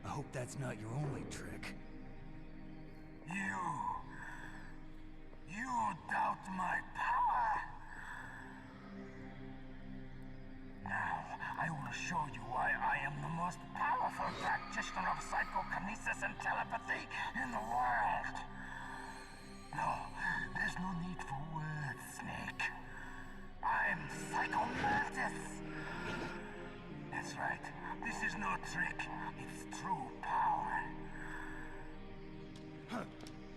I hope that's not your only trick. You doubt my power? Now, I will show you why I am the most powerful practitioner of psychokinesis and telepathy in the world. No, there's no need for words, Snake. I'm Psycho Mantis. That's right. This is no trick. It's true power.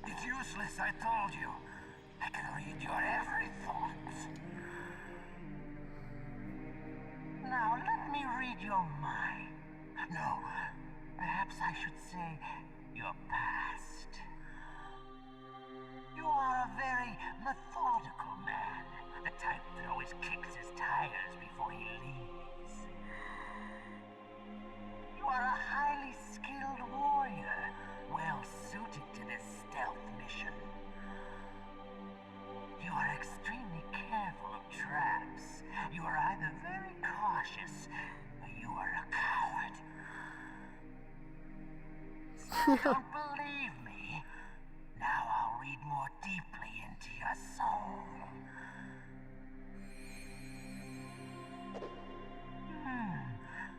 It's useless, I told you. I can read your every thought. Now, let me read your mind. No, perhaps I should say your past. You are a very methodical man. The type that always kicks his tires before he leaves. You are a highly skilled warrior, well suited to this stealth mission. You are extremely careful of traps. You are either very cautious, or you are a coward. So, Don't believe me? Now I'll read more deeply into your soul.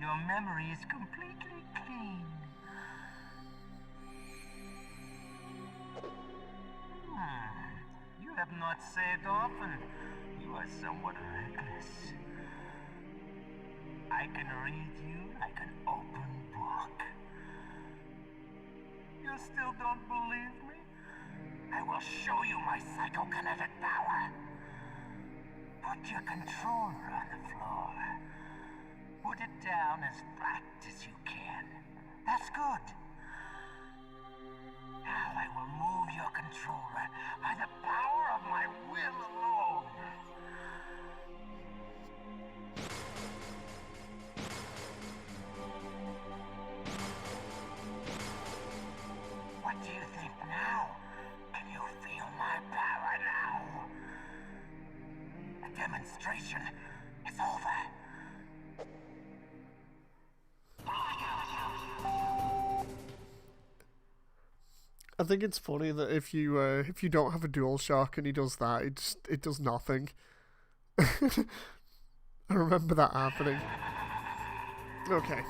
Your memory is completely clean. You have not said often. You are somewhat reckless. I can read you like an open book. You still don't believe me? I will show you my psychokinetic power. Put your controller on the floor. Put it down as flat as you can. That's good. Now I will move your controller by the power of my will alone. What do you think now? Can you feel my power now? The demonstration is over. I think it's funny that if you don't have a DualShock and he does that, it does nothing. I remember that happening. Okay.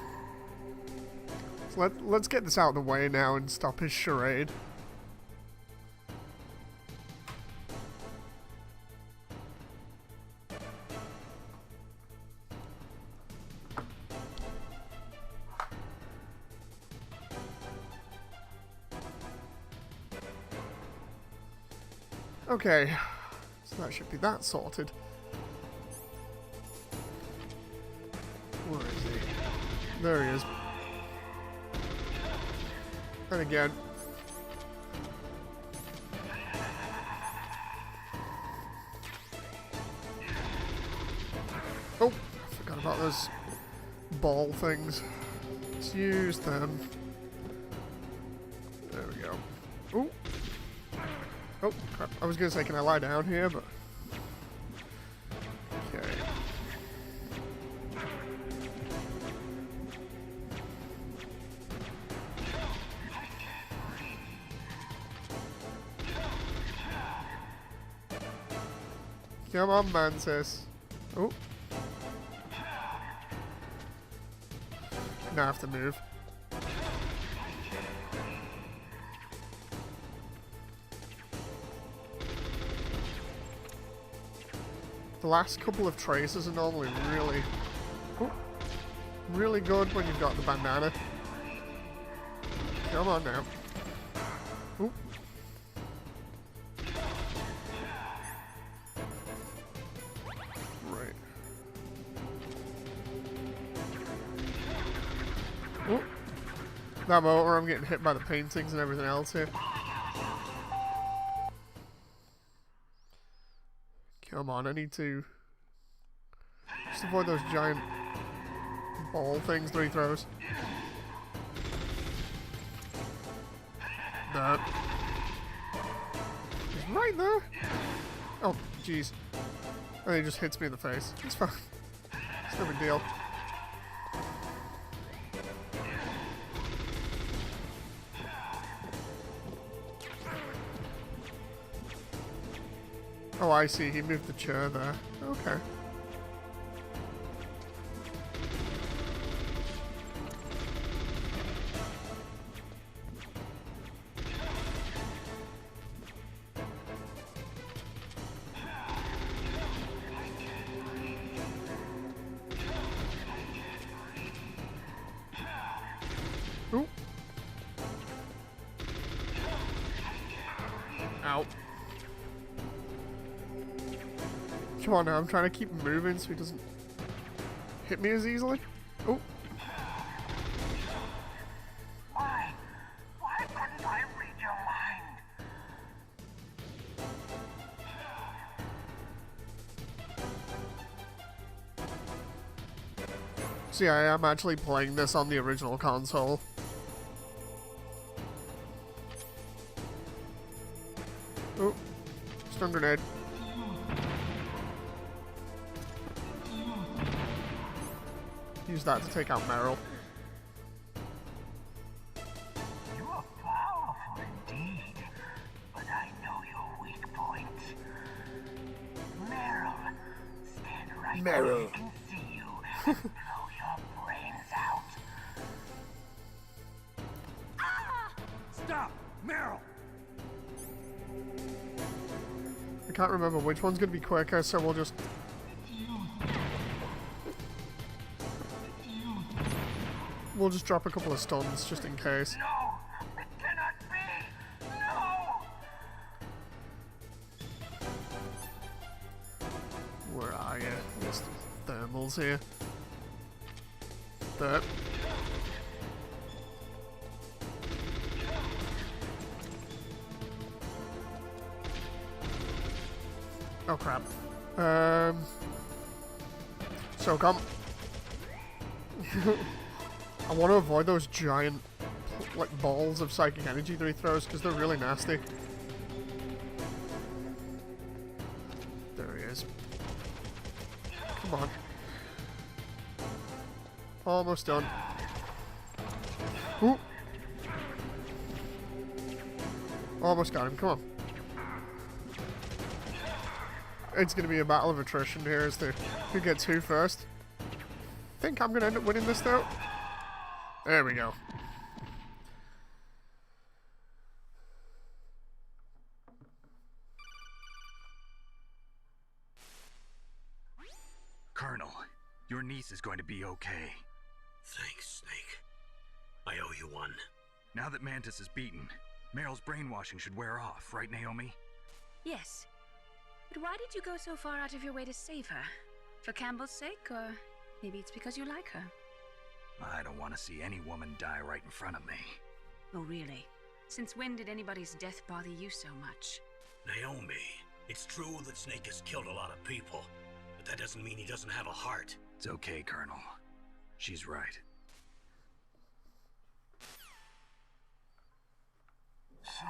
So let's get this out of the way now and stop his charade. Okay, so that should be that sorted. Where is he? There he is. And again. Oh, I forgot about those ball things. Let's use them. There we go. Ooh. Oh, crap. I was going to say, can I lie down here, but... Okay. Come on, Mantis. Oh. Now I have to move. The last couple of traces are normally really good when you've got the bandana. Come on now. Ooh. Right. Ooh. That moment where I'm getting hit by the paintings and everything else here. Come on, I need to just avoid those giant ball things that he throws. That. He's right there. Oh, jeez. And he just hits me in the face. It's fine. It's no big deal. Oh, I see. He moved the chair there. Okay. Ooh. Ow. Come on now, I'm trying to keep moving so he doesn't hit me as easily. Oh. Why? Why couldn't I read your mind? See, I am actually playing this on the original console. Oh. Stun grenade. Use that to take out Meryl. You are Meryl. Can see you and blow your brains out. Stop! Meryl! I can't remember which one's going to be quicker, so we'll just... We'll just drop a couple of stuns just in case. No! It cannot be! No! Where are you? There's thermals here. There. Oh crap. So come. I want to avoid those giant, like, balls of psychic energy that he throws because they're really nasty. There he is. Come on. Almost done. Ooh. Almost got him. Come on. It's going to be a battle of attrition here as to who gets who first. I think I'm going to end up winning this though. There we go. Colonel, your niece is going to be okay. Thanks, Snake. I owe you one. Now that Mantis is beaten, Meryl's brainwashing should wear off, right, Naomi? Yes. But why did you go so far out of your way to save her? For Campbell's sake, or maybe it's because you like her? I don't want to see any woman die right in front of me. Oh, really? Since when did anybody's death bother you so much? Naomi, it's true that Snake has killed a lot of people, but that doesn't mean he doesn't have a heart. It's okay, Colonel. She's right. So,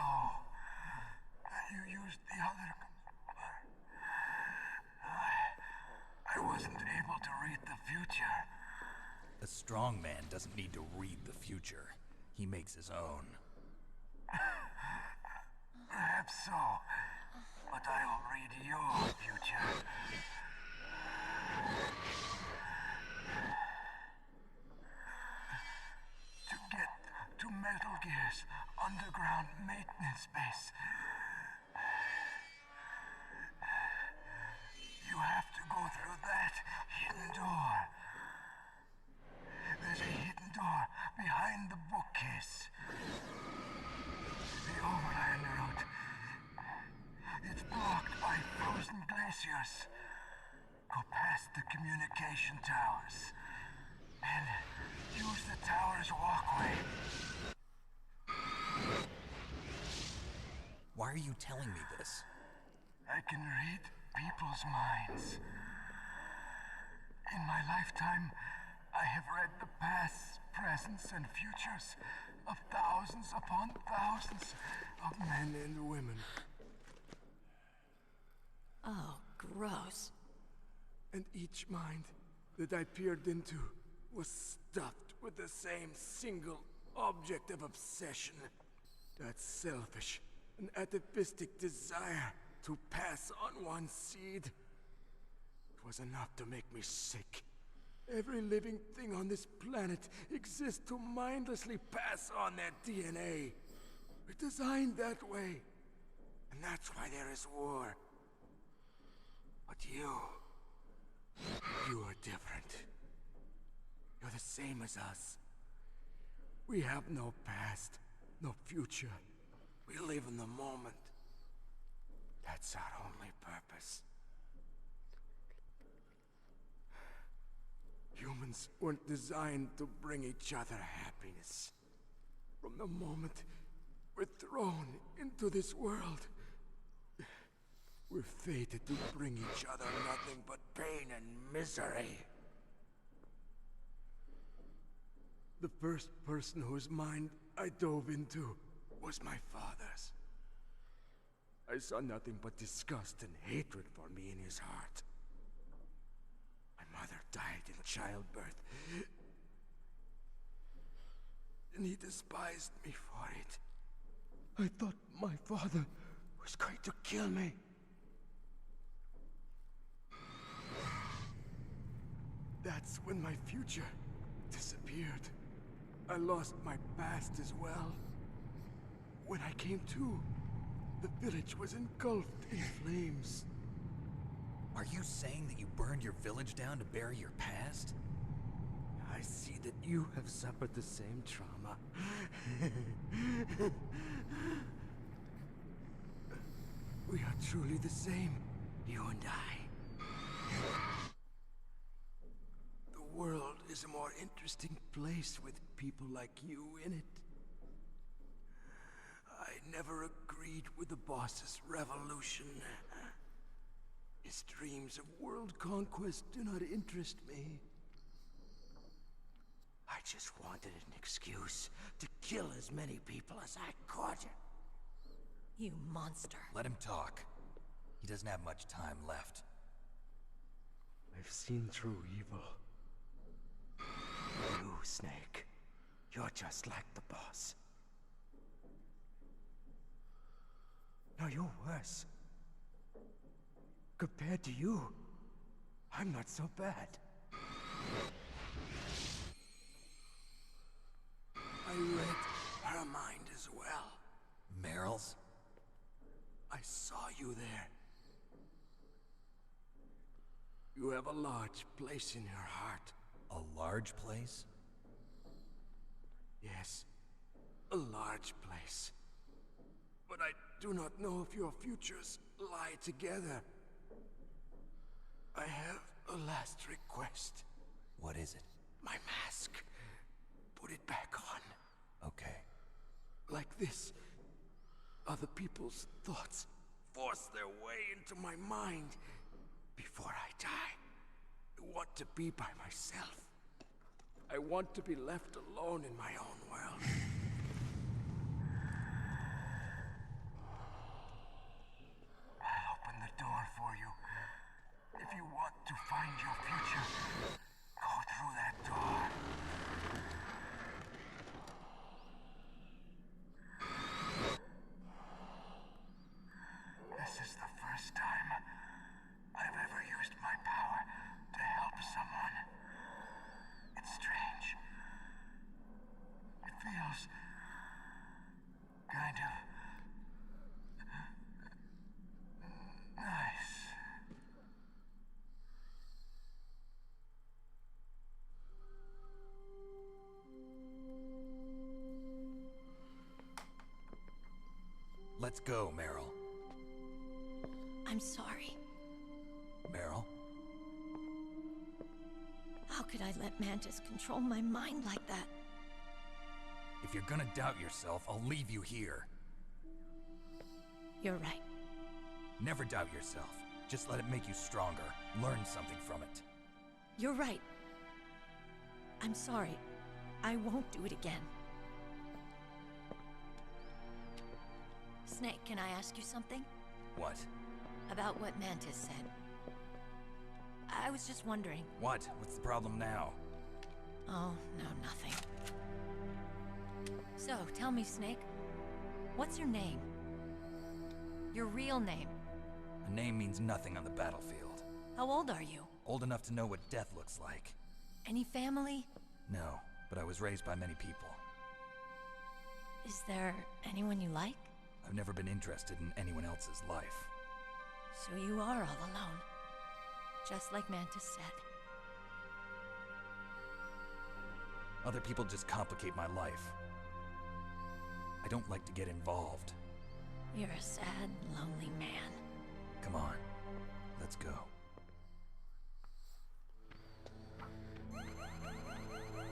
you used the other... I wasn't able to read the future. A strong man doesn't need to read the future. He makes his own. Perhaps so, but I'll read your future. To get to Metal Gear's underground maintenance base, you have to go through that hidden door. There's a hidden door behind the bookcase. The overland route. It's blocked by frozen glaciers. Go past the communication towers. And use the tower's walkway. Why are you telling me this? I can read people's minds. In my lifetime, I have read the pasts, presents, and futures of thousands upon thousands of men and women. Oh, gross. And each mind that I peered into was stuffed with the same single object of obsession. That selfish and atavistic desire to pass on one seed. It was enough to make me sick. Every living thing on this planet exists to mindlessly pass on their DNA. We're designed that way. And that's why there is war. But you are different. You're the same as us. We have no past, no future. We live in the moment. That's our only purpose. Humans weren't designed to bring each other happiness. From the moment we're thrown into this world, we're fated to bring each other nothing but pain and misery. The first person whose mind I dove into was my father's. I saw nothing but disgust and hatred for me in his heart. My mother died in childbirth, and he despised me for it. I thought my father was going to kill me. That's when my future disappeared. I lost my past as well. When I came to, the village was engulfed in flames. Are you saying that you burned your village down to bury your past? I see that you have suffered the same trauma. We are truly the same, you and I. The world is a more interesting place with people like you in it. I never agreed with the boss's revolution. His dreams of world conquest do not interest me. I just wanted an excuse to kill as many people as I could. You monster. Let him talk. He doesn't have much time left. I've seen through evil. You, Snake, you're just like the boss. No, you're worse. Compared to you, I'm not so bad. I read her mind as well. Meryl's? I saw you there. You have a large place in your heart. A large place? Yes, a large place. But I do not know if your futures lie together. I have a last request. What is it? My mask. Put it back on. Okay. Like this, other people's thoughts force their way into my mind before I die. I want to be by myself. I want to be left alone in my own world. I'll open the door for you. If you want to find your future, go through that door. This is the first time I've ever used my power to help someone. It's strange. It feels kind of nice. Let's go, Meryl. I'm sorry. Meryl? How could I let Mantis control my mind like that? If you're gonna doubt yourself, I'll leave you here. You're right. Never doubt yourself. Just let it make you stronger. Learn something from it. You're right. I'm sorry. I won't do it again. Snake, can I ask you something? What? About what Mantis said. I was just wondering. What? What's the problem now? Oh, no, nothing. So, tell me, Snake. What's your name? Your real name? A name means nothing on the battlefield. How old are you? Old enough to know what death looks like. Any family? No, but I was raised by many people. Is there anyone you like? I've never been interested in anyone else's life. So you are all alone. Just like Mantis said. Other people just complicate my life. I don't like to get involved. You're a sad, lonely man. Come on, let's go.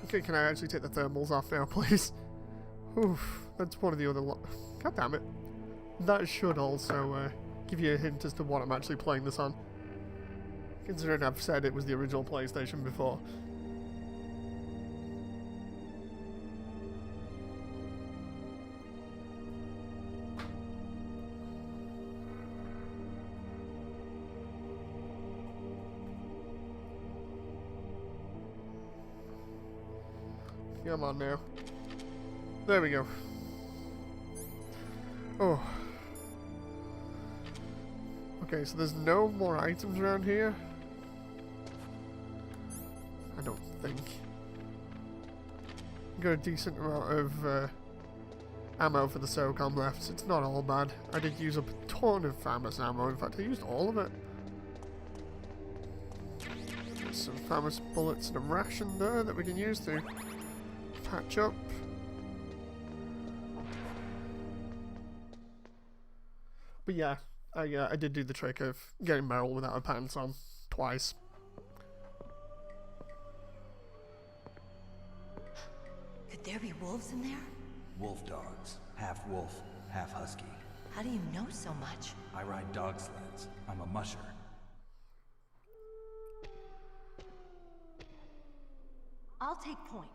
Okay, can I actually take the thermals off now, please? Oof, that's one of the other God damn it. That should also give you a hint as to what I'm actually playing this on. Considering I've said it was the original PlayStation before. Come on now. There we go. Oh. Okay, so there's no more items around here. think. Got a decent amount of ammo for the SOCOM left. It's not all bad. I did use up a ton of FAMAS ammo. In fact, I used all of it. There's some FAMAS bullets and a ration there that we can use to patch up. But yeah, I did do the trick of getting Meryl without her pants on twice. Could there be wolves in there? Wolf dogs. Half wolf, half husky. How do you know so much? I ride dog sleds. I'm a musher. I'll take point.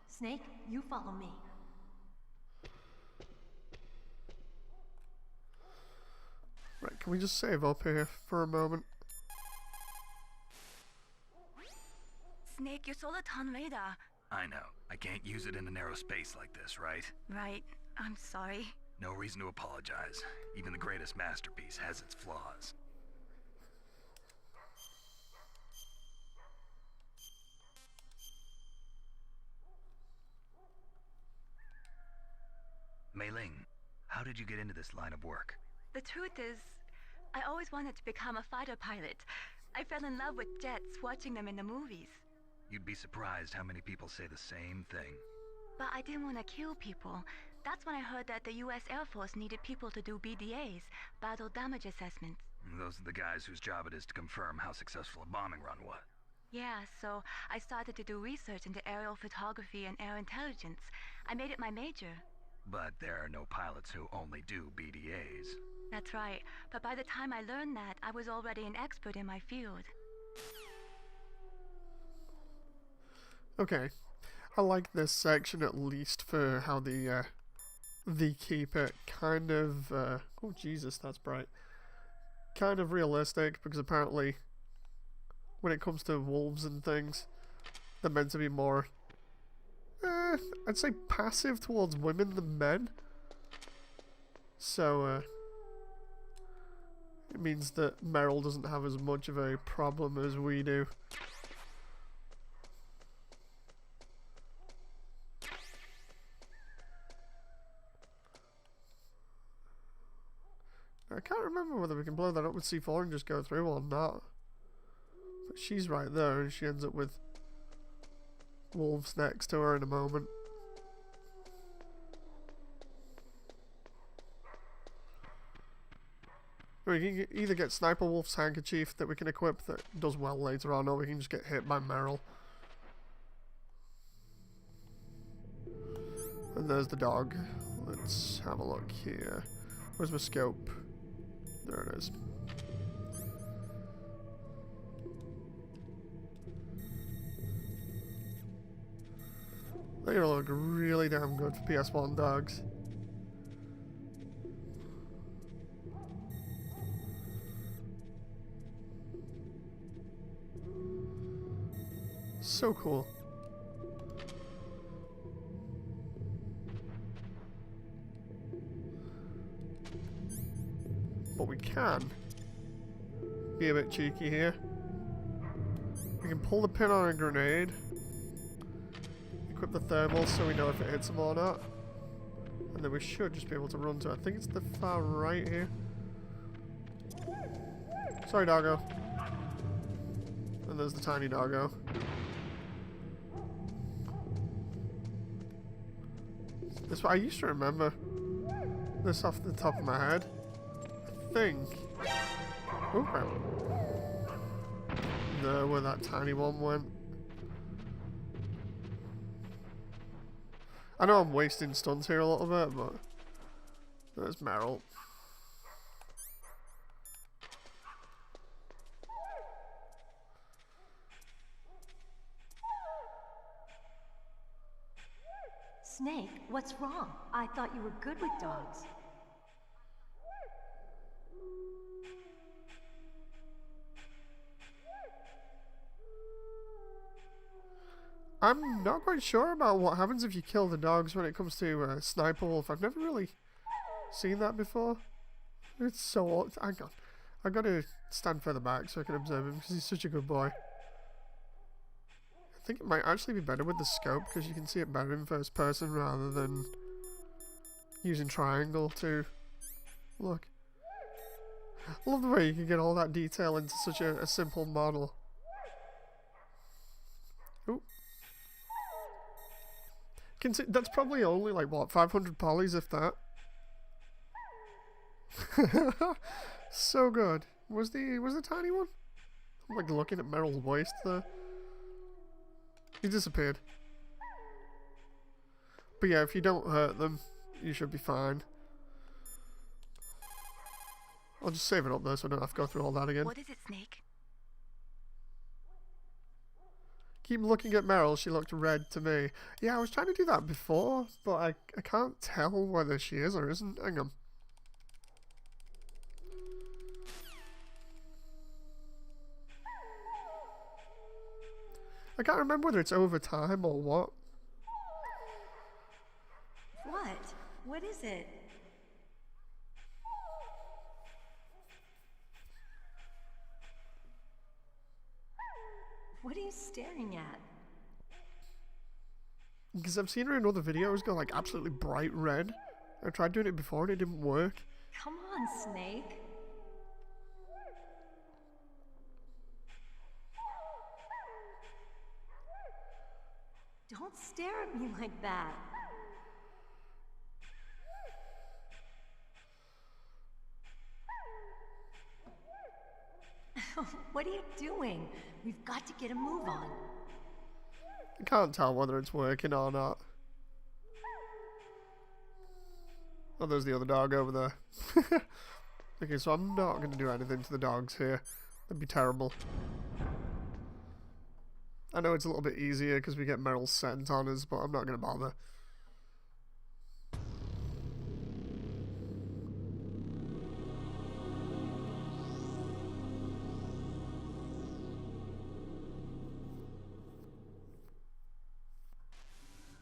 Snake, you follow me. Right, can we just save up here for a moment? Snake, your Soliton radar. I know. I can't use it in a narrow space like this, right? Right. I'm sorry. No reason to apologize. Even the greatest masterpiece has its flaws. Mei Ling, how did you get into this line of work? The truth is, I always wanted to become a fighter pilot. I fell in love with jets watching them in the movies. You'd be surprised how many people say the same thing. But I didn't want to kill people. That's when I heard that the US Air Force needed people to do BDAs, battle damage assessments. Those are the guys whose job it is to confirm how successful a bombing run was. Yeah, so I started to do research into aerial photography and air intelligence. I made it my major. But there are no pilots who only do BDAs. That's right. But by the time I learned that, I was already an expert in my field. Okay. I like this section at least for how they keep it kind of, oh Jesus, that's bright. Kind of realistic, because apparently when it comes to wolves and things, they're meant to be more, I'd say passive towards women than men. So, it means that Meryl doesn't have as much of a problem as we do. I can't remember whether we can blow that up with C4 and just go through or not. But she's right there, and she ends up with wolves next to her in a moment. We can either get Sniper Wolf's handkerchief that we can equip that does well later on, or we can just get hit by Meryl. And there's the dog. Let's have a look here. Where's my scope? There it is. They're gonna look really damn good for PS1 dogs. So cool. But we can be a bit cheeky here. We can pull the pin on a grenade, equip the thermal so we know if it hits them or not, and then we should just be able to run to, I think it's the far right here. Sorry, doggo. And there's the tiny doggo. This, I used to remember this off the top of my head. I think. Oh crap. No, where that tiny one went. I know I'm wasting stunts here a little bit, but there's Meryl. Snake, what's wrong? I thought you were good with dogs. I'm not quite sure about what happens if you kill the dogs when it comes to Sniper Wolf. I've never really seen that before. It's so odd. Hang on. I've got to stand further back so I can observe him because he's such a good boy. I I think it might actually be better with the scope because you can see it better in first person rather than using triangle to look. I love the way you can get all that detail into such a simple model. Ooh. That's probably only like what, 500 polys if that. So good. Was the tiny one? I'm like looking at Meryl's waist there. He disappeared. But yeah, if you don't hurt them, you should be fine. I'll just save it up there so I don't have to go through all that again. What is it, Snake? Keep looking at Meryl, she looked red to me. Yeah, I was trying to do that before, but I can't tell whether she is or isn't. Hang on. I can't remember whether it's over time or what. What? What is it? What are you staring at? Because I've seen her in other videos go like absolutely bright red. I tried doing it before and it didn't work. Come on, Snake. Don't stare at me like that. What are you doing? We've got to get a move on. I can't tell whether it's working or not. Oh, there's the other dog over there. Okay, so I'm not going to do anything to the dogs here. That'd be terrible. I know it's a little bit easier because we get Meryl's scent on us, but I'm not going to bother.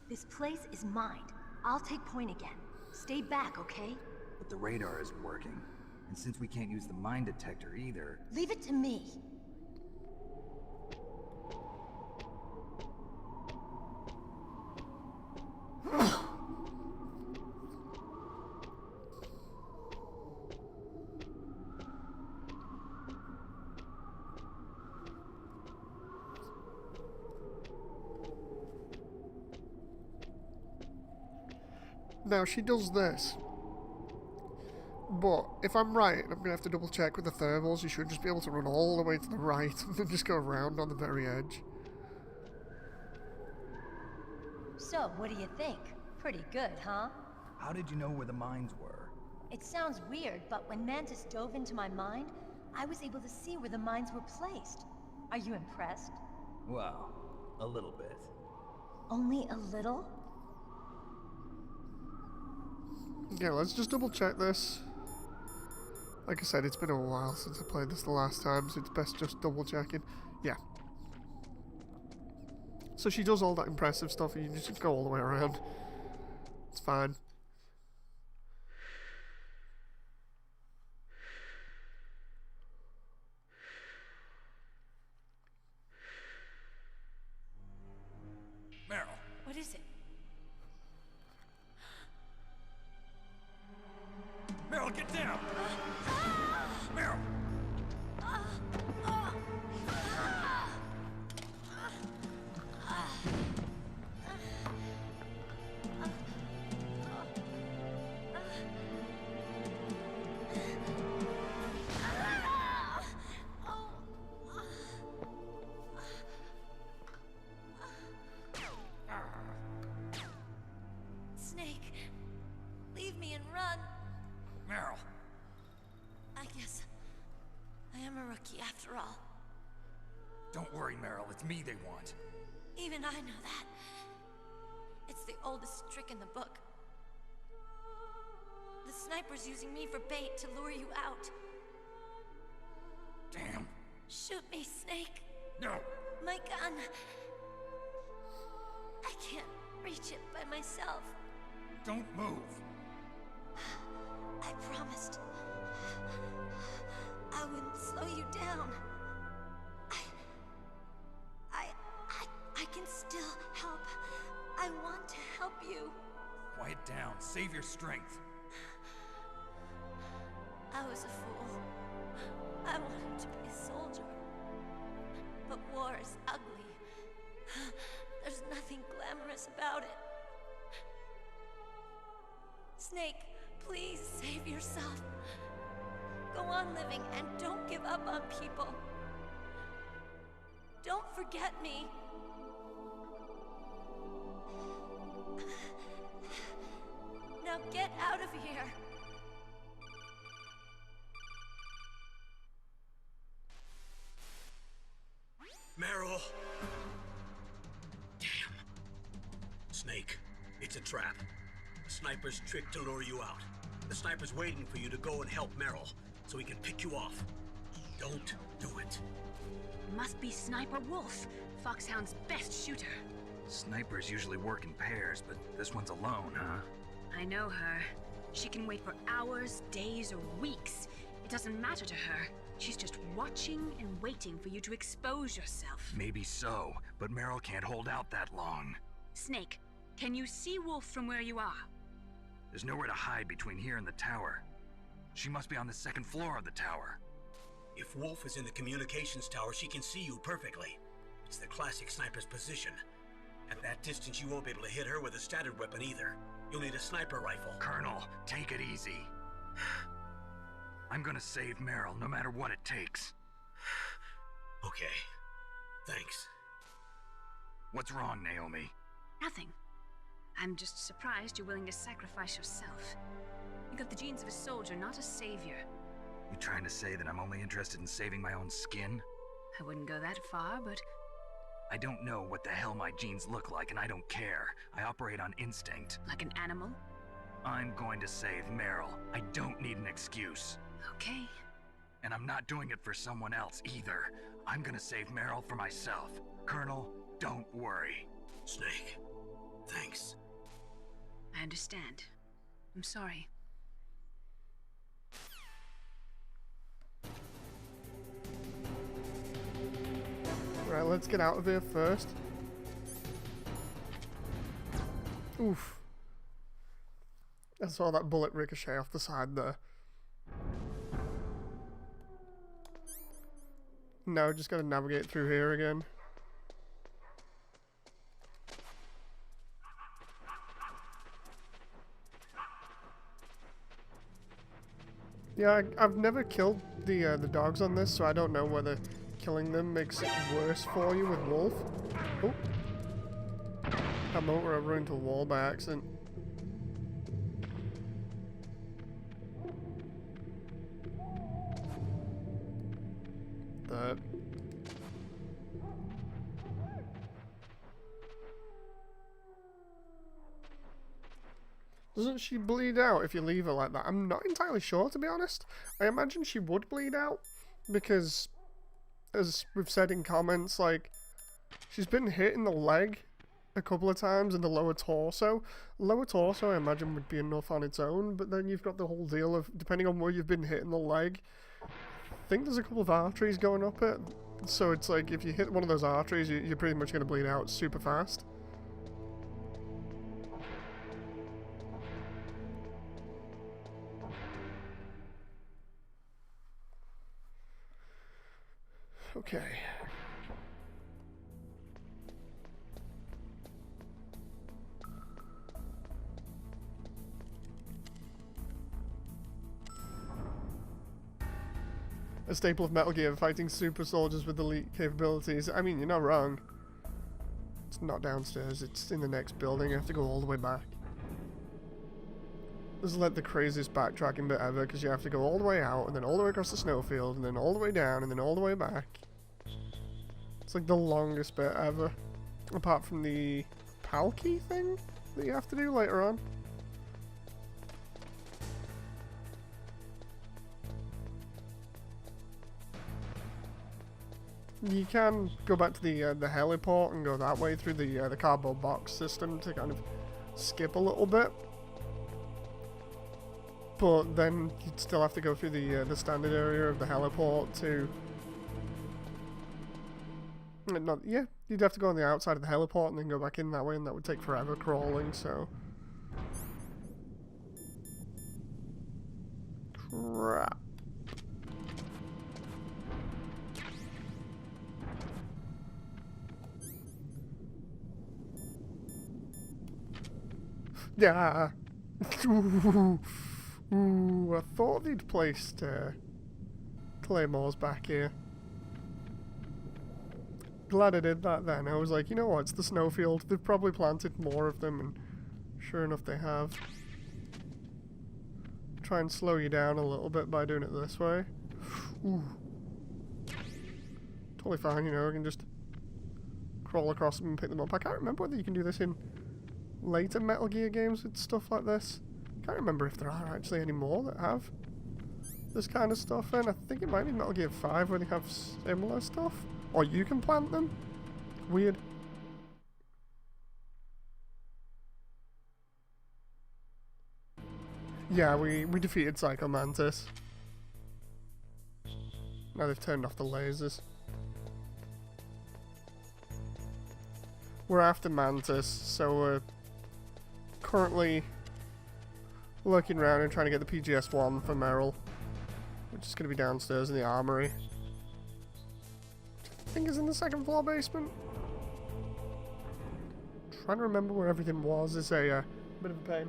This place is mine. I'll take point again. Stay back, okay? But the radar isn't working. And since we can't use the mine detector either... Leave it to me. Now, she does this. But, if I'm right, I'm going to have to double check with the thermals, you should just be able to run all the way to the right and then just go around on the very edge. So, what do you think? Pretty good, huh? How did you know where the mines were? It sounds weird, but when Mantis dove into my mind, I was able to see where the mines were placed. Are you impressed? Well, a little bit. Only a little? Yeah, let's just double check this. Like I said, it's been a while since I played this the last time, so it's best just double checking. Yeah. So she does all that impressive stuff and you just go all the way around. It's fine. Meryl. What is it? Meryl, get down! Meryl! Snake, leave me and run. Meryl! I guess I am a rookie after all. Don't worry, Meryl. It's me they want. Even I know that. It's the oldest trick in the book. The sniper's using me for bait to lure you out. Damn. Shoot me, Snake. No. My gun. I can't reach it by myself. Don't move. I promised. I wouldn't slow you down. I want to help you. Quiet down. Save your strength. I was a fool. I wanted to be a soldier. But war is ugly. There's nothing glamorous about it. Snake, please save yourself. Go on living and don't give up on people. Don't forget me. Now get out of here. Meryl! Damn. Snake, it's a trap. The sniper's trick to lure you out. The sniper's waiting for you to go and help Meryl, so he can pick you off. Don't do it. Must be Sniper Wolf, Foxhound's best shooter. Snipers usually work in pairs, but this one's alone, huh? I know her. She can wait for hours, days, or weeks. It doesn't matter to her. She's just watching and waiting for you to expose yourself. Maybe so, but Meryl can't hold out that long. Snake, can you see Wolf from where you are? There's nowhere to hide between here and the tower. She must be on the second floor of the tower. If Wolf is in the communications tower, she can see you perfectly. It's the classic sniper's position. At that distance, you won't be able to hit her with a standard weapon either. You'll need a sniper rifle. Colonel, take it easy. I'm gonna save Meryl, no matter what it takes. Okay. Thanks. What's wrong, Naomi? Nothing. I'm just surprised you're willing to sacrifice yourself. You got the genes of a soldier, not a savior. You trying to say that I'm only interested in saving my own skin? I wouldn't go that far, but... I don't know what the hell my genes look like, and I don't care. I operate on instinct. Like an animal? I'm going to save Meryl. I don't need an excuse. Okay. And I'm not doing it for someone else either. I'm gonna save Meryl for myself. Colonel, don't worry. Snake, thanks. I understand. I'm sorry. Right, let's get out of here first. Oof. I saw that bullet ricochet off the side there. Now just gotta navigate through here again. Yeah, I've never killed the dogs on this, so I don't know whether killing them makes it worse for you with Wolf. Oh. That moment where I run into a wall by accident. That. Doesn't she bleed out if you leave her like that? I'm not entirely sure, to be honest. I imagine she would bleed out because, as we've said in comments, like, she's been hit in the leg a couple of times in the lower torso. Lower torso, I imagine, would be enough on its own, but then you've got the whole deal of, depending on where you've been hit in the leg, I think there's a couple of arteries going up it. So it's like, if you hit one of those arteries, you're pretty much going to bleed out super fast. Okay. A staple of Metal Gear, fighting super soldiers with elite capabilities. I mean, you're not wrong. It's not downstairs, it's in the next building. You have to go all the way back. This is like the craziest backtracking bit ever, because you have to go all the way out, and then all the way across the snowfield, and then all the way down, and then all the way back. It's like the longest bit ever. Apart from the Palkey thing that you have to do later on. You can go back to the heliport and go that way through the cardboard box system to kind of skip a little bit. But then you'd still have to go through the standard area of the heliport to... Yeah, you'd have to go on the outside of the heliport and then go back in that way, and that would take forever crawling, so... Crap. Yeah. Ooh, I thought they'd placed claymores back here. Glad I did that then. I was like, you know what, it's the snowfield. They've probably planted more of them, and sure enough they have. Try and slow you down a little bit by doing it this way. Ooh. Totally fine, you know, I can just crawl across them and pick them up. I can't remember whether you can do this in later Metal Gear games with stuff like this. Can't remember if there are actually any more that have this kind of stuff in. I think it might be Metal Gear 5 where they have similar stuff. Or you can plant them. Weird. Yeah, we defeated Psycho Mantis. Now they've turned off the lasers. We're after Mantis, so we're currently looking around and trying to get the PGS-1 for Meryl, which is going to be downstairs in the armory. I think is in the second floor basement. Trying to remember where everything was is a bit of a pain.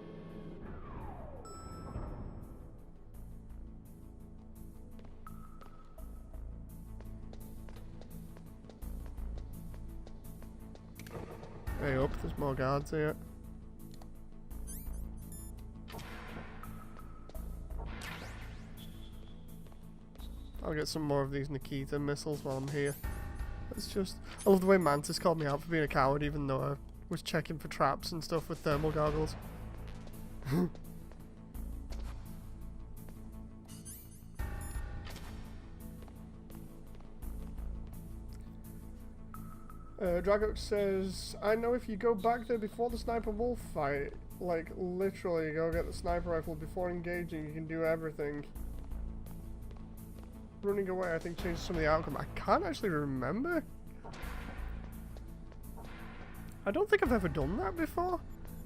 Hey up, there's more guards here. I'll get some more of these Nikita missiles while I'm here. It's just... I love the way Mantis called me out for being a coward even though I was checking for traps and stuff with thermal goggles. Dragox says, I know if you go back there before the sniper wolf fight, like literally go get the sniper rifle before engaging, you can do everything. Running away, I think, changes some of the outcome. I can't actually remember. I don't think I've ever done that before.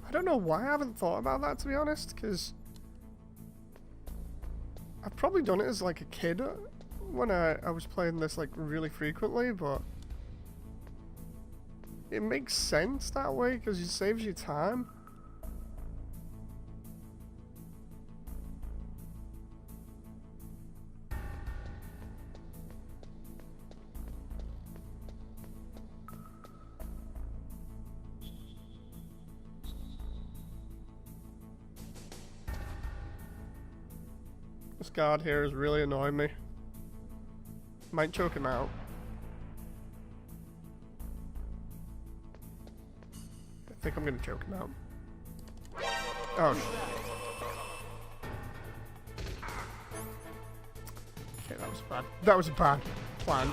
I don't know why I haven't thought about that, to be honest, because I've probably done it as like a kid when I was playing this like really frequently, but it makes sense that way because it saves you time. This guard here is really annoying me. Might choke him out. I think I'm gonna choke him out. Oh shit. Okay, that was bad. That was a bad plan.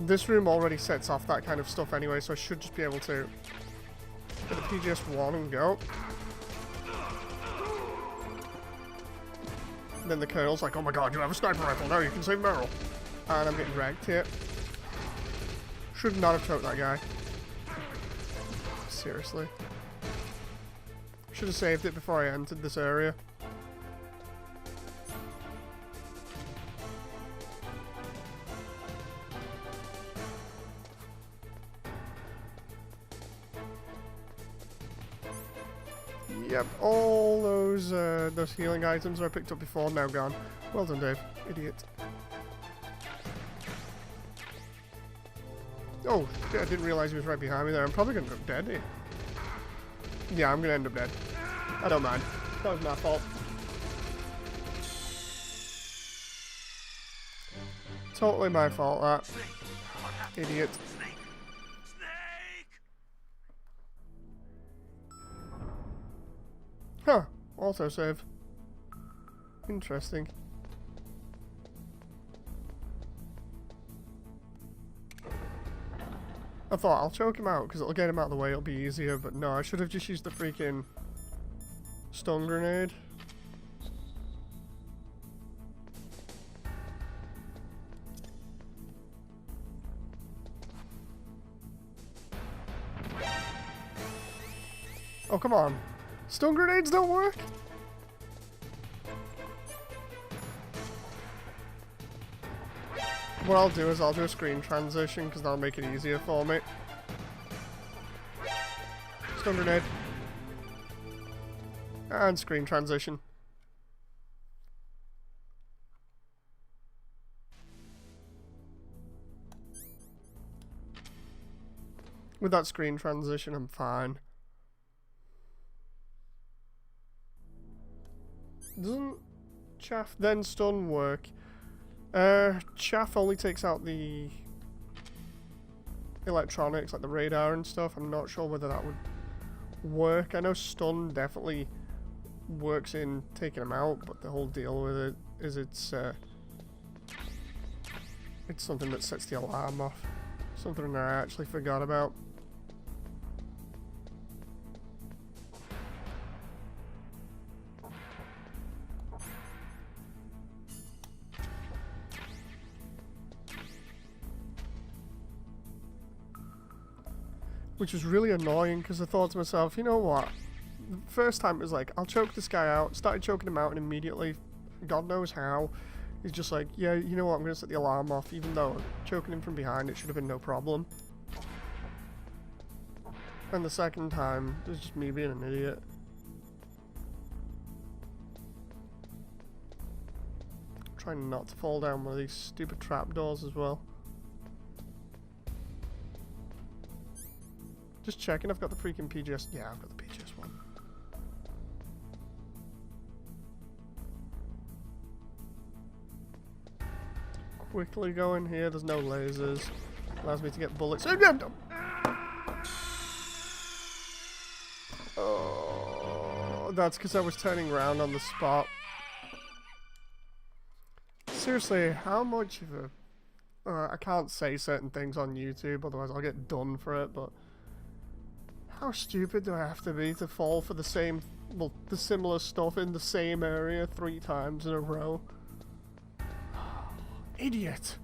This room already sets off that kind of stuff anyway, so I should just be able to get the PGS-1 and go. And then the Colonel's like, oh my god, you have a sniper rifle, now you can save Meryl. And I'm getting wrecked here. Should not have choked that guy. Seriously. Should have saved it before I entered this area. Yep, all those healing items I picked up before now gone. Well done, Dave. Idiot. Oh, I didn't realize he was right behind me there. I'm probably gonna end up dead here. Yeah, I'm gonna end up dead. I don't mind. That was my fault. Totally my fault, that. Idiot. Huh, autosave. Interesting. I thought I'll choke him out because it'll get him out of the way, it'll be easier, but no, I should have just used the freaking Stun grenade. Oh, come on. Stun grenades don't work? What I'll do is I'll do a screen transition because that'll make it easier for me. Stun grenade. And screen transition. With that screen transition, I'm fine. Doesn't chaff then stun work? Chaff only takes out the electronics, like the radar and stuff. I'm not sure whether that would work. I know stun definitely works in taking them out, but the whole deal with it is it's something that sets the alarm off. Something that I actually forgot about. Which was really annoying because I thought to myself, you know what? The first time it was like, I'll choke this guy out. Started choking him out and immediately, God knows how, he's just like, yeah, you know what? I'm going to set the alarm off. Even though choking him from behind, it should have been no problem. And the second time, it was just me being an idiot. Trying not to fall down one of these stupid trapdoors as well. Just checking, I've got the freaking PGS. Yeah, I've got the PGS one. Quickly go in here, there's no lasers. Allows me to get bullets. Oh, that's because I was turning around on the spot. Seriously, how much of a... I can't say certain things on YouTube, otherwise I'll get done for it, but... How stupid do I have to be to fall for the same, well, the similar stuff in the same area 3 times in a row? Idiot!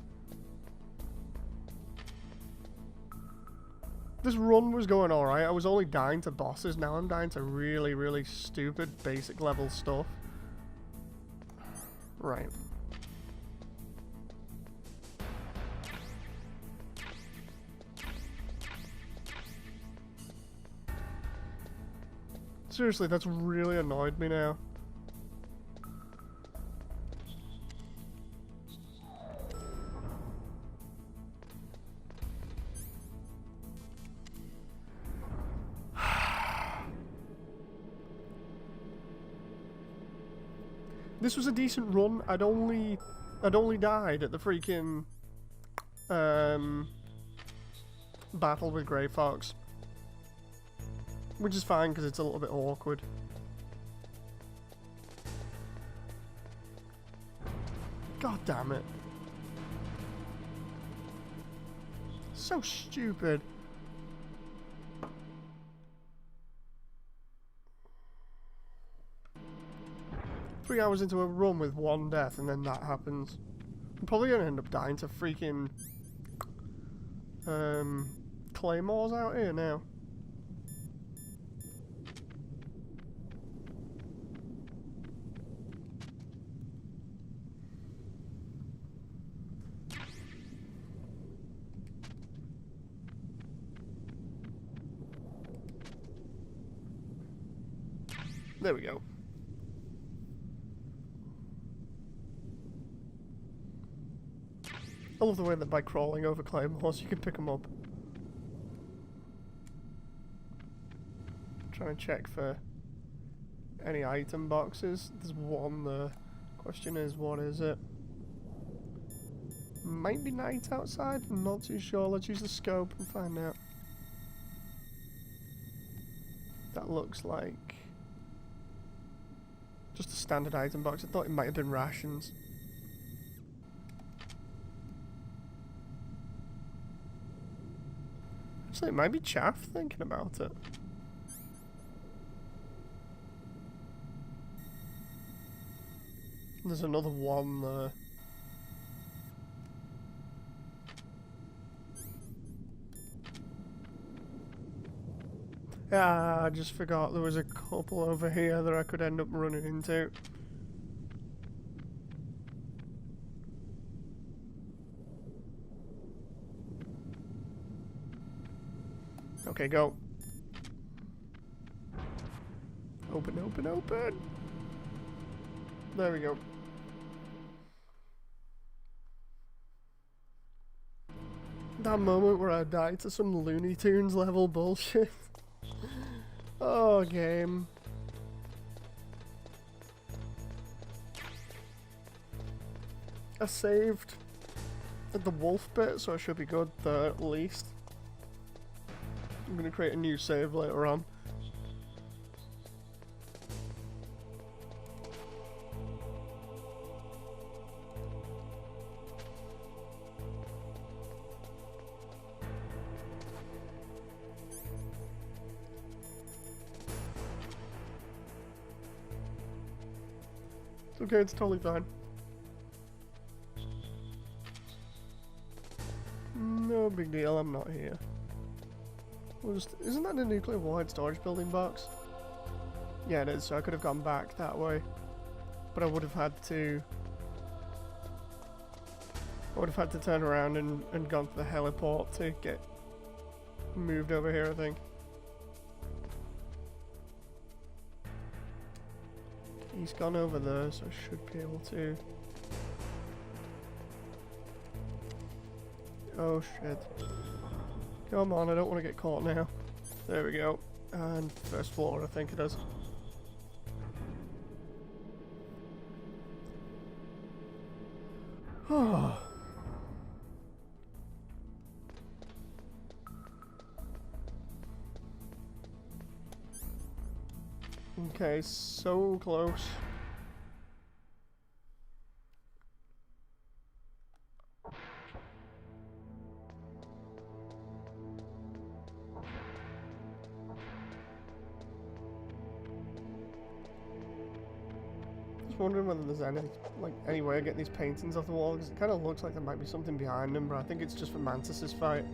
This run was going alright, I was only dying to bosses, now I'm dying to really, really stupid basic level stuff. Right. Seriously, that's really annoyed me now. This was a decent run. I'd only died at the freaking battle with Grey Fox. Which is fine because it's a little bit awkward. God damn it. So stupid. Three hours into a run with 1 death and then that happens. I'm probably gonna end up dying to freaking claymores out here now. There we go. I love the way that by crawling over claymores you can pick them up. Trying to check for any item boxes. There's one there. Question is, what is it? Might be night outside, I'm not too sure. Let's use the scope and find out. That looks like just a standard item box. I thought it might have been rations. Actually, it might be chaff thinking about it. There's another one there. Ah, I just forgot there was a couple over here that I could end up running into. Okay, go. Open, open, open! There we go. That moment where I died to some Looney Tunes level bullshit. Oh, game. I saved at the wolf bit, so I should be good there at least. I'm gonna create a new save later on. Okay, it's totally fine. No big deal, I'm not here. Isn't that the nuclear warhead storage building box? Yeah, it is, so I could have gone back that way. But I would have had to... turn around and gone to the heliport to get moved over here, I think. He's gone over there, so I should be able to... Oh shit. Come on, I don't want to get caught now. There we go. And first floor, I think it is. Okay, so close. Just wondering whether there's any way of getting these paintings off the wall, because it kind of looks like there might be something behind them, but I think it's just for Mantis's fight.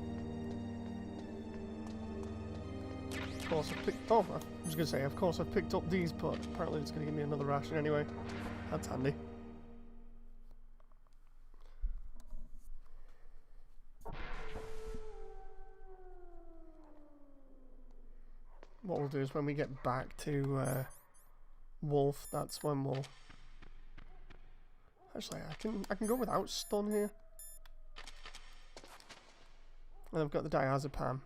Of course I've picked... Oh, I was going to say, of course I've picked up these, but apparently it's going to give me another ration anyway. That's handy. What we'll do is when we get back to Wolf, that's when we'll... Actually, I can go without stun here. And I've got the diazepam.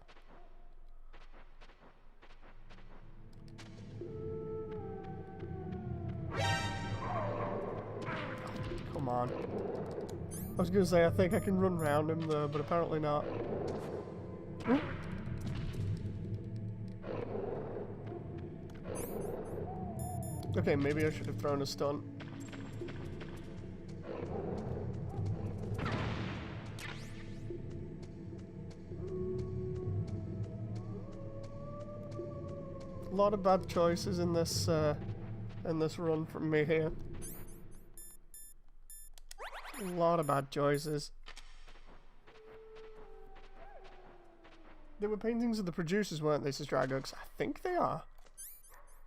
Come on. I was going to say, I think I can run round him there, but apparently not. Ooh. Okay, maybe I should have thrown a stun. A lot of bad choices in this run from me here. A lot of bad choices. They were paintings of the producers, weren't they, Sistragux? I think they are.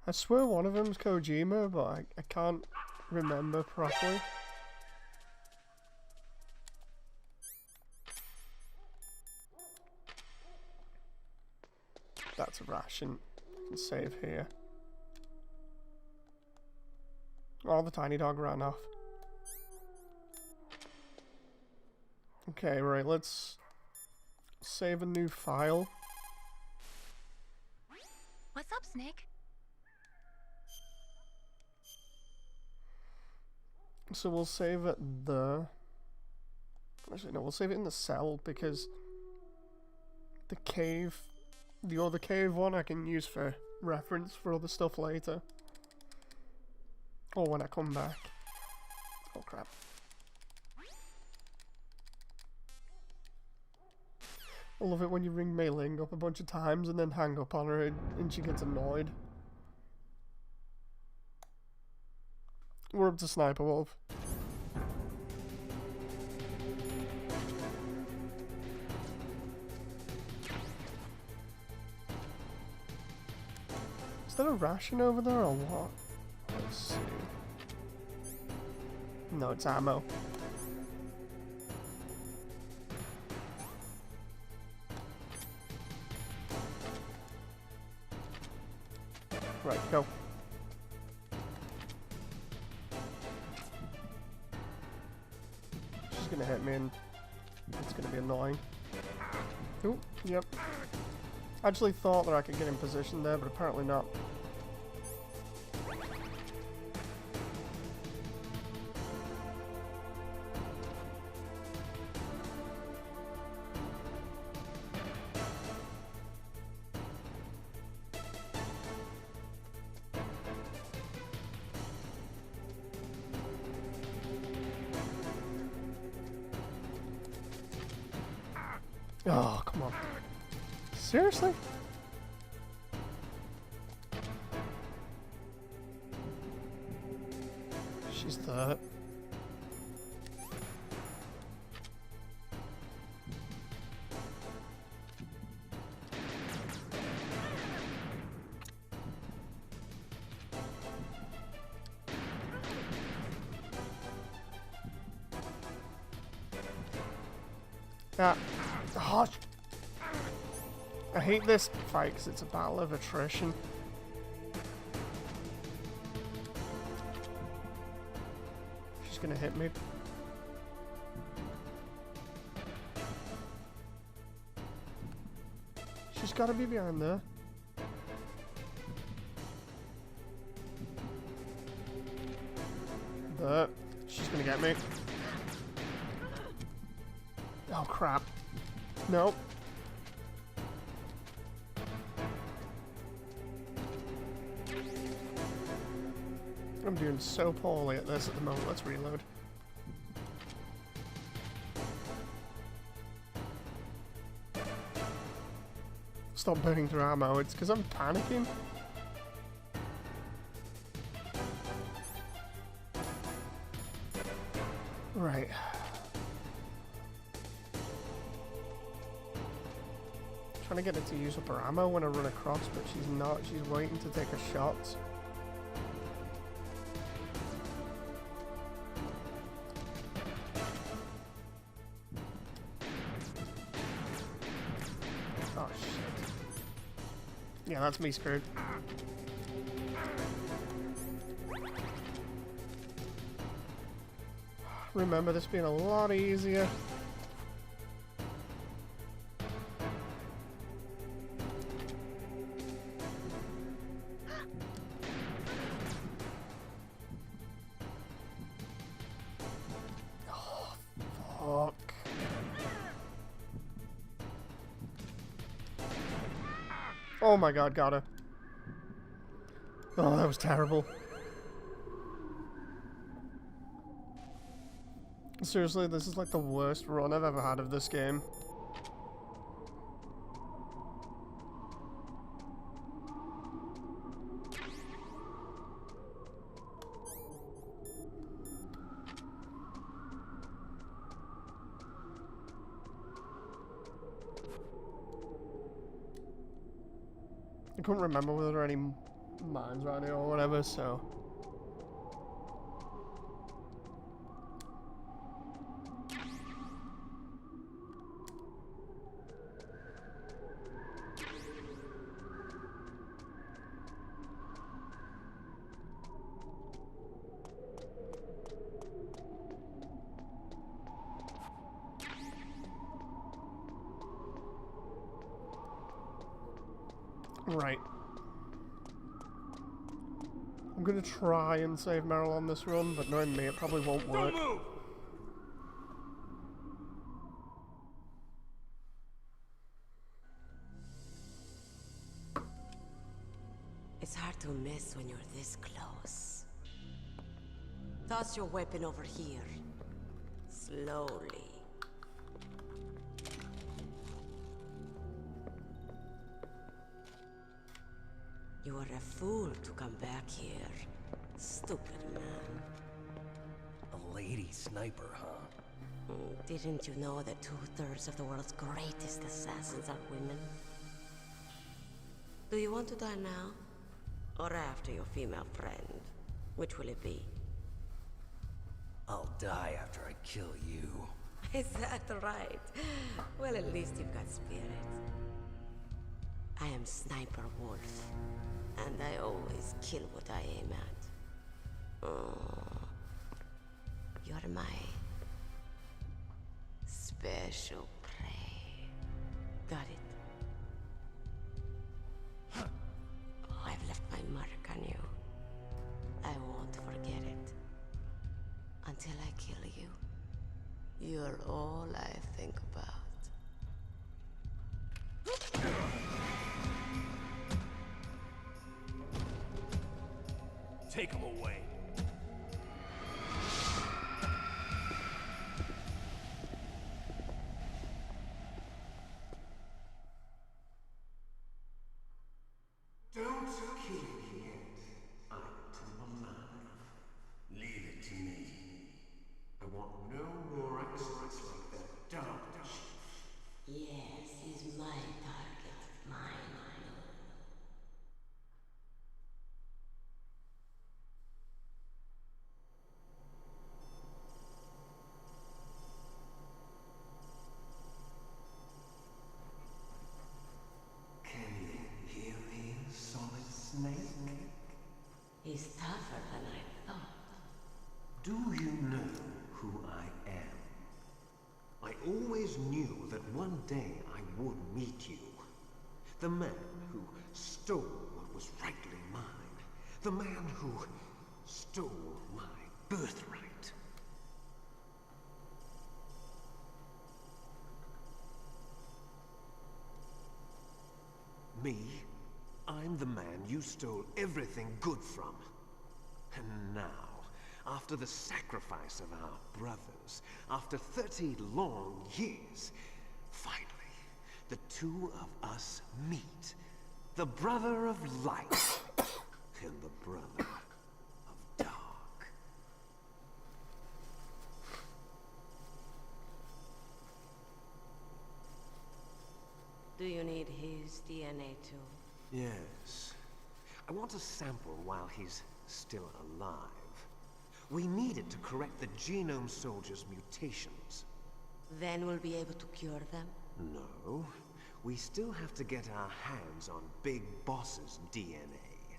I swear one of them's Kojima, but I can't remember properly. That's a ration. I can save here. Oh, the tiny dog ran off. Okay, right, let's save a new file. What's up, Snake? So we'll save it there. Actually, no, we'll save it in the cell because the cave, the other cave one I can use for reference for other stuff later. Or when I come back. Oh crap. I love it when you ring Mei Ling up a bunch of times and then hang up on her and she gets annoyed. We're up to Sniper Wolf. Is there a ration over there or what? Let's see. No, it's ammo. Right, go. She's gonna hit me and it's gonna be annoying. Ooh, yep. I actually thought that I could get in position there, but apparently not. Oh, come on. Seriously? She's that. Yeah. Oh, I hate this fight because it's a battle of attrition. She's gonna hit me. She's gotta be behind there. But she's gonna get me. Oh crap. Nope. I'm doing so poorly at this at the moment. Let's reload. Stop burning through ammo. It's because I'm panicking. Right. Trying to get her to use up her ammo when I run across, but she's not. She's waiting to take a shot. Oh shit. Yeah, that's me screwed. Remember this being a lot easier. Oh my god, got her. Oh, that was terrible. Seriously, this is like the worst run I've ever had of this game. I couldn't remember whether there were any mines around here or whatever, so... Right. I'm gonna try and save Meryl on this run, but knowing me, it probably won't work. Don't move! It's hard to miss when you're this close. Toss your weapon over here. Slowly. You are a fool to come back here. Stupid man. lady sniper, huh? Didn't you know that 2/3 of the world's greatest assassins are women? Do you want to die now? Or after your female friend? Which will it be? I'll die after I kill you. Is that right? Well, at least you've got spirit. I am Sniper Wolf, and I always kill what I aim at. Oh, you're my special prey. Got it? Oh, I've left my mark on you. I won't forget it. Until I kill you. You're all I think about. Take him away. Don't kill me yet. I'm alive. Leave it to me. I want no more accidents like that dark chief. Yes, he's my target. Mine. Can you hear me, Solid Snake? He's tougher than I thought. Do you know who I am? I always knew that one day I would meet you. The man who stole what was rightly mine. The man who stole my birthright. Me? I'm the man you stole everything good from. And now, after the sacrifice of our brothers, after 30 long years, finally, the two of us meet. The brother of light and the brother of dark. Do you need his DNA too? Yes. I want a sample while he's still alive. We need it to correct the Genome Soldier's mutations. Then we'll be able to cure them? No. We still have to get our hands on Big Boss's DNA.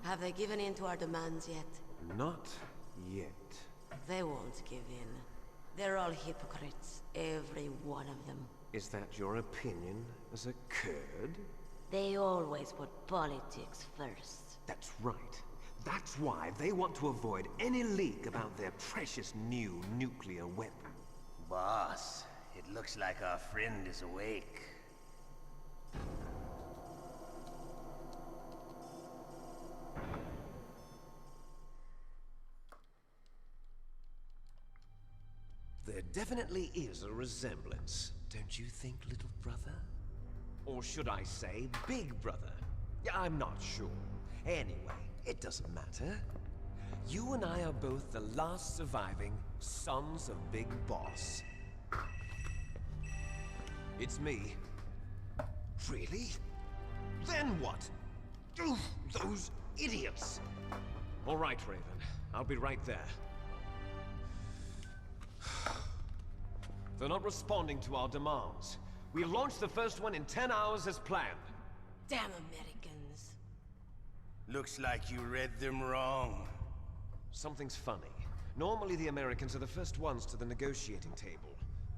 Have they given in to our demands yet? Not yet. They won't give in. They're all hypocrites, every one of them. Is that your opinion as a Kurd? They always put politics first. That's right. That's why they want to avoid any leak about their precious new nuclear weapon. Boss, it looks like our friend is awake. There definitely is a resemblance, don't you think, little brother? Or should I say, big brother? Yeah, I'm not sure. Anyway, it doesn't matter. You and I are both the last surviving sons of Big Boss. It's me. Really? Then what? Oof, those idiots! All right, Raven. I'll be right there. They're not responding to our demands. We launched the first one in 10 hours as planned. Damn Americans. Looks like you read them wrong. Something's funny. Normally the Americans are the first ones to the negotiating table.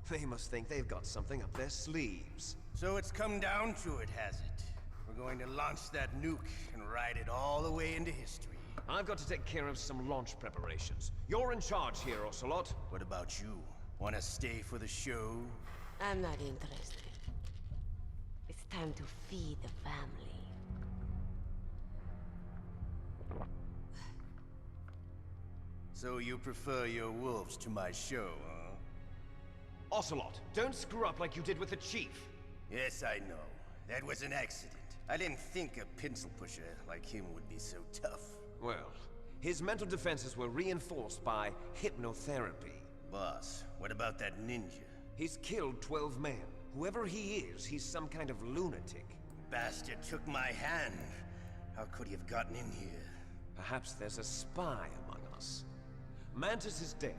They must think they've got something up their sleeves. So it's come down to it, has it? We're going to launch that nuke and ride it all the way into history. I've got to take care of some launch preparations. You're in charge here, Ocelot. What about you? Want to stay for the show? I'm not interested. It's time to feed the family. So you prefer your wolves to my show, huh? Ocelot, don't screw up like you did with the Chief. Yes, I know. That was an accident. I didn't think a pencil pusher like him would be so tough. Well, his mental defenses were reinforced by hypnotherapy. Boss, what about that ninja? He's killed 12 men. Whoever he is, he's some kind of lunatic. Bastard took my hand. How could he have gotten in here? Perhaps there's a spy among us. Mantis is dead.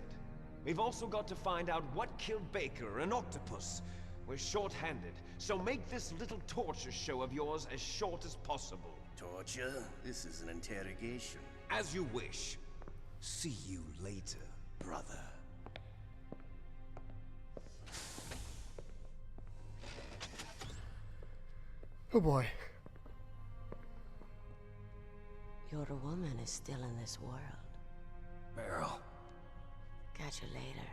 We've also got to find out what killed Baker, an octopus. We're short-handed, so make this little torture show of yours as short as possible. Torture? This is an interrogation. As you wish. See you later, brother. Oh boy. Your woman is still in this world. Meryl. Catch you later,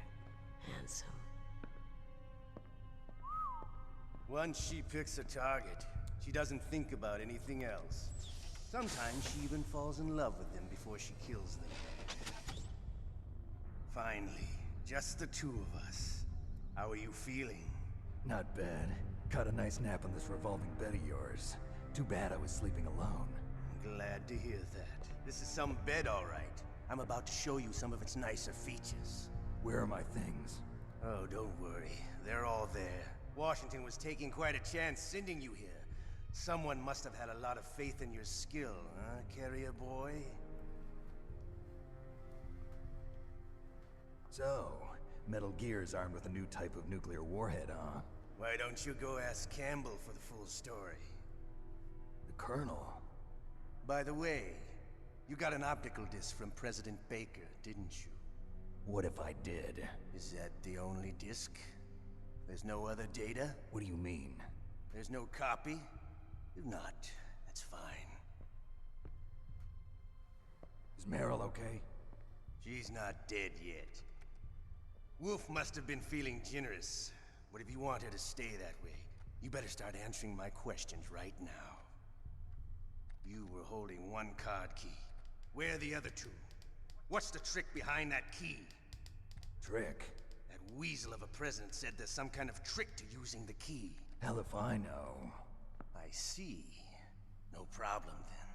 handsome. Once she picks a target, she doesn't think about anything else. Sometimes she even falls in love with them before she kills them. Finally, just the two of us. How are you feeling? Not bad. Caught a nice nap on this revolving bed of yours. Too bad I was sleeping alone. I'm glad to hear that. This is some bed, all right. I'm about to show you some of its nicer features. Where are my things? Oh, don't worry. They're all there. Washington was taking quite a chance sending you here. Someone must have had a lot of faith in your skill, huh, carrier boy? So, Metal Gear's armed with a new type of nuclear warhead, huh? Why don't you go ask Campbell for the full story? The Colonel? By the way, you got an optical disc from President Baker, didn't you? What if I did? Is that the only disc? There's no other data? What do you mean? There's no copy? If not, that's fine. Is Meryl okay? She's not dead yet. Wolf must have been feeling generous. But if you want her to stay that way, you better start answering my questions right now. You were holding one card key. Where are the other two? What's the trick behind that key? Trick? That weasel of a president said there's some kind of trick to using the key. Hell if I know. I see. No problem then.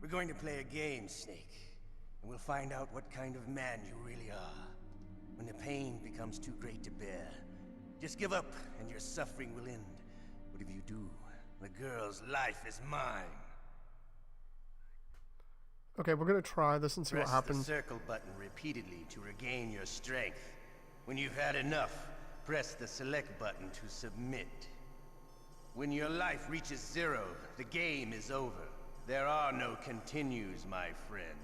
We're going to play a game, Snake. And we'll find out what kind of man you really are. When the pain becomes too great to bear, just give up and your suffering will end. But if you do, the girl's life is mine. Okay, we're gonna try this and see what happens. Press the circle button repeatedly to regain your strength. When you've had enough, press the select button to submit. When your life reaches 0, the game is over. There are no continues, my friend.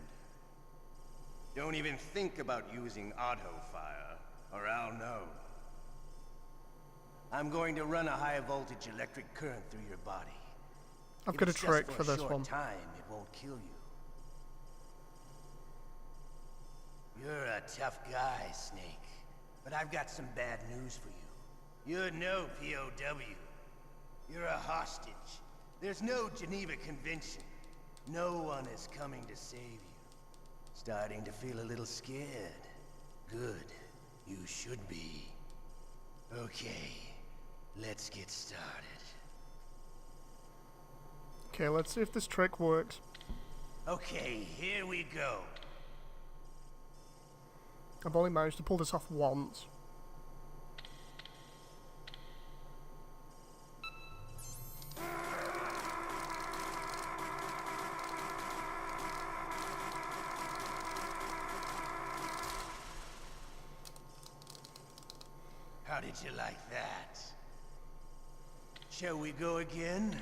Don't even think about using auto-fire, or I'll know. I'm going to run a high-voltage electric current through your body. I've got a trick for this one. Time, it won't kill you. You're a tough guy, Snake. But I've got some bad news for you. You're no POW. You're a hostage. There's no Geneva Convention. No one is coming to save you. Starting to feel a little scared. Good. You should be. Okay. Let's get started. Okay, let's see if this trick works. Okay, here we go. I've only managed to pull this off once. How did you like that? Shall we go again?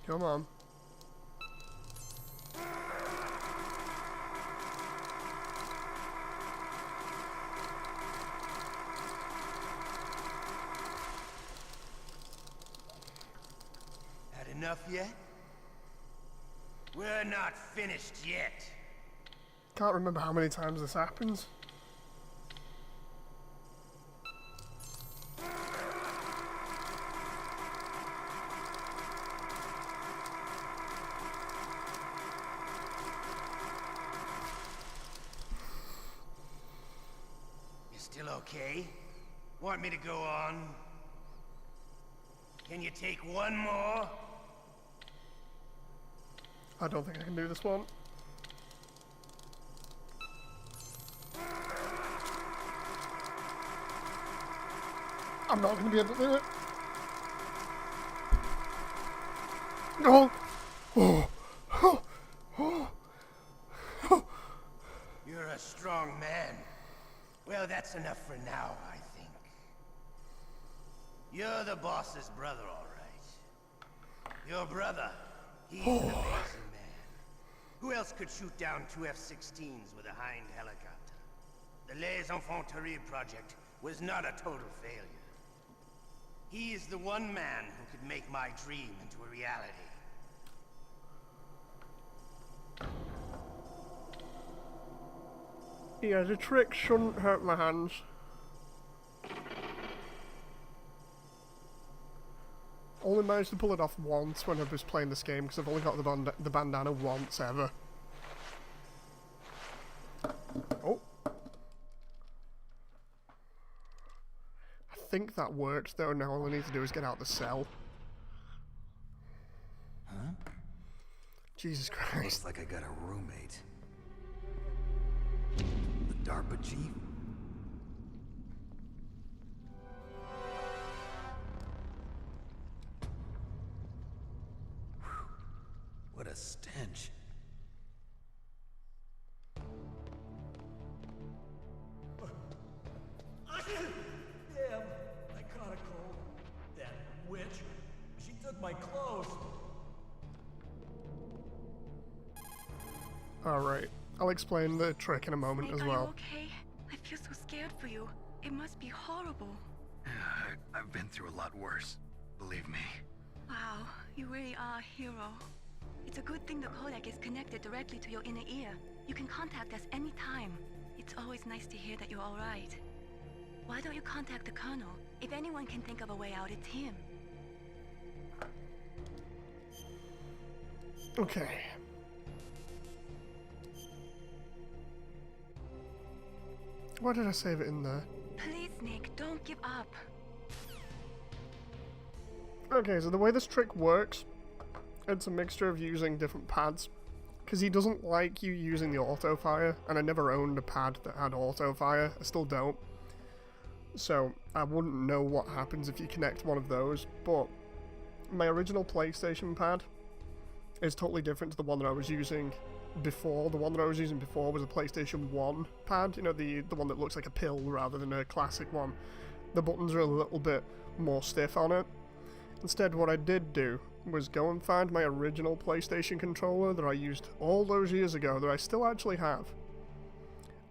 Come on. Had enough yet? We're not finished yet. Can't remember how many times this happens. You still okay? Want me to go on? Can you take one more? I don't think I can do this one. I'm not going to be able to do it. No. Oh. Oh. Oh. Oh. You're a strong man. Well, that's enough for now, I think. You're the boss's brother, all right. Your brother, he's an amazing man. Who else could shoot down 2 F-16s with a Hind helicopter? The Les Infanteries project was not a total failure. He is the one man who could make my dream into a reality. Yeah, the trick shouldn't hurt my hands. Only managed to pull it off once when I was playing this game, because I've only got the bandana once ever. Oh. I think that worked though. Now all I need to do is get out the cell. Huh? Jesus Christ. Looks like I got a roommate. The DARPA chief? Whew. What a stench. Damn, I caught a cold. That witch, she took my clothes. Alright, I'll explain the trick in a moment as well. Are you okay? I feel so scared for you. It must be horrible. I've been through a lot worse. Believe me. Wow, you really are a hero. It's a good thing the codec is connected directly to your inner ear. You can contact us anytime. It's always nice to hear that you're alright. Why don't you contact the Colonel? If anyone can think of a way out, it's him. Okay. Why did I save it in there? Please, Nick, don't give up. Okay, so the way this trick works, it's a mixture of using different pads. Because he doesn't like you using the auto fire, and I never owned a pad that had auto fire. I still don't. So I wouldn't know what happens if you connect one of those, but my original PlayStation pad is totally different to the one that I was using before. The one that I was using before was a PlayStation 1 pad, you know, the one that looks like a pill rather than a classic one. The buttons are a little bit more stiff on it. Instead, what I did do was go and find my original PlayStation controller that I used all those years ago, that I still actually have.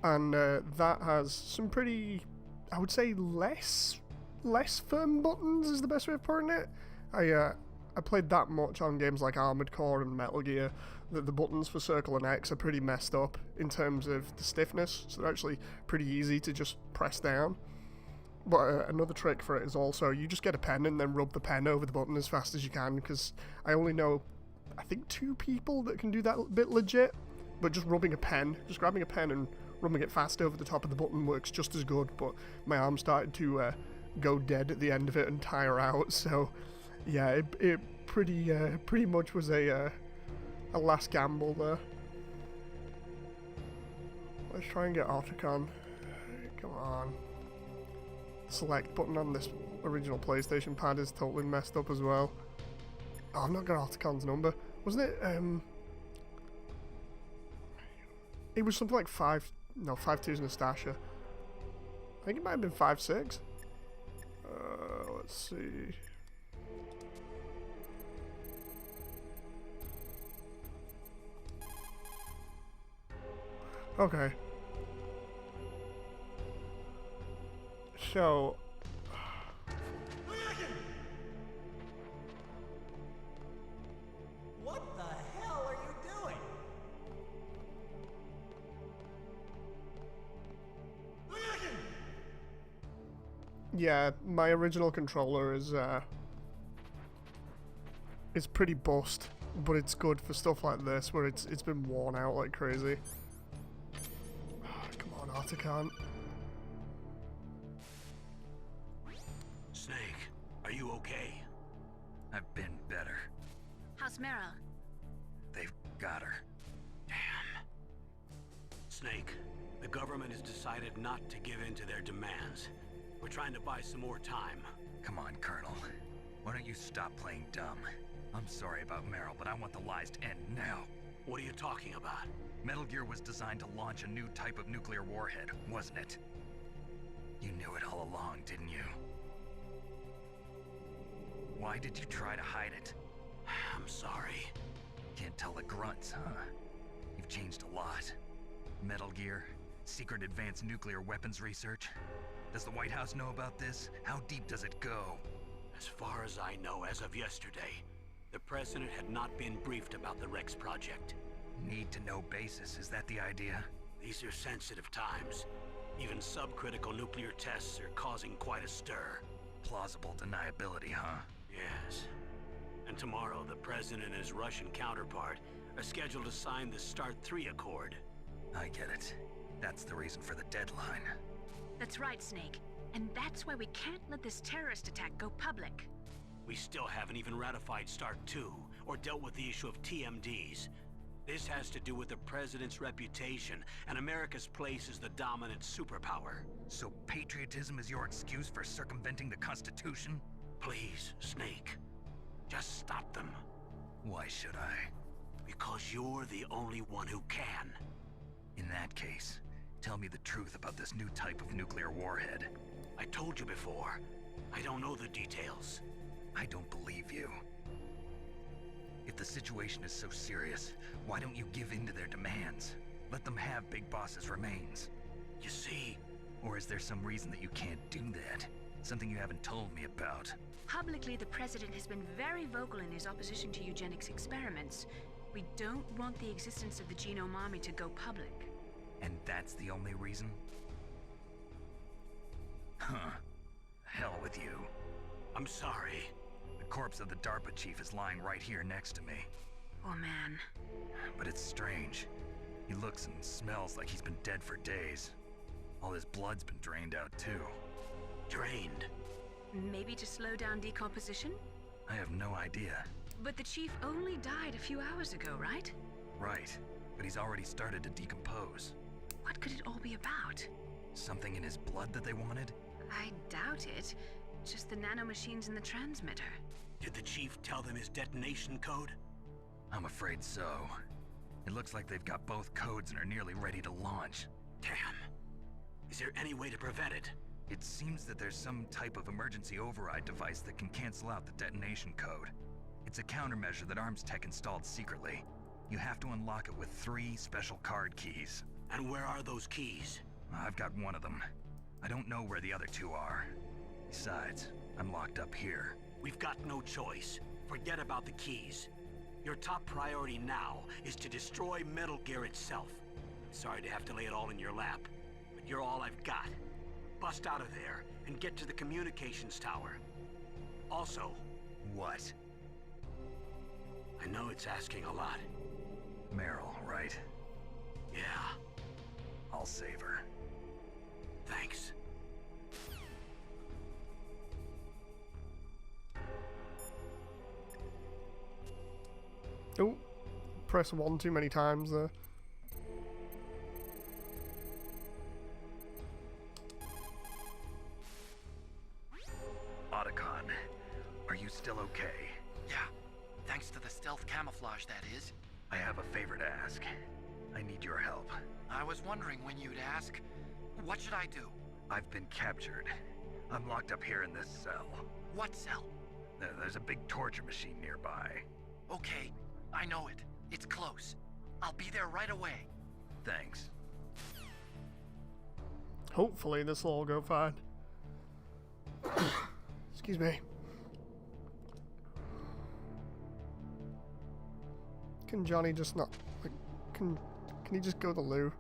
And that has some pretty, I would say, less firm buttons is the best way of putting it. I played that much on games like Armored Core and Metal Gear that the buttons for Circle and X are pretty messed up in terms of the stiffness, so they're actually pretty easy to just press down. But another trick for it is also, you just get a pen and then rub the pen over the button as fast as you can, because I only know, I think, 2 people that can do that bit legit, but just rubbing a pen, just grabbing a pen and rubbing it fast over the top of the button works just as good, but my arm started to go dead at the end of it and tire out, so yeah, it pretty much was a last gamble there. Let's try and get Otacon. Come on. Select button on this original PlayStation pad is totally messed up as well. Oh, I've not got Otacon's number. Wasn't it, it was something like 5-2's Nastasha. I think it might have been 5-6. Let's see. Okay. So... What the hell are you doing? Yeah, my original controller is pretty bust, but it's good for stuff like this where it's been worn out like crazy. Come on, Otacon. Boss Meryl? They've got her. Damn. Snake, the government has decided not to give in to their demands. We're trying to buy some more time. Come on, Colonel. Why don't you stop playing dumb? I'm sorry about Meryl, but I want the lies to end now. What are you talking about? Metal Gear was designed to launch a new type of nuclear warhead, wasn't it? You knew it all along, didn't you? Why did you try to hide it? I'm sorry. Can't tell the grunts, huh? You've changed a lot. Metal Gear, secret advanced nuclear weapons research. Does the White House know about this? How deep does it go? As far as I know, as of yesterday, the President had not been briefed about the Rex project. Need-to-know basis, is that the idea? These are sensitive times. Even subcritical nuclear tests are causing quite a stir. Plausible deniability, huh? Yes. And tomorrow, the President and his Russian counterpart are scheduled to sign the START 3 Accord. I get it. That's the reason for the deadline. That's right, Snake. And that's why we can't let this terrorist attack go public. We still haven't even ratified START 2, or dealt with the issue of TMDs. This has to do with the President's reputation, and America's place as the dominant superpower. So patriotism is your excuse for circumventing the Constitution? Please, Snake. Just stop them. Why should I? Because you're the only one who can. In that case, tell me the truth about this new type of nuclear warhead. I told you before. I don't know the details. I don't believe you. If the situation is so serious, why don't you give in to their demands? Let them have Big Boss's remains. You see... Or is there some reason that you can't do that? Something you haven't told me about? Publicly, the President has been very vocal in his opposition to eugenics experiments. We don't want the existence of the Genome Army to go public. And that's the only reason? Huh. Hell with you. I'm sorry. The corpse of the DARPA chief is lying right here next to me. Oh, man. But it's strange. He looks and smells like he's been dead for days. All his blood's been drained out, too. Drained? Maybe to slow down decomposition? I have no idea. But the chief only died a few hours ago, right? Right. But he's already started to decompose. What could it all be about? Something in his blood that they wanted? I doubt it. Just the nanomachines in the transmitter. Did the chief tell them his detonation code? I'm afraid so. It looks like they've got both codes and are nearly ready to launch. Damn. Is there any way to prevent it? It seems that there's some type of emergency override device that can cancel out the detonation code. It's a countermeasure that Arms Tech installed secretly. You have to unlock it with 3 special card keys. And where are those keys? I've got one of them. I don't know where the other 2 are. Besides, I'm locked up here. We've got no choice. Forget about the keys. Your top priority now is to destroy Metal Gear itself. Sorry to have to lay it all in your lap, but you're all I've got. Bust out of there and get to the communications tower. Also... What? I know it's asking a lot. Meryl, right? Yeah. I'll save her. Thanks. Oh, press 1 too many times there. Otacon, are you still okay? Yeah, thanks to the stealth camouflage, that is. I have a favor to ask. I need your help. I was wondering when you'd ask. What should I do? I've been captured. I'm locked up here in this cell. What cell? There's a big torture machine nearby. Okay, I know it. It's close. I'll be there right away. Thanks. Hopefully this will all go fine. Excuse me. Can Johnny just not, like, can he just go to the loo?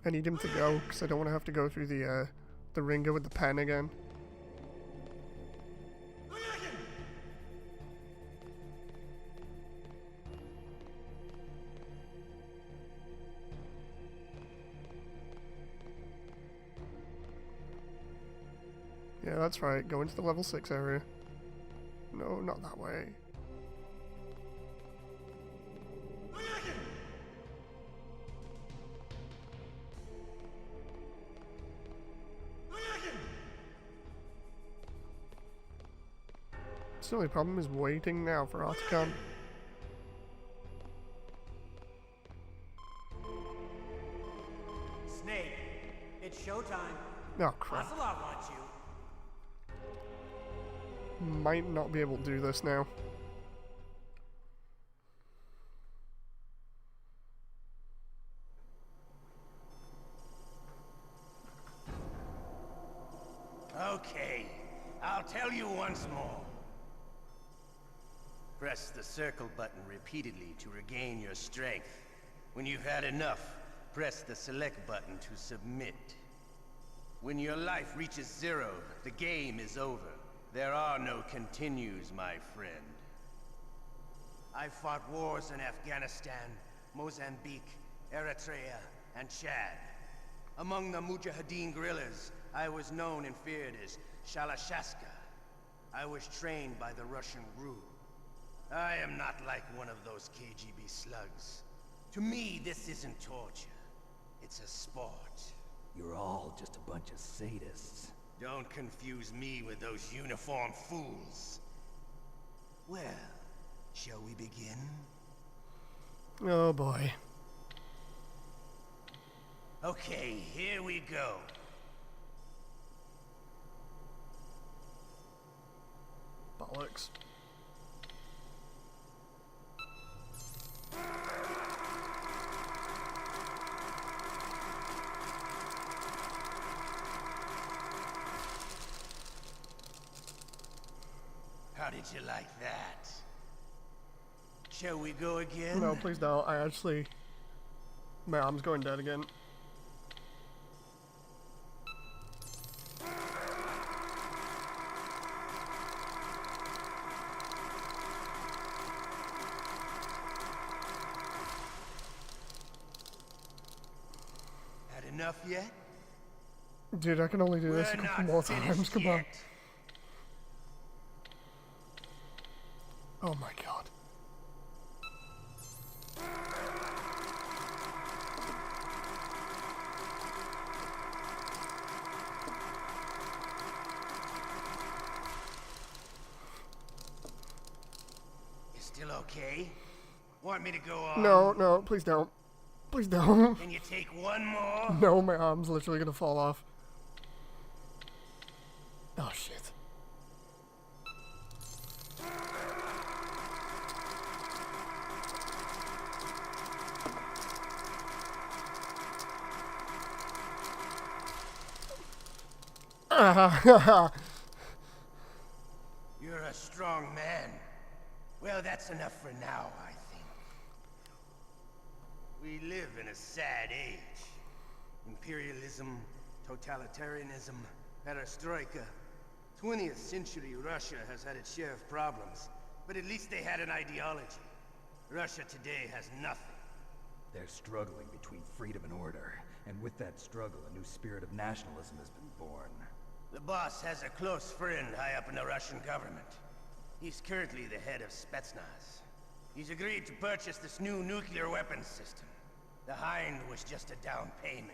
I need him to go, because I don't want to have to go through the ringer with the pen again. Yeah, that's right. Go into the level 6 area. No, No, not that way. The only problem is waiting now for Articon. Snake, it's showtime. Oh crap. Ocelot wants you. Might not be able to do this now. Okay, I'll tell you once more. Press the circle button repeatedly to regain your strength. When you've had enough, press the select button to submit. When your life reaches 0, the game is over. There are no continues, my friend. I fought wars in Afghanistan, Mozambique, Eritrea, and Chad. Among the Mujahideen guerrillas, I was known and feared as Shalashaska. I was trained by the Russian GRU. I am not like one of those KGB slugs. To me, this isn't torture. It's a sport. You're all just a bunch of sadists. Don't confuse me with those uniformed fools. Well, shall we begin? Oh boy. Okay, here we go. Bollocks. How did you like that? Shall we go again? No, please don't. I actually... My arm's going dead again. Had enough yet? Dude, I can only do this a couple more times. Come on. Oh my god. You still okay? Want me to go on? No, no, please don't. Please don't. Can you take one more? No, my arm's literally gonna fall off. Oh shit. You're a strong man. Well, that's enough for now, I think. We live in a sad age. Imperialism, totalitarianism, perestroika. 20th century Russia has had its share of problems, but at least they had an ideology. Russia today has nothing. They're struggling between freedom and order, and with that struggle, a new spirit of nationalism has been born. The boss has a close friend high up in the Russian government. He's currently the head of Spetsnaz. He's agreed to purchase this new nuclear weapons system. The Hind was just a down payment.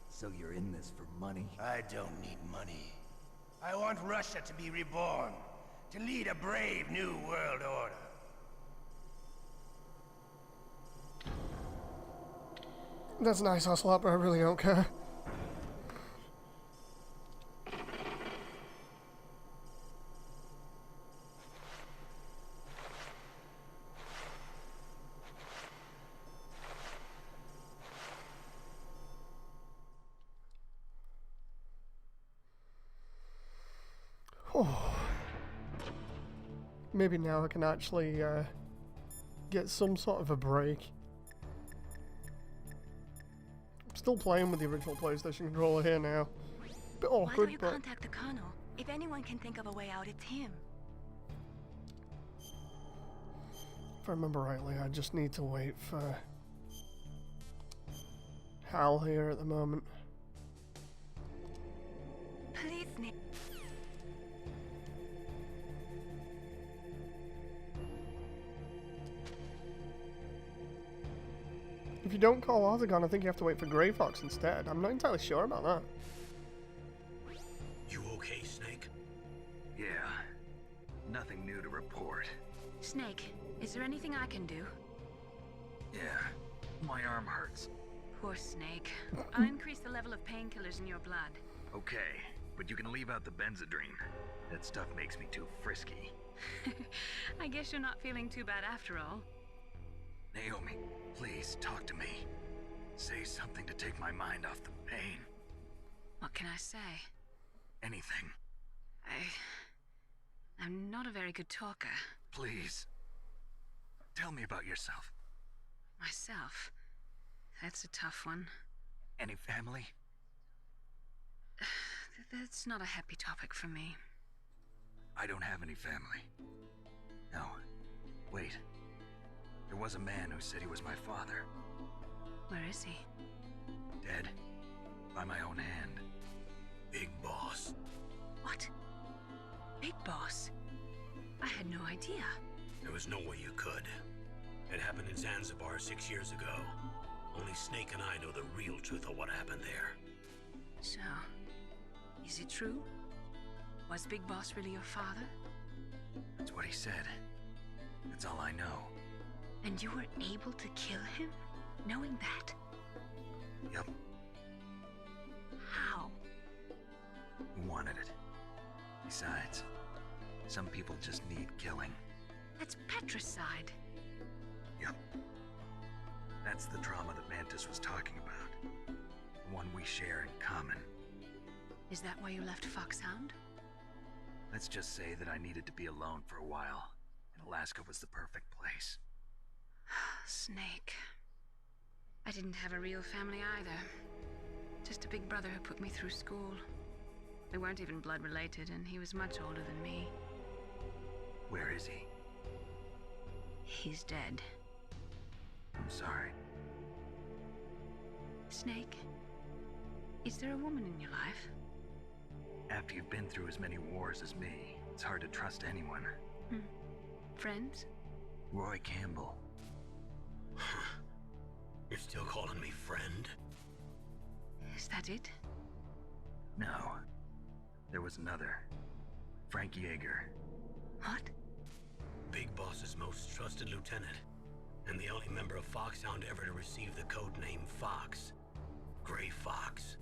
So you're in this for money? I don't need money. I want Russia to be reborn, to lead a brave new world order. That's nice, Ocelot, but I really don't care. Oh. Maybe now I can actually get some sort of a break. I'm still playing with the original PlayStation controller here now. Bit awkward, Why don't you but contact the Colonel? If anyone can think of a way out, it's him. if I remember rightly, I just need to wait for Hal here at the moment. Please, Nick. If you don't call Artagon, I think you have to wait for Grey Fox instead. I'm not entirely sure about that. You okay, Snake? Yeah. Nothing new to report. Snake, is there anything I can do? Yeah. My arm hurts. Poor Snake. I'll increase the level of painkillers in your blood. Okay, but you can leave out the Benzedrine. That stuff makes me too frisky. I guess you're not feeling too bad after all. Naomi, please talk to me. Say something to take my mind off the pain. What can I say? Anything. I'm not a very good talker. Please. Tell me about yourself. Myself? That's a tough one. Any family? That's not a happy topic for me. I don't have any family. No. Wait. There was a man who said he was my father. Where is he? Dead. By my own hand. Big Boss. What? Big Boss? I had no idea. There was no way you could. It happened in Zanzibar 6 years ago. Only Snake and I know the real truth of what happened there. So, is it true? Was Big Boss really your father? That's what he said. That's all I know. And you were able to kill him, knowing that? Yep. How? He wanted it. Besides, some people just need killing. That's patricide. Yep. That's the trauma that Mantis was talking about. The one we share in common. Is that why you left Foxhound? Let's just say that I needed to be alone for a while, and Alaska was the perfect place. Snake. I didn't have a real family either. Just a big brother who put me through school. We weren't even blood related, and he was much older than me. Where is he? He's dead. I'm sorry. Snake, is there a woman in your life? After you've been through as many wars as me, it's hard to trust anyone. Friends? Roy Campbell. You're still calling me friend? Is that it? No. There was another. Frank Yeager. What? Big Boss's most trusted lieutenant, and the only member of Foxhound ever to receive the code name Fox. Grey Fox.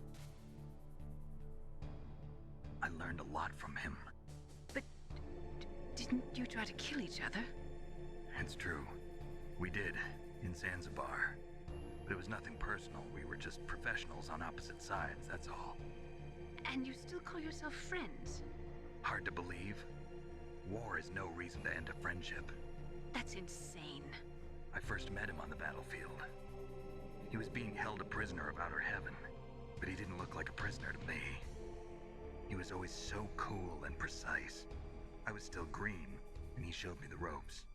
I learned a lot from him. But didn't you try to kill each other? That's true. We did, in Zanzibar. But it was nothing personal. We were just professionals on opposite sides, that's all. And you still call yourself friends? Hard to believe. War is no reason to end a friendship. That's insane. I first met him on the battlefield. He was being held a prisoner of outer heaven, but he didn't look like a prisoner to me. He was always so cool and precise. I was still green, and he showed me the ropes.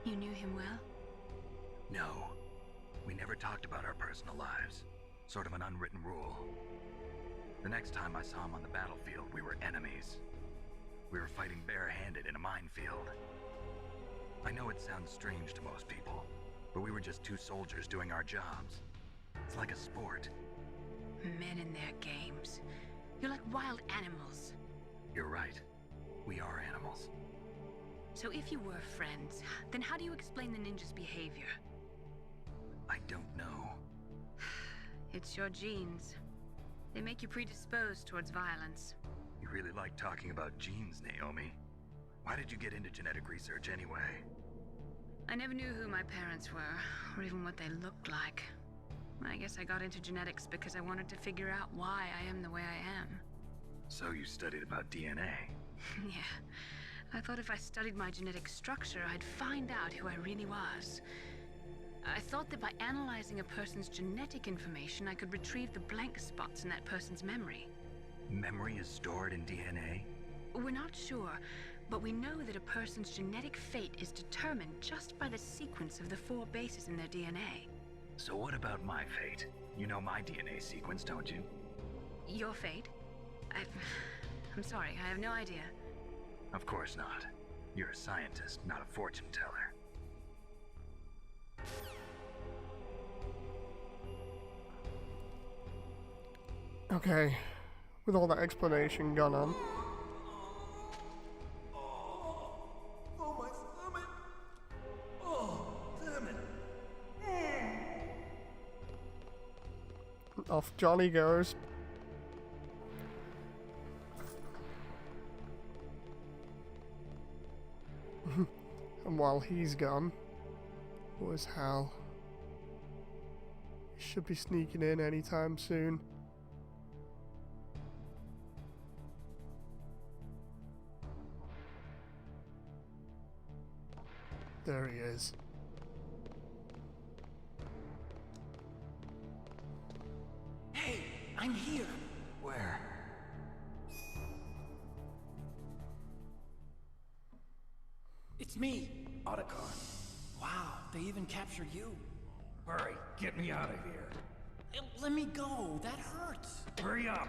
You knew him well? No. We never talked about our personal lives. Sort of an unwritten rule. The next time I saw him on the battlefield, we were enemies. We were fighting barehanded in a minefield. I know it sounds strange to most people, but we were just two soldiers doing our jobs. It's like a sport. Men in their games. You're like wild animals. You're right. We are animals. So if you were friends, then how do you explain the ninja's behavior? I don't know. It's your genes. They make you predisposed towards violence. You really like talking about genes, Naomi. Why did you get into genetic research anyway? I never knew who my parents were, or even what they looked like. I guess I got into genetics because I wanted to figure out why I am the way I am. So you studied about DNA? Yeah. I thought if I studied my genetic structure, I'd find out who I really was. I thought that by analyzing a person's genetic information, I could retrieve the blank spots in that person's memory. Memory is stored in DNA? We're not sure, but we know that a person's genetic fate is determined just by the sequence of the 4 bases in their DNA. So what about my fate? You know my DNA sequence, don't you? Your fate? I'm sorry, I have no idea. Of course not. You're a scientist, not a fortune teller. Okay, with all that explanation gone on. Oh, my stomach! Oh, damn it! Off Johnny goes. And while he's gone, where's Hal? He should be sneaking in anytime soon. There he is. Hey, I'm here. Where? It's me. Otacon. Wow, they even captured you. Hurry, get me out of here. Let me go. That hurts. Hurry up.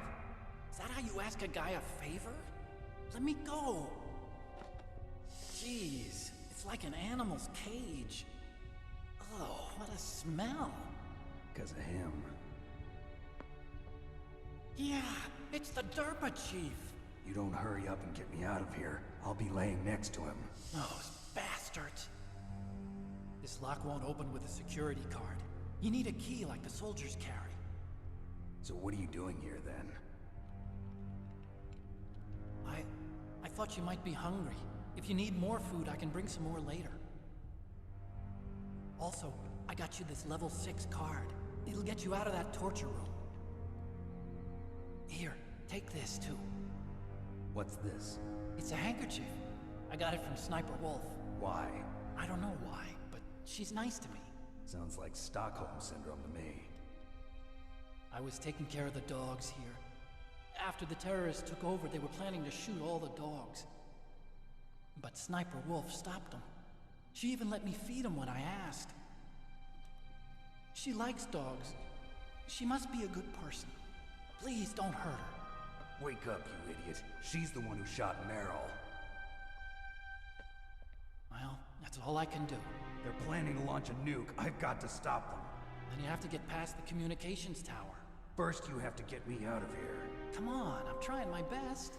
Is that how you ask a guy a favor? Let me go. Jeez, it's like an animal's cage. Oh, what a smell. Because of him. Yeah, it's the DERPA chief. You don't hurry up and get me out of here, I'll be laying next to him. Those bastards. This lock won't open with a security card. You need a key like the soldiers carry. So what are you doing here then? I thought you might be hungry. If you need more food, I can bring some more later. Also, I got you this level 6 card. It'll get you out of that torture room. Here, take this too. What's this? It's a handkerchief. I got it from Sniper Wolf. Why? I don't know why, but she's nice to me. Sounds like Stockholm Syndrome to me. I was taking care of the dogs here. After the terrorists took over, they were planning to shoot all the dogs. But Sniper Wolf stopped them. She even let me feed them when I asked. She likes dogs. She must be a good person. Please don't hurt her. Wake up, you idiot. She's the one who shot Meryl. Well, that's all I can do. They're planning to launch a nuke. I've got to stop them. Then you have to get past the communications tower. First, you have to get me out of here. Come on, I'm trying my best.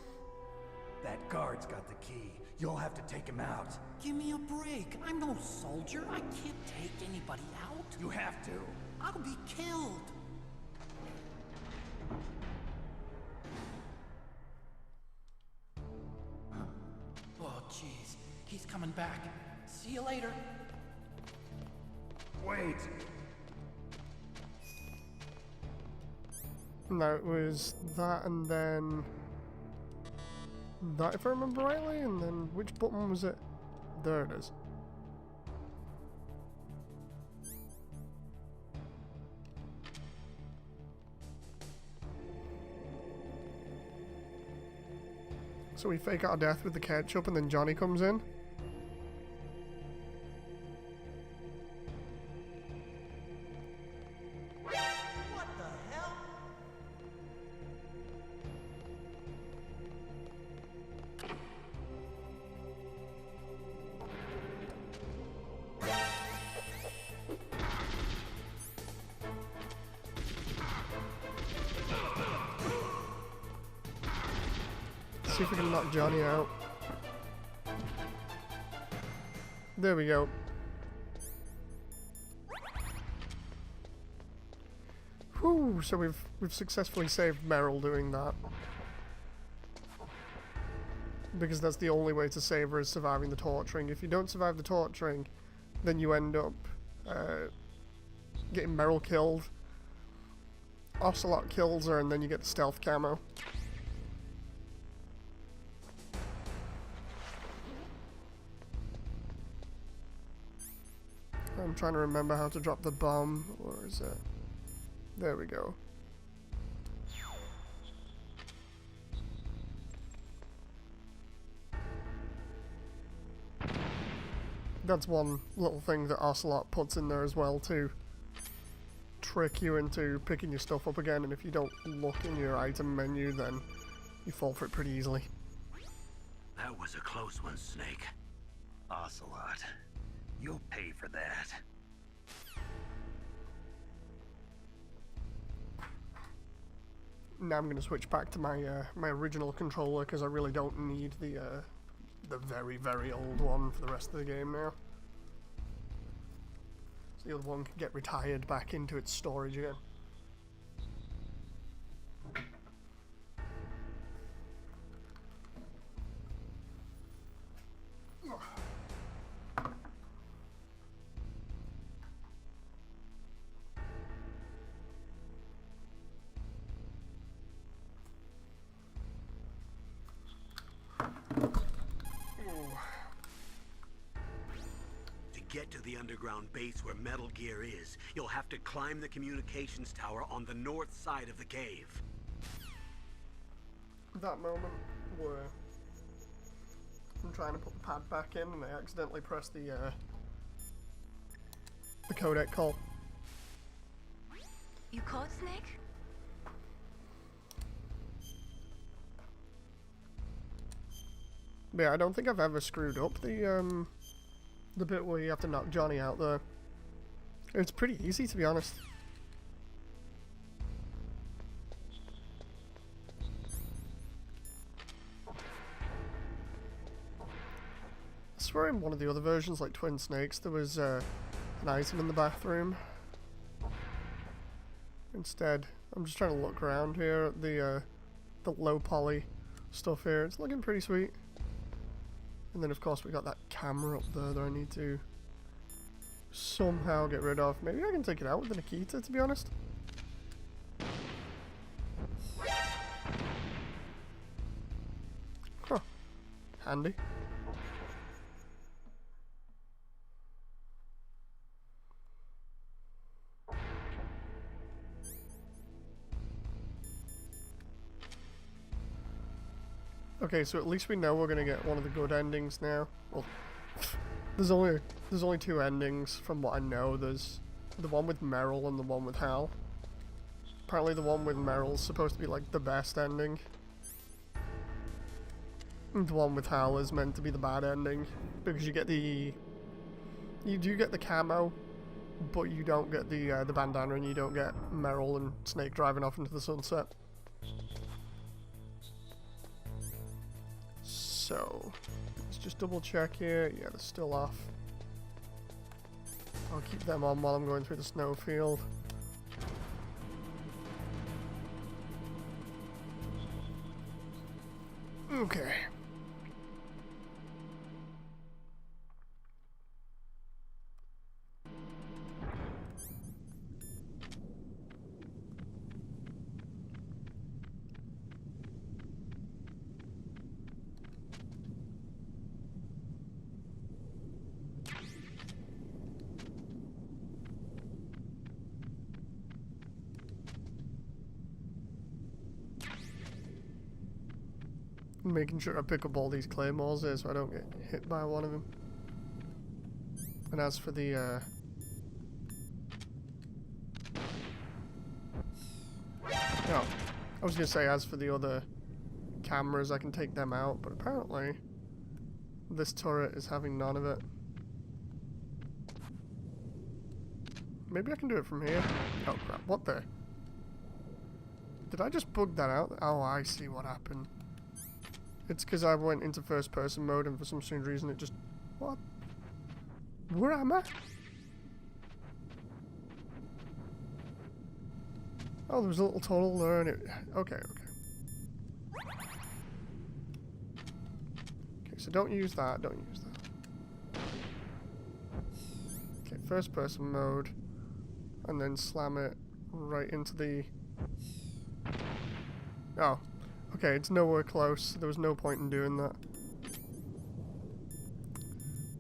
That guard's got the key. You'll have to take him out. Give me a break. I'm no soldier. I can't take anybody out. You have to. I'll be killed. Oh, jeez. He's coming back. See you later. Wait. No, it was that and then that, if I remember rightly, and then which button was it? There it is. So we fake our death with the ketchup and then Johnny comes in. What the hell? See if we can knock Johnny out. There we go. Whew, so we've successfully saved Meryl doing that. Because that's the only way to save her, is surviving the torturing. If you don't survive the torturing, then you end up getting Meryl killed. Ocelot kills her and then you get the stealth camo. I'm trying to remember how to drop the bomb. Where is it? There we go. That's one little thing that Ocelot puts in there as well to trick you into picking your stuff up again, and if you don't look in your item menu, then you fall for it pretty easily. That was a close one, Snake. Ocelot, you'll pay for that. now I'm going to switch back to my my original controller because I really don't need the very, very old one for the rest of the game now. So the other one can get retired back into its storage again. To get to the underground base where Metal Gear is, you'll have to climb the communications tower on the north side of the cave. That moment where I'm trying to put the pad back in and I accidentally press the codec call. You caught Snake? But yeah, I don't think I've ever screwed up the bit where you have to knock Johnny out there. It's pretty easy, to be honest. I swear in one of the other versions, like Twin Snakes, there was an item in the bathroom. Instead, I'm just trying to look around here at the low poly stuff here. It's looking pretty sweet. And then of course we got that camera up there that I need to somehow get rid of. Maybe I can take it out with the Nikita, to be honest. Huh. Handy. Okay, so at least we know we're gonna get one of the good endings now. Well, there's only two endings from what I know. There's the one with Meryl and the one with Hal. Apparently the one with Meryl's supposed to be like the best ending. And the one with Hal is meant to be the bad ending because you do get the camo, but you don't get the bandana and you don't get Meryl and Snake driving off into the sunset. So, let's just double check here. Yeah, they're still off. I'll keep them on while I'm going through the snowfield. Okay. Making sure I pick up all these claymores here so I don't get hit by one of them. And as for the oh, I was gonna say as for the other cameras, I can take them out, but apparently this turret is having none of it. Maybe I can do it from here. Oh crap, what the? Did I just bug that out? Oh, I see what happened. It's because I went into first person mode and for some strange reason it just... What? Where am I? Oh, there was a little tunnel there and it... Okay, okay. Okay, so don't use that, don't use that. Okay, first person mode. And then slam it right into the... Oh. Okay, it's nowhere close. There was no point in doing that.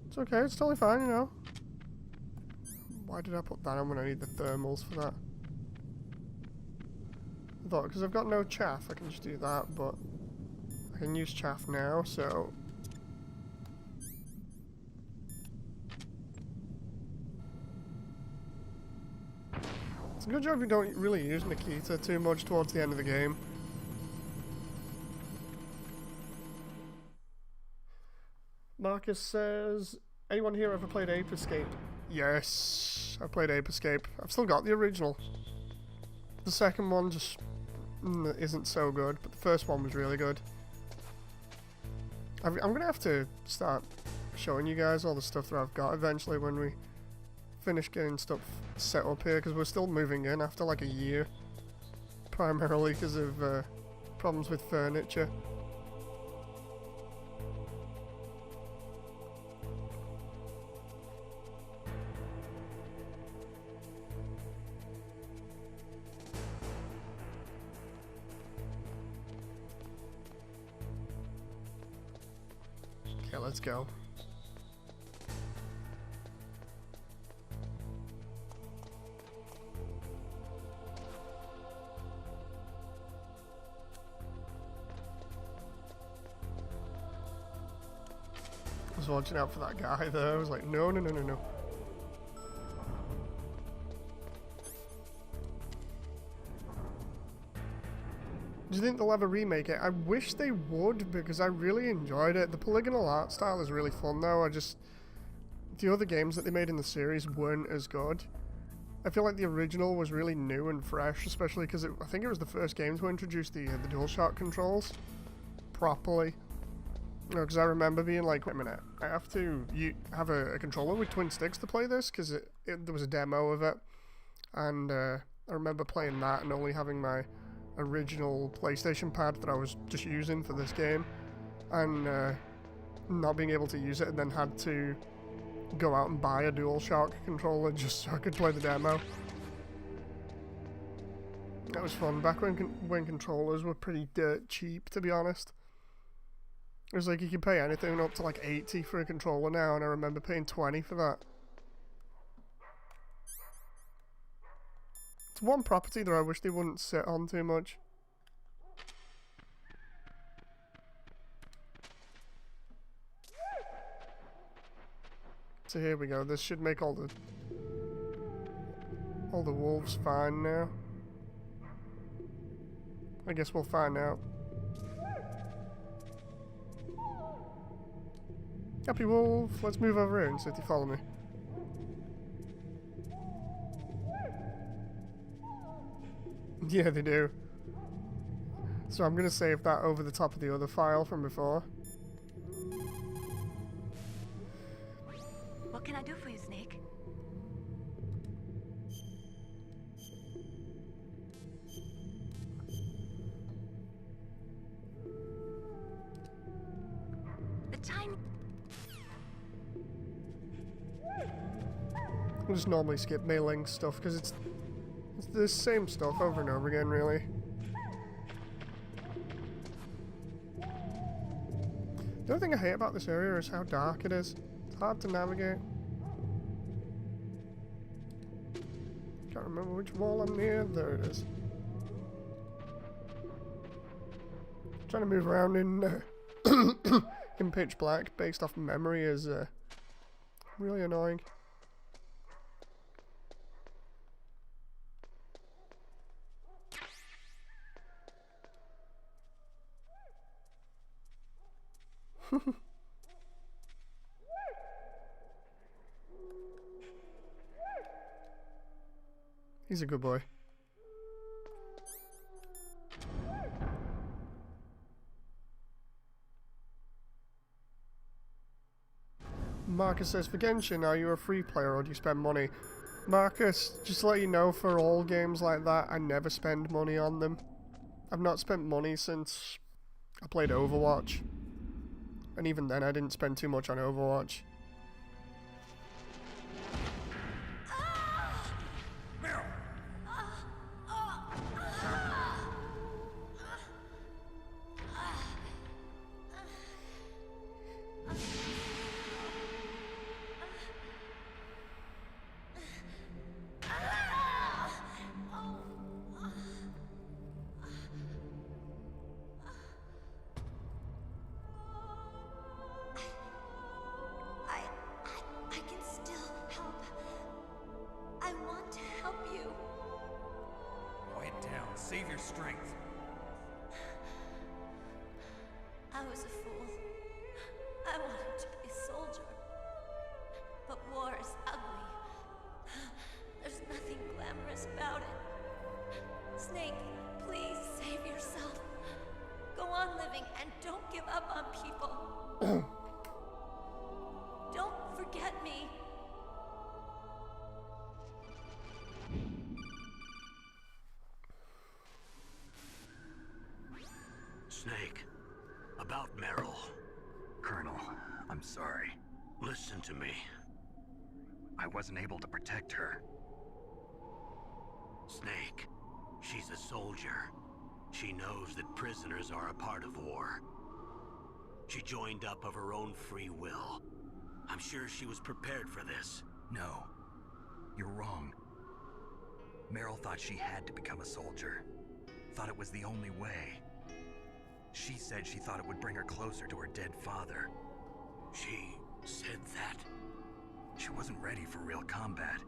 It's okay, it's totally fine, you know. Why did I put that on when I need the thermals for that? I thought, because I've got no chaff, I can just do that, but I can use chaff now, so... It's a good job you don't really use Nikita too much towards the end of the game. Marcus says, anyone here ever played Ape Escape? Yes, I played Ape Escape. I've still got the original. The second one just isn't so good, but the first one was really good. I'm gonna have to start showing you guys all the stuff that I've got eventually when we finish getting stuff set up here, because we're still moving in after like a year, primarily because of problems with furniture. Okay, let's go. I was watching out for that guy there. I was like, no, no, no, no, no. Do you think they'll ever remake it? I wish they would, because I really enjoyed it. The polygonal art style is really fun though. The other games that they made in the series weren't as good. I feel like the original was really new and fresh, especially because I think it was the first game to introduce the DualShock controls properly. Because I remember being like, wait a minute, I have to have a controller with twin sticks to play this, because there was a demo of it, and I remember playing that and only having my original PlayStation pad that I was just using for this game, and not being able to use it, and then had to go out and buy a DualShock controller just so I could play the demo. That was fun, back when controllers were pretty dirt cheap, to be honest. It was like you could pay anything up to like 80 for a controller now, and I remember paying 20 for that. It's one property that I wish they wouldn't sit on too much. So here we go. This should make all the wolves fine now. I guess we'll find out. Happy wolf, let's move over here and see if you follow me. Yeah, they do. So I'm gonna save that over the top of the other file from before. What can I do for you, Snake? The tiny... I just normally skip mailing stuff because it's the same stuff over and over again, really. The only thing I hate about this area is how dark it is. It's hard to navigate. Can't remember which wall I'm near. There it is. Trying to move around in in pitch black based off memory is really annoying. He's a good boy. Marcus says, for Genshin, are you a free player or do you spend money? Marcus, just to let you know, for all games like that, I never spend money on them. I've not spent money since I played Overwatch. And even then, I didn't spend too much on Overwatch. Save your strength. I was a fool. I wanted to be a soldier. But war is ugly. There's nothing glamorous about it. Snake, please Save yourself. Go on living and don't give up on people. Don't forget me. Snake, about Meryl. Colonel, I'm sorry. Listen to me. I wasn't able to protect her. Snake, she's a soldier. She knows that prisoners are a part of war. She joined up of her own free will. I'm sure she was prepared for this. No, you're wrong. Meryl thought she had to become a soldier. Thought it was the only way. She said she thought it would bring her closer to her dead father. She said that? She wasn't ready for real combat.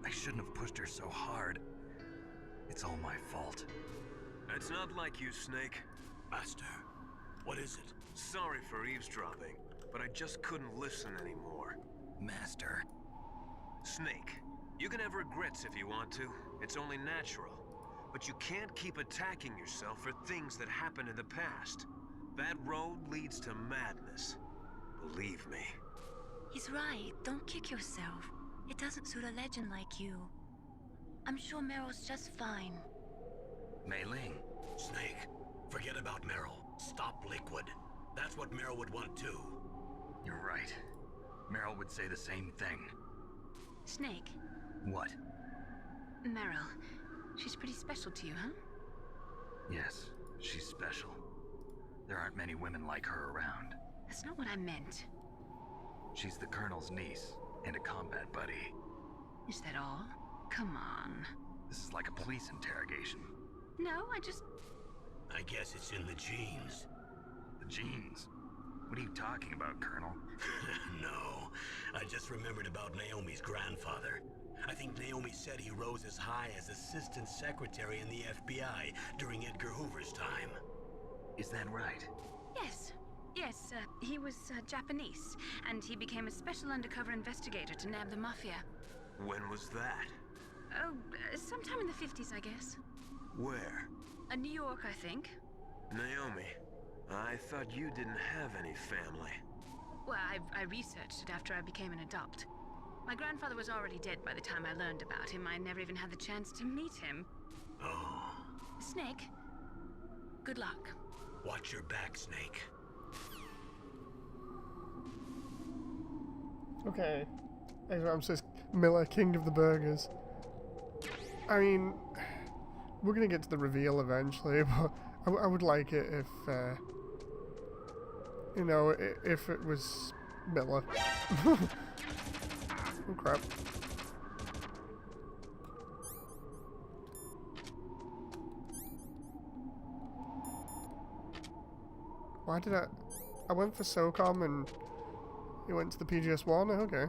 I shouldn't have pushed her so hard. It's all my fault. It's not like you, Snake. Master, what is it? Sorry for eavesdropping, but I just couldn't listen anymore. Master. Snake, you can have regrets if you want to. It's only natural. But you can't keep attacking yourself for things that happened in the past. That road leads to madness. Believe me. He's right. Don't kick yourself. It doesn't suit a legend like you. I'm sure Meryl's just fine. Mei Ling. Snake, forget about Meryl. Stop Liquid. That's what Meryl would want too. You're right. Meryl would say the same thing. Snake. What? Meryl. She's pretty special to you, huh? Yes, she's special. There aren't many women like her around. That's not what I meant. She's the Colonel's niece and a combat buddy. Is that all? Come on. This is like a police interrogation. No, I guess it's in the genes. The genes? What are you talking about, Colonel? No, I just remembered about Naomi's grandfather. I think Naomi said he rose as high as assistant secretary in the FBI during Edgar Hoover's time. Is that right? Yes. Yes, he was Japanese, and he became a special undercover investigator to nab the Mafia. When was that? Oh, sometime in the 50s, I guess. Where? New York, I think. Naomi, I thought you didn't have any family. Well, I researched it after I became an adult. My grandfather was already dead by the time I learned about him. I never even had the chance to meet him. Oh. Snake, good luck. Watch your back, Snake. Okay. Ezra says Miller, king of the burgers. I mean, we're gonna get to the reveal eventually, but I would like it if, you know, if it was Miller. Oh crap. Why did I went for SOCOM and it went to the PGS-1? Okay.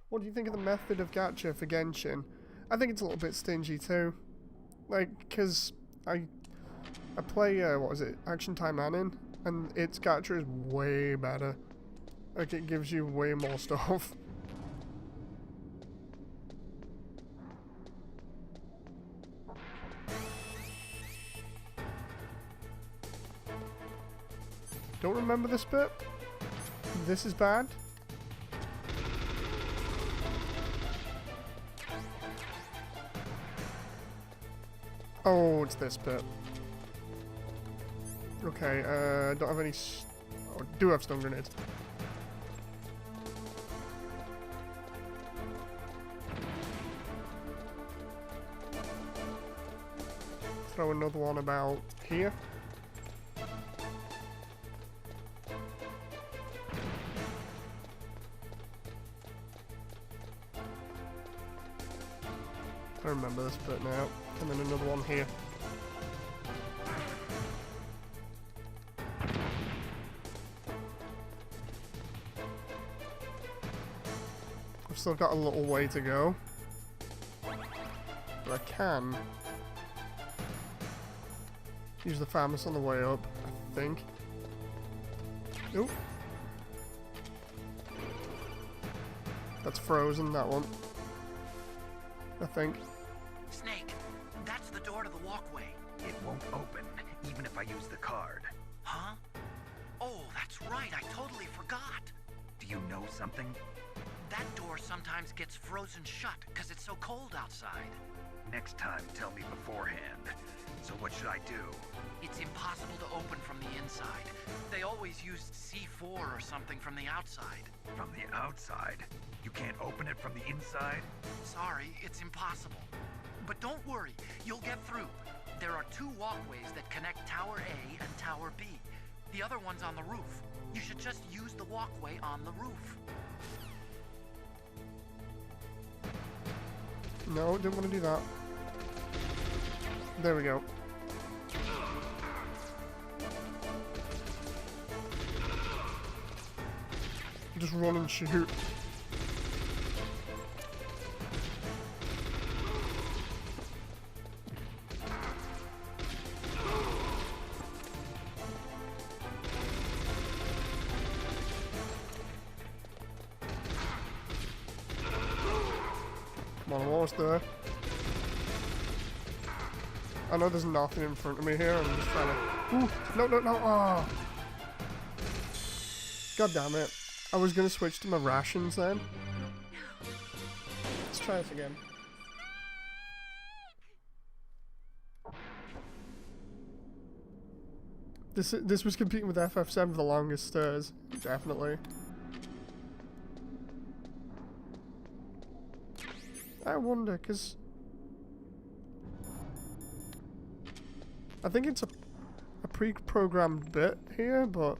What do you think of the method of gacha for Genshin? I think it's a little bit stingy too. Like, cause I play what is it, Action Time Anin, and its gacha is way better. Like, it gives you way more stuff. Don't remember this bit? This is bad? Oh, it's this bit. Okay, don't have any... Oh, do have stun grenades. Throw another one about here. I remember this bit now. And then another one here. I've still got a little way to go. But I can use the Famas on the way up, I think. Oop. That's frozen, that one. I think. Snake, that's the door to the walkway. It won't open, even if I use the card. Huh? Oh, that's right, I totally forgot. Do you know something? That door sometimes gets frozen shut because it's so cold outside. Next time, tell me beforehand. So what should I do? It's impossible to open from the inside. They always used C4 or something from the outside. From the outside? You can't open it from the inside? Sorry, it's impossible. But don't worry, you'll get through. There are 2 walkways that connect Tower A and Tower B. The other one's on the roof. You should just use the walkway on the roof. No, didn't want to do that. There we go. Just run and shoot. Come on, I'm almost there. I know there's nothing in front of me here. I'm just trying to. Ooh, no, no, no. Oh. God damn it. I was going to switch to my rations then. Let's try this again. This was competing with FF7 for the longest stairs. Definitely. I wonder, because I think it's a pre-programmed bit here, but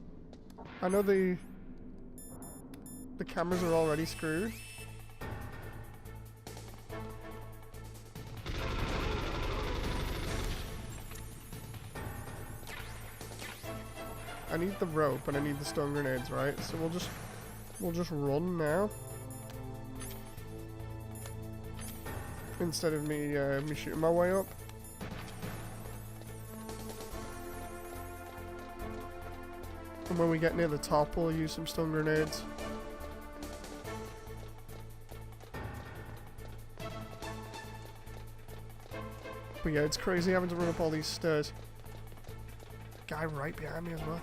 I know the cameras are already screwed. I need the rope and I need the stun grenades, right? So we'll just run now. Instead of me shooting my way up. And when we get near the top, we'll use some stun grenades. But yeah, it's crazy having to run up all these stairs. Guy right behind me as well.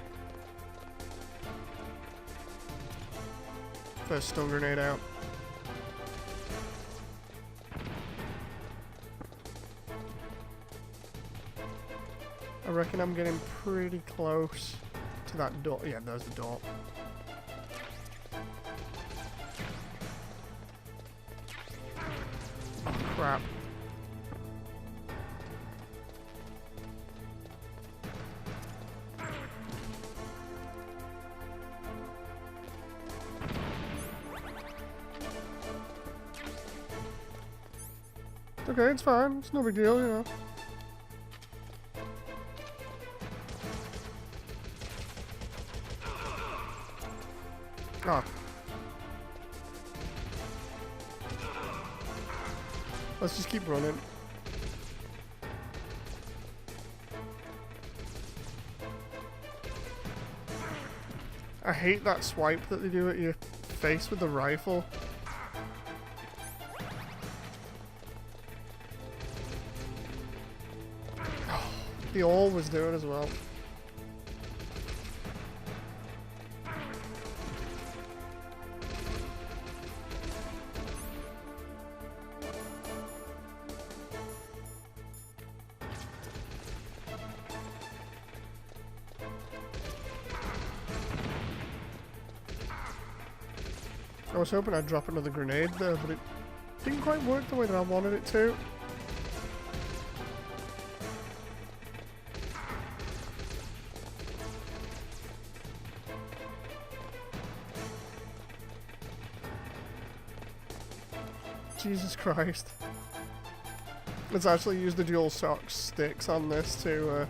First stun grenade out. I reckon I'm getting pretty close to that door. Yeah, there's the door. Oh, crap. Okay, it's fine. It's no big deal, you know. Oh. Let's just keep running. I hate that swipe that they do at your face with the rifle. Oh, they always do it as well. I was hoping I'd drop another grenade there, but it didn't quite work the way that I wanted it to. Jesus Christ. Let's actually use the dual sticks on this to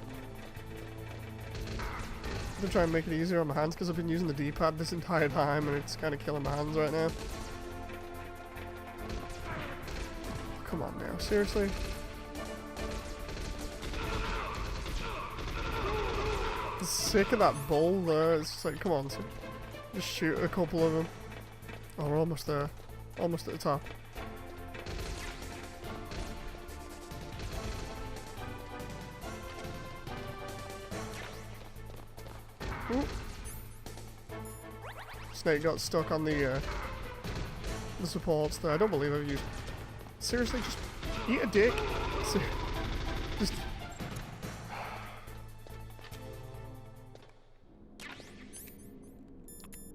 try and make it easier on my hands, because I've been using the D-pad this entire time and it's kind of killing my hands right now. Come on now, seriously? Sick of that bull there. It's just like, come on, just shoot a couple of them. Oh, we're almost there. Almost at the top. Ooh. Snake got stuck on the supports there. I don't believe I've used... Seriously, just eat a dick. Just...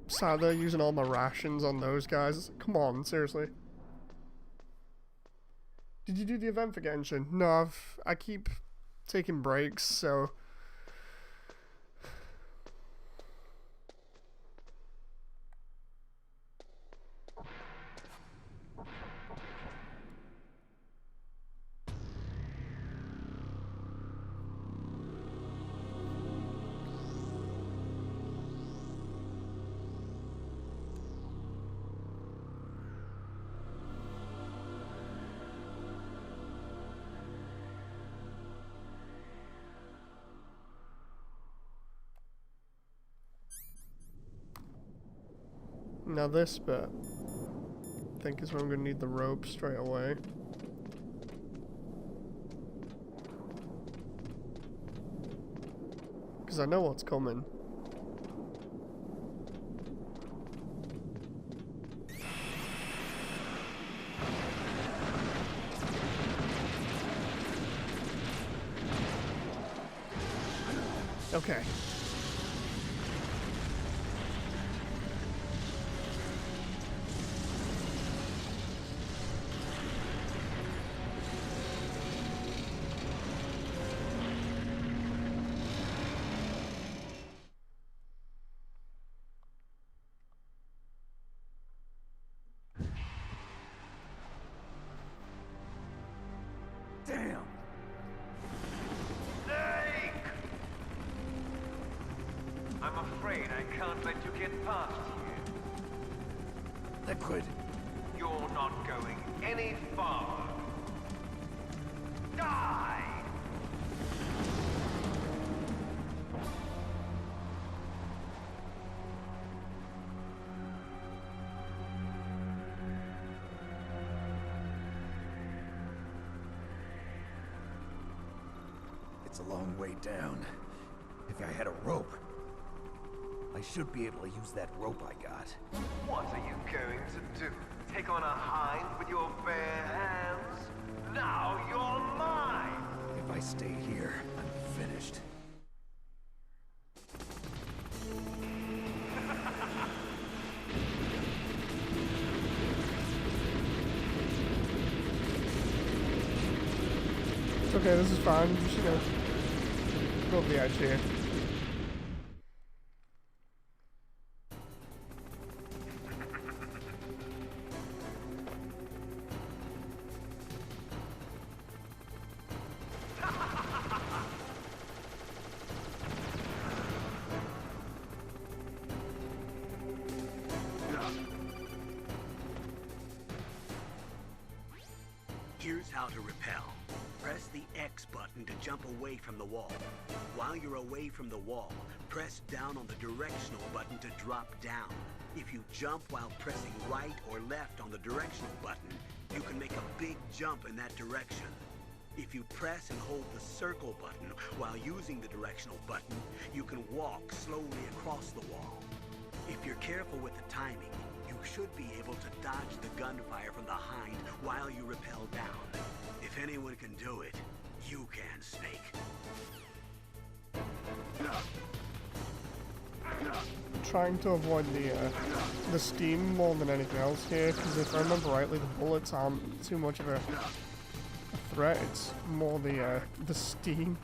Sad they're using all my rations on those guys. Come on, seriously. Did you do the event for Genshin? No, I keep taking breaks, so... Now this bit, I think is where I'm going to need the rope straight away. Because I know what's coming. Okay. Damn! Snake! I'm afraid I can't let you get past here. Liquid. You're not going any farther. Die! It's a long way down. If I had a rope, I should be able to use that rope I got. What are you going to do? Take on a hind with your bare hands? Now you're mine! If I stay here, I'm finished. It's okay, this is fine. Just, you know, go over the edge here. Here's how to repel. Press the X button to jump away from the wall. While you're away from the wall, press down on the directional button to drop down. If you jump while pressing right or left on the directional button, you can make a big jump in that direction. If you press and hold the circle button while using the directional button, you can walk slowly across the wall. If you're careful with the timing, you should be able to dodge the gunfire from the hind while you rappel down. If anyone can do it, you can, Snake. Trying to avoid the steam more than anything else here, because if I remember rightly, the bullets aren't too much of a threat. It's more the steam.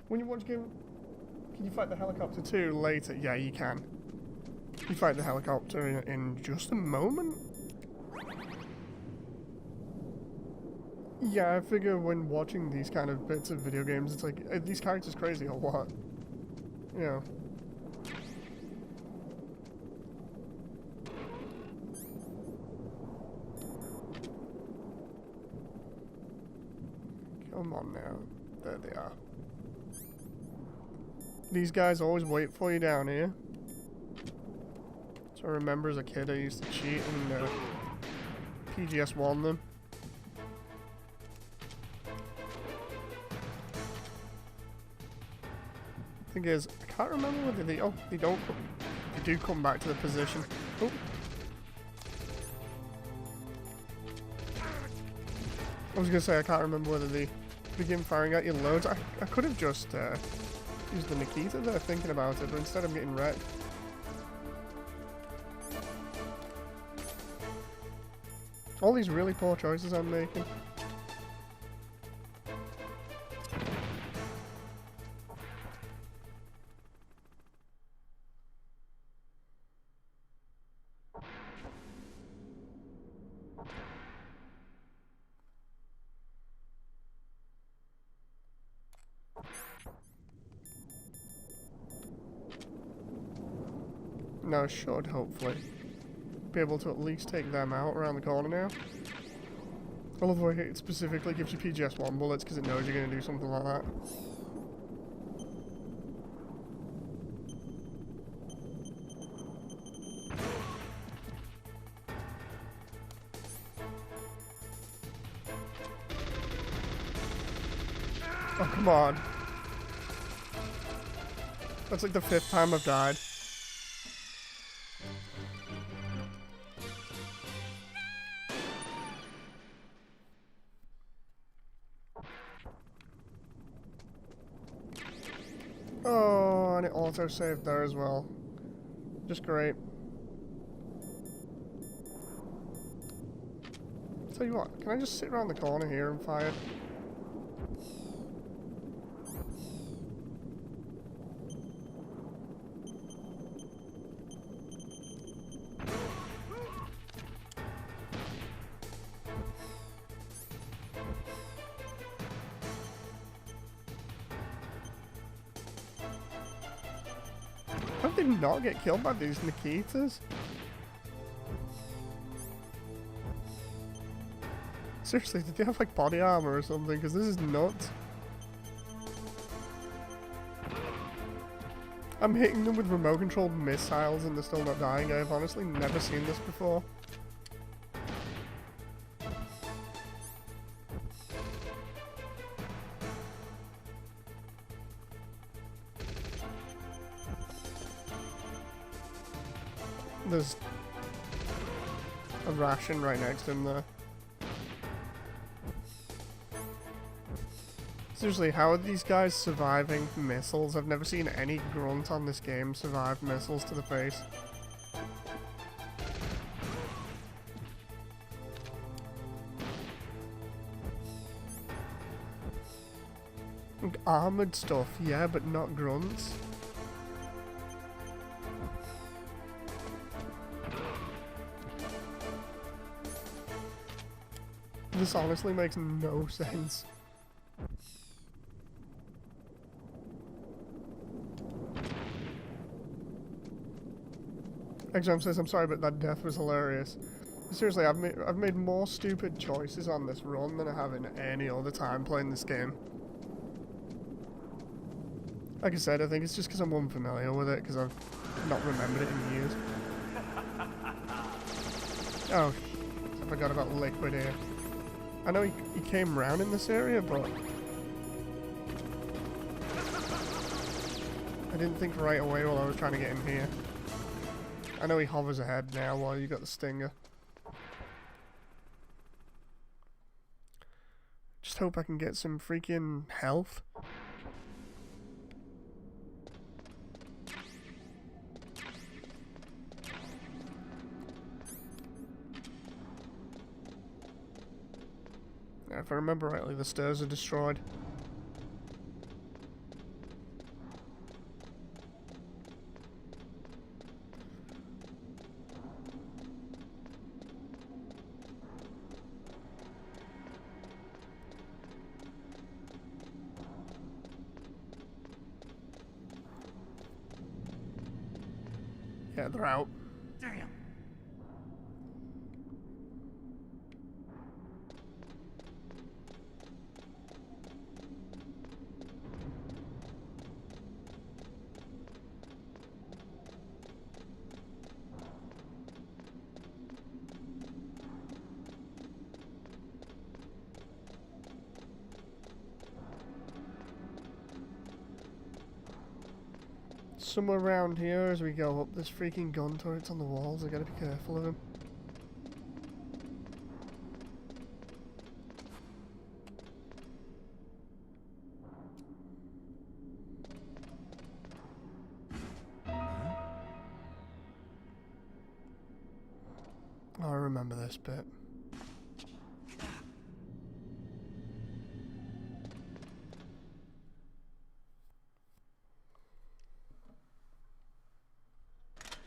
When you watch game, can you fight the helicopter too later? Yeah, you can. You fight the helicopter in just a moment. Yeah, I figure when watching these kind of bits of video games, it's like, are these characters crazy or what? You know. Come on now. There they are. These guys always wait for you down here. So I remember as a kid I used to cheat and PGS-1 them. Thing is, I can't remember whether they they don't they do come back to the position. Oh. I was gonna say I can't remember whether they begin firing at you loads. I could have just used the Nikita there thinking about it, but instead I'm getting wrecked. All these really poor choices I'm making. Now I should, hopefully, be able to at least take them out around the corner now. I love the way it specifically gives you PGS-1 bullets because it knows you're going to do something like that. Oh, come on. That's like the 5th time I've died. Oh, and it auto-saved there as well. Just great. Tell you what, can I just sit around the corner here and fire? How did they not get killed by these Nikitas? Seriously, did they have like body armor or something? Because this is nuts. I'm hitting them with remote controlled missiles and they're still not dying. I've honestly never seen this before. There's a ration right next to him there. Seriously, how are these guys surviving missiles? I've never seen any grunt on this game survive missiles to the face. Like, armored stuff, yeah, but not grunts. This honestly makes no sense. Exam says, I'm sorry, but that death was hilarious. Seriously, I've made more stupid choices on this run than I have in any other time playing this game. Like I said, I think it's just because I'm unfamiliar with it, because I've not remembered it in years. Oh, I forgot about Liquid here. I know he came round in this area, but I didn't think right away while I was trying to get in here. I know he hovers ahead now while you got the stinger. Just hope I can get some freaking health. If I remember rightly, the stairs are destroyed. Yeah, they're out. Damn. Somewhere around here as we go up, there's freaking gun turrets on the walls. I gotta be careful of them. I remember this bit.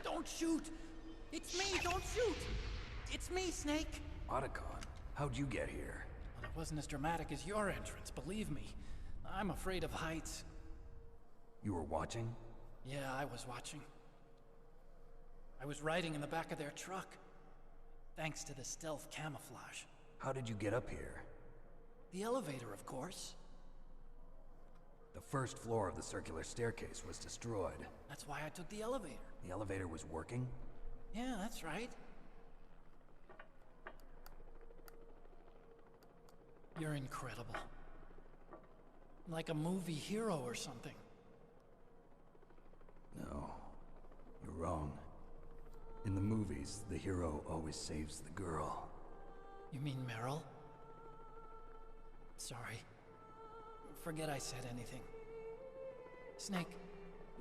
Don't shoot! It's me, don't shoot! It's me, Snake! Otacon, how'd you get here? Well, it wasn't as dramatic as your entrance, believe me. I'm afraid of heights. You were watching? Yeah, I was watching. I was riding in the back of their truck. Thanks to the stealth camouflage. How did you get up here? The elevator, of course. The first floor of the circular staircase was destroyed. That's why I took the elevator. The elevator was working? Yeah, that's right. You're incredible. Like a movie hero or something. No, you're wrong. In the movies, the hero always saves the girl. You mean Meryl? Sorry. Forget I said anything. Snake,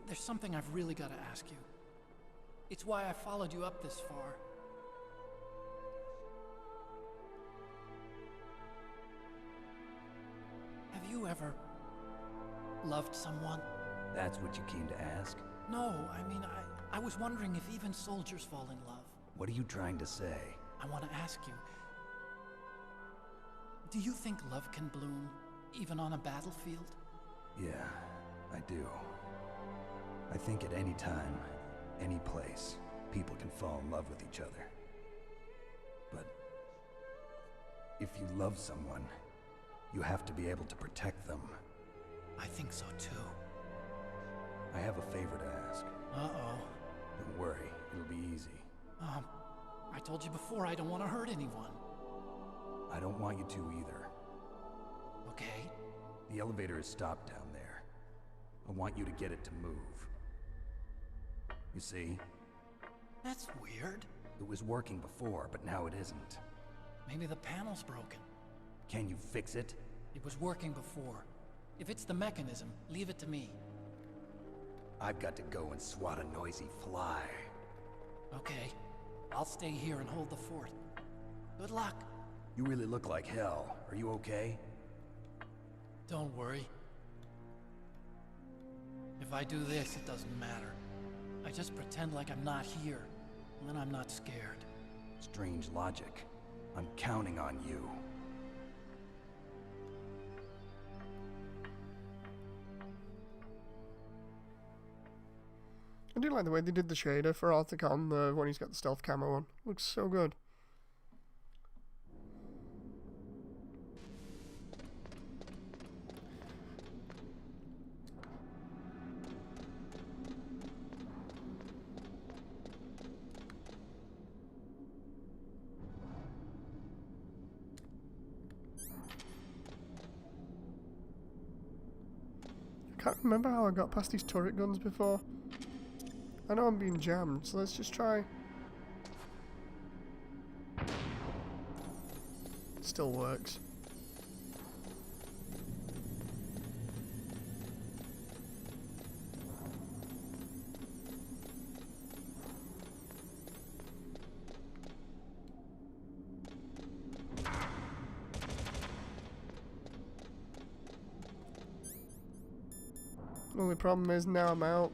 there's something I've really got to ask you. It's why I followed you up this far. Have you ever loved someone? That's what you came to ask? No, I mean, I was wondering if even soldiers fall in love. What are you trying to say? I want to ask you, do you think love can bloom, even on a battlefield? Yeah, I do. I think at any time, any place, people can fall in love with each other. But if you love someone, you have to be able to protect them. I think so too. I have a favor to ask. Uh-oh. Don't worry, it'll be easy. I told you before I don't want to hurt anyone. I don't want you to either. Okay. The elevator is stopped down there. I want you to get it to move. You see? That's weird. It was working before, but now it isn't. Maybe the panel's broken. Can you fix it? It was working before. If it's the mechanism, leave it to me. I've got to go and swat a noisy fly. Okay. I'll stay here and hold the fort. Good luck. You really look like hell. Are you okay? Don't worry. If I do this, it doesn't matter. I just pretend like I'm not here, and then I'm not scared. Strange logic. I'm counting on you. I do like the way they did the shader for Otacon, the one he's got the stealth camo on. Looks so good. I can't remember how I got past these turret guns before. I know I'm being jammed, so let's just try. Still works. Only problem is now I'm out.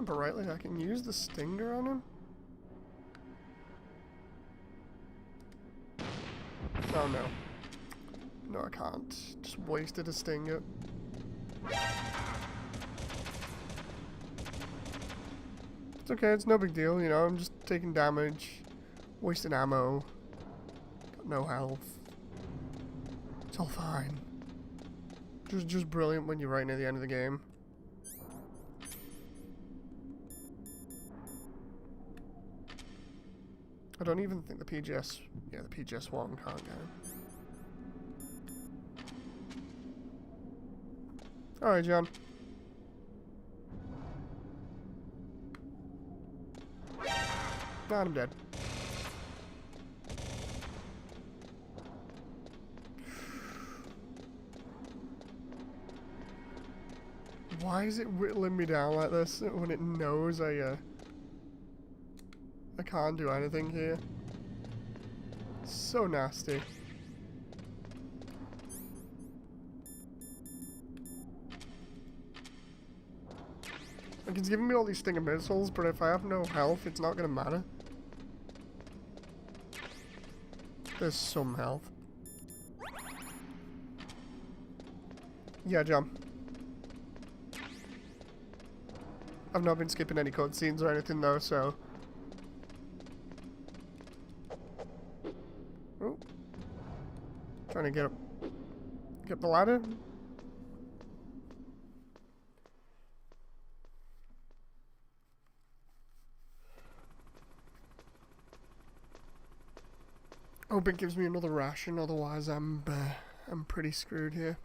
remember rightly, I can use the stinger on him? Oh no. No, I can't. Just wasted a stinger. It's okay, it's no big deal, you know, I'm just taking damage, wasting ammo, got no health. It's all fine. Just brilliant when you're right near the end of the game. I don't even think the PGS... Yeah, the PGS-1 can't get him. Alright, John. Nah, I'm dead. Why is it whittling me down like this when it knows I can't do anything here? So nasty. Like, it's giving me all these stinger missiles, but if I have no health, it's not gonna matter. There's some health. Yeah, John. I've not been skipping any cutscenes or anything though, so... Oh. Trying to get up the ladder. Hope it gives me another ration, otherwise I'm pretty screwed here.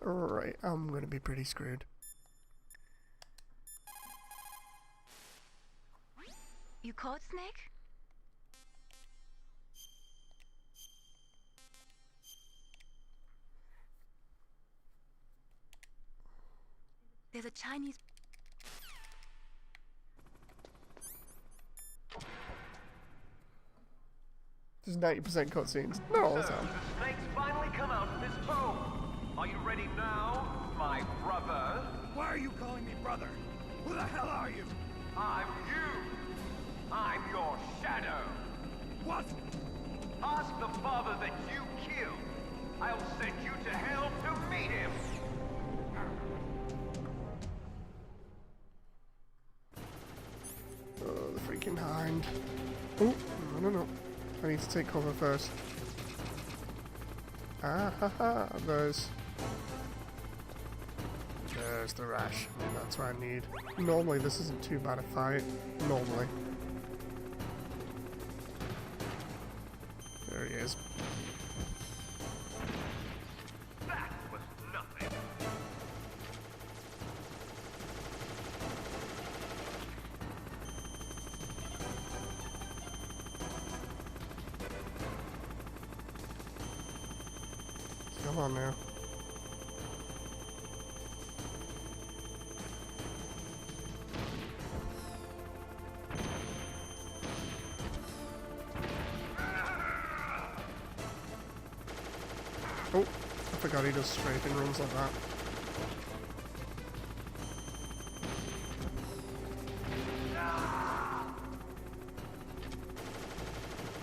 Alright, I'm gonna be pretty screwed. You caught Snake? There's a Chinese... There's 90% cutscenes. Not all the time. The snakes finally come out of this home. Are you ready now, my brother? Why are you calling me brother? Who the hell are you? I'm you. I'm your shadow. What? Ask the father that you killed. I'll send you to hell to meet him. Oh, the freaking hind. Oh, no. I need to take cover first. Ah, haha, there's the rash. That's what I need. Normally, this isn't too bad a fight. Normally. There he is. That was nothing. Come on now. Oh, I forgot he does strafing runs like that.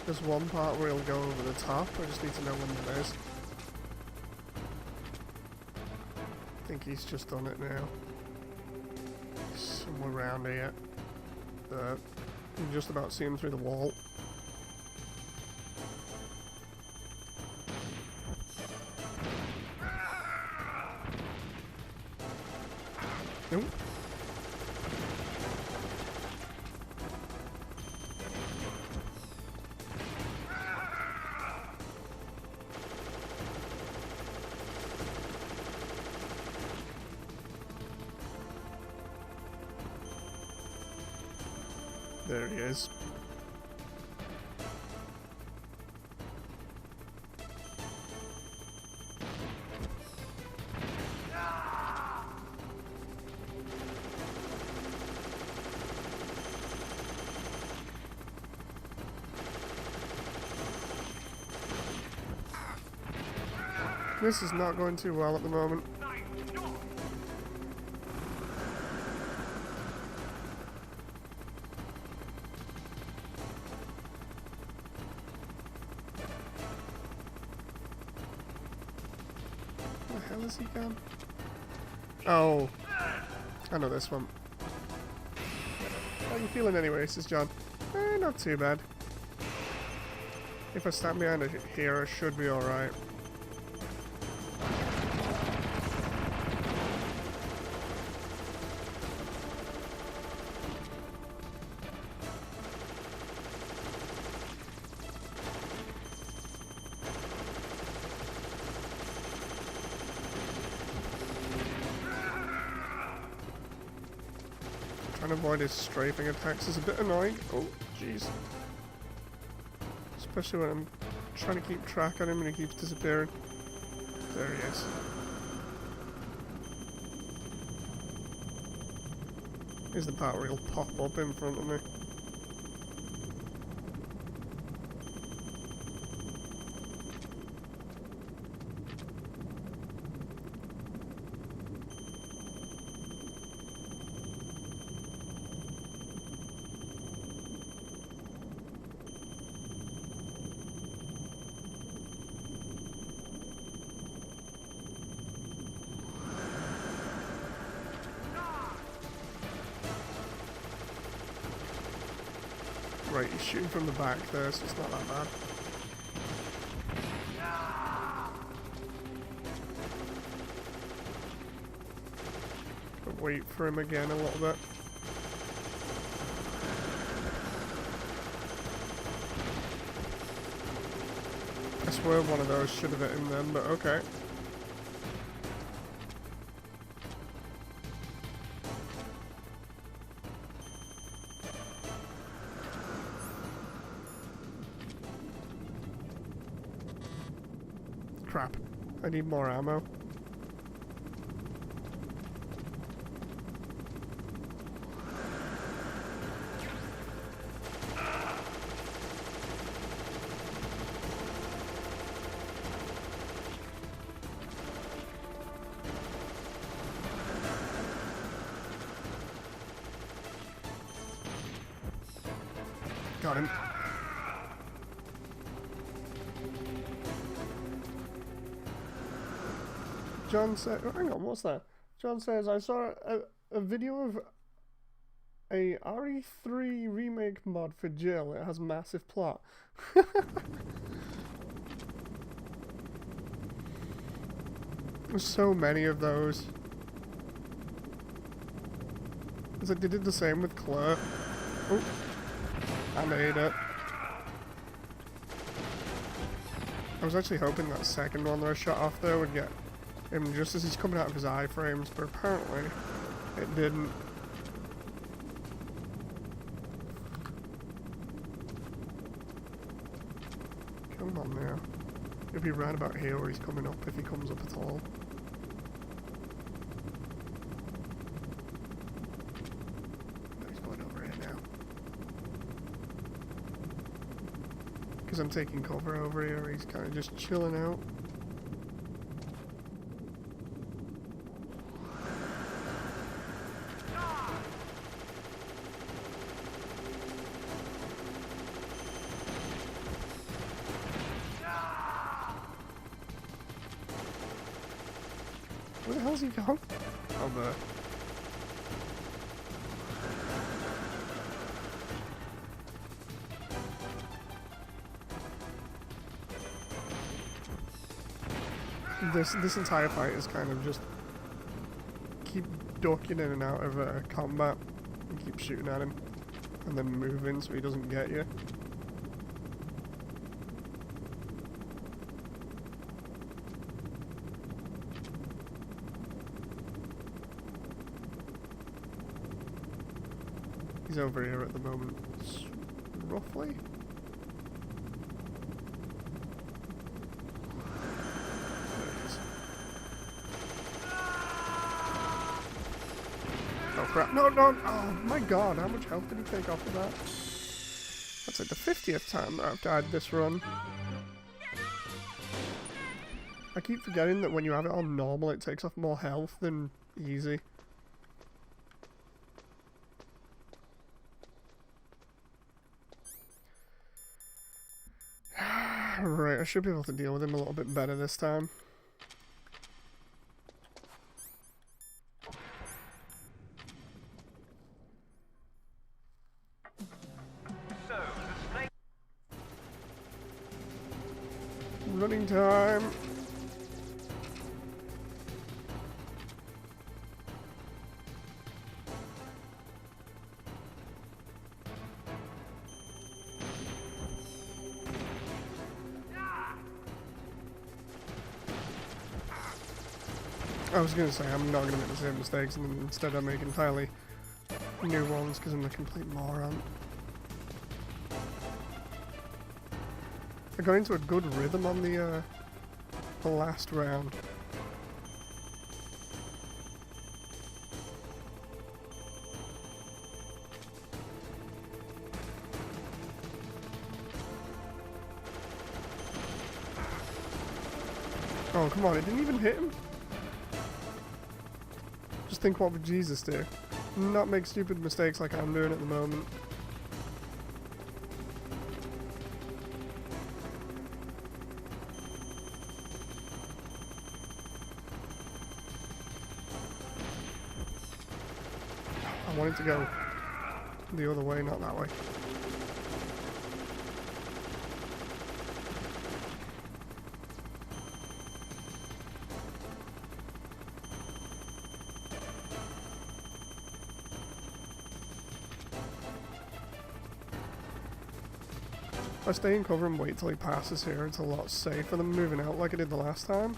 There's one part where he'll go over the top, I just need to know when that is. I think he's just done it now. Somewhere around here. You can just about see him through the wall. Nope. There he is. This is not going too well at the moment. Where the hell is he gone? Oh. I know this one. How are you feeling anyway, says John. Not too bad. If I stand behind it here, I should be alright. Trying to avoid his strafing attacks is a bit annoying. Oh, jeez. Especially when I'm trying to keep track on him and he keeps disappearing. There he is. Here's the part where he'll pop up in front of me. Right, he's shooting from the back there, so it's not that bad. But wait for him again a little bit. I swear one of those should have hit him then, but okay. Crap. I need more ammo. Got him. John said, oh, hang on, what's that? John says, I saw a video of a RE3 remake mod for Jill. It has massive plot. There's so many of those. It's like they did the same with Claire. Oh, I made it. I was actually hoping that second one that I shot off there would get him just as he's coming out of his iframes, but apparently it didn't. Come on now. He'll be right about here where he's coming up if he comes up at all. He's going over here now. Because I'm taking cover over here, he's kind of just chilling out. Where the hell's he gone? Oh, there. This entire fight is kind of just keep ducking in and out of combat and keep shooting at him and then moving so he doesn't get you. He's over here at the moment, roughly. There he is. Oh crap, no, no, oh my god, how much health did he take off of that? That's like the 50th time that I've died this run. I keep forgetting that when you have it on normal it takes off more health than easy. Right, I should be able to deal with him a little bit better this time. I was going to say, I'm not going to make the same mistakes, and then instead I make entirely new ones because I'm a complete moron. I got into a good rhythm on the last round. Oh, come on, it didn't even hit him? Just think, what would Jesus do? Not make stupid mistakes like I'm doing at the moment. I wanted to go the other way, not that way. If I stay in cover and wait till he passes here, it's a lot safer than moving out like I did the last time.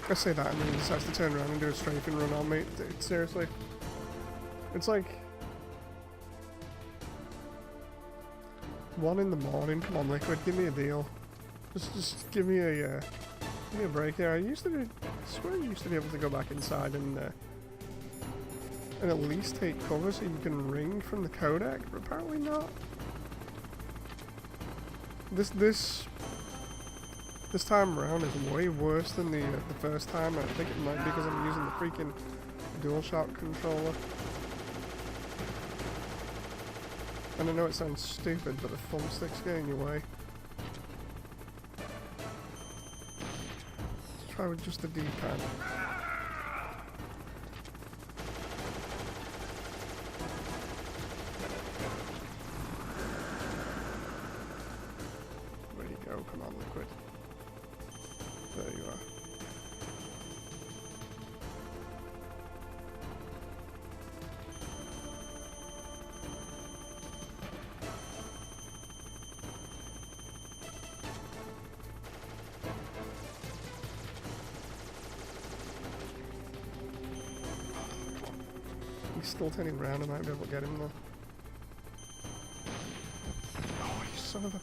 I say that and then he decides to turn around and do a strafing run on me. Dude, seriously. It's like 1 in the morning. Come on, Liquid, give me a deal. Just give me a break here. I swear I used to be able to go back inside and at least take cover so you can ring from the codec, but apparently not. This time around is way worse than the first time. I think it might be because I'm using the freaking DualShock controller. And I know it sounds stupid, but the thumbstick's getting in your way. Let's try with just the D-pad. Come on, Liquid. There you are. He's still turning around. I might be able to get him though. Oh, you son of a...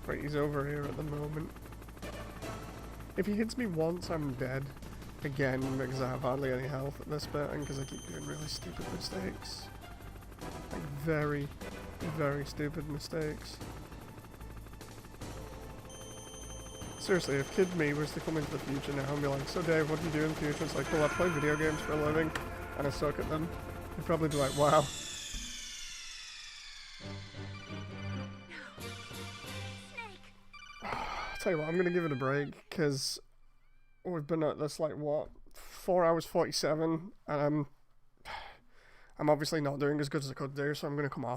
Right, he's over here at the moment. If he hits me once, I'm dead. Again, because I have hardly any health at this bit, and because I keep doing really stupid mistakes. Like, very, very stupid mistakes. Seriously, if Kid Me was to come into the future now and be like, so Dave, what do you do in the future? It's like, well, I play video games for a living, and I suck at them. He'd probably be like, wow. Tell you what, I'm gonna give it a break because we've been at this like what 4 hours 47, and I'm obviously not doing as good as I could do, so I'm gonna come off.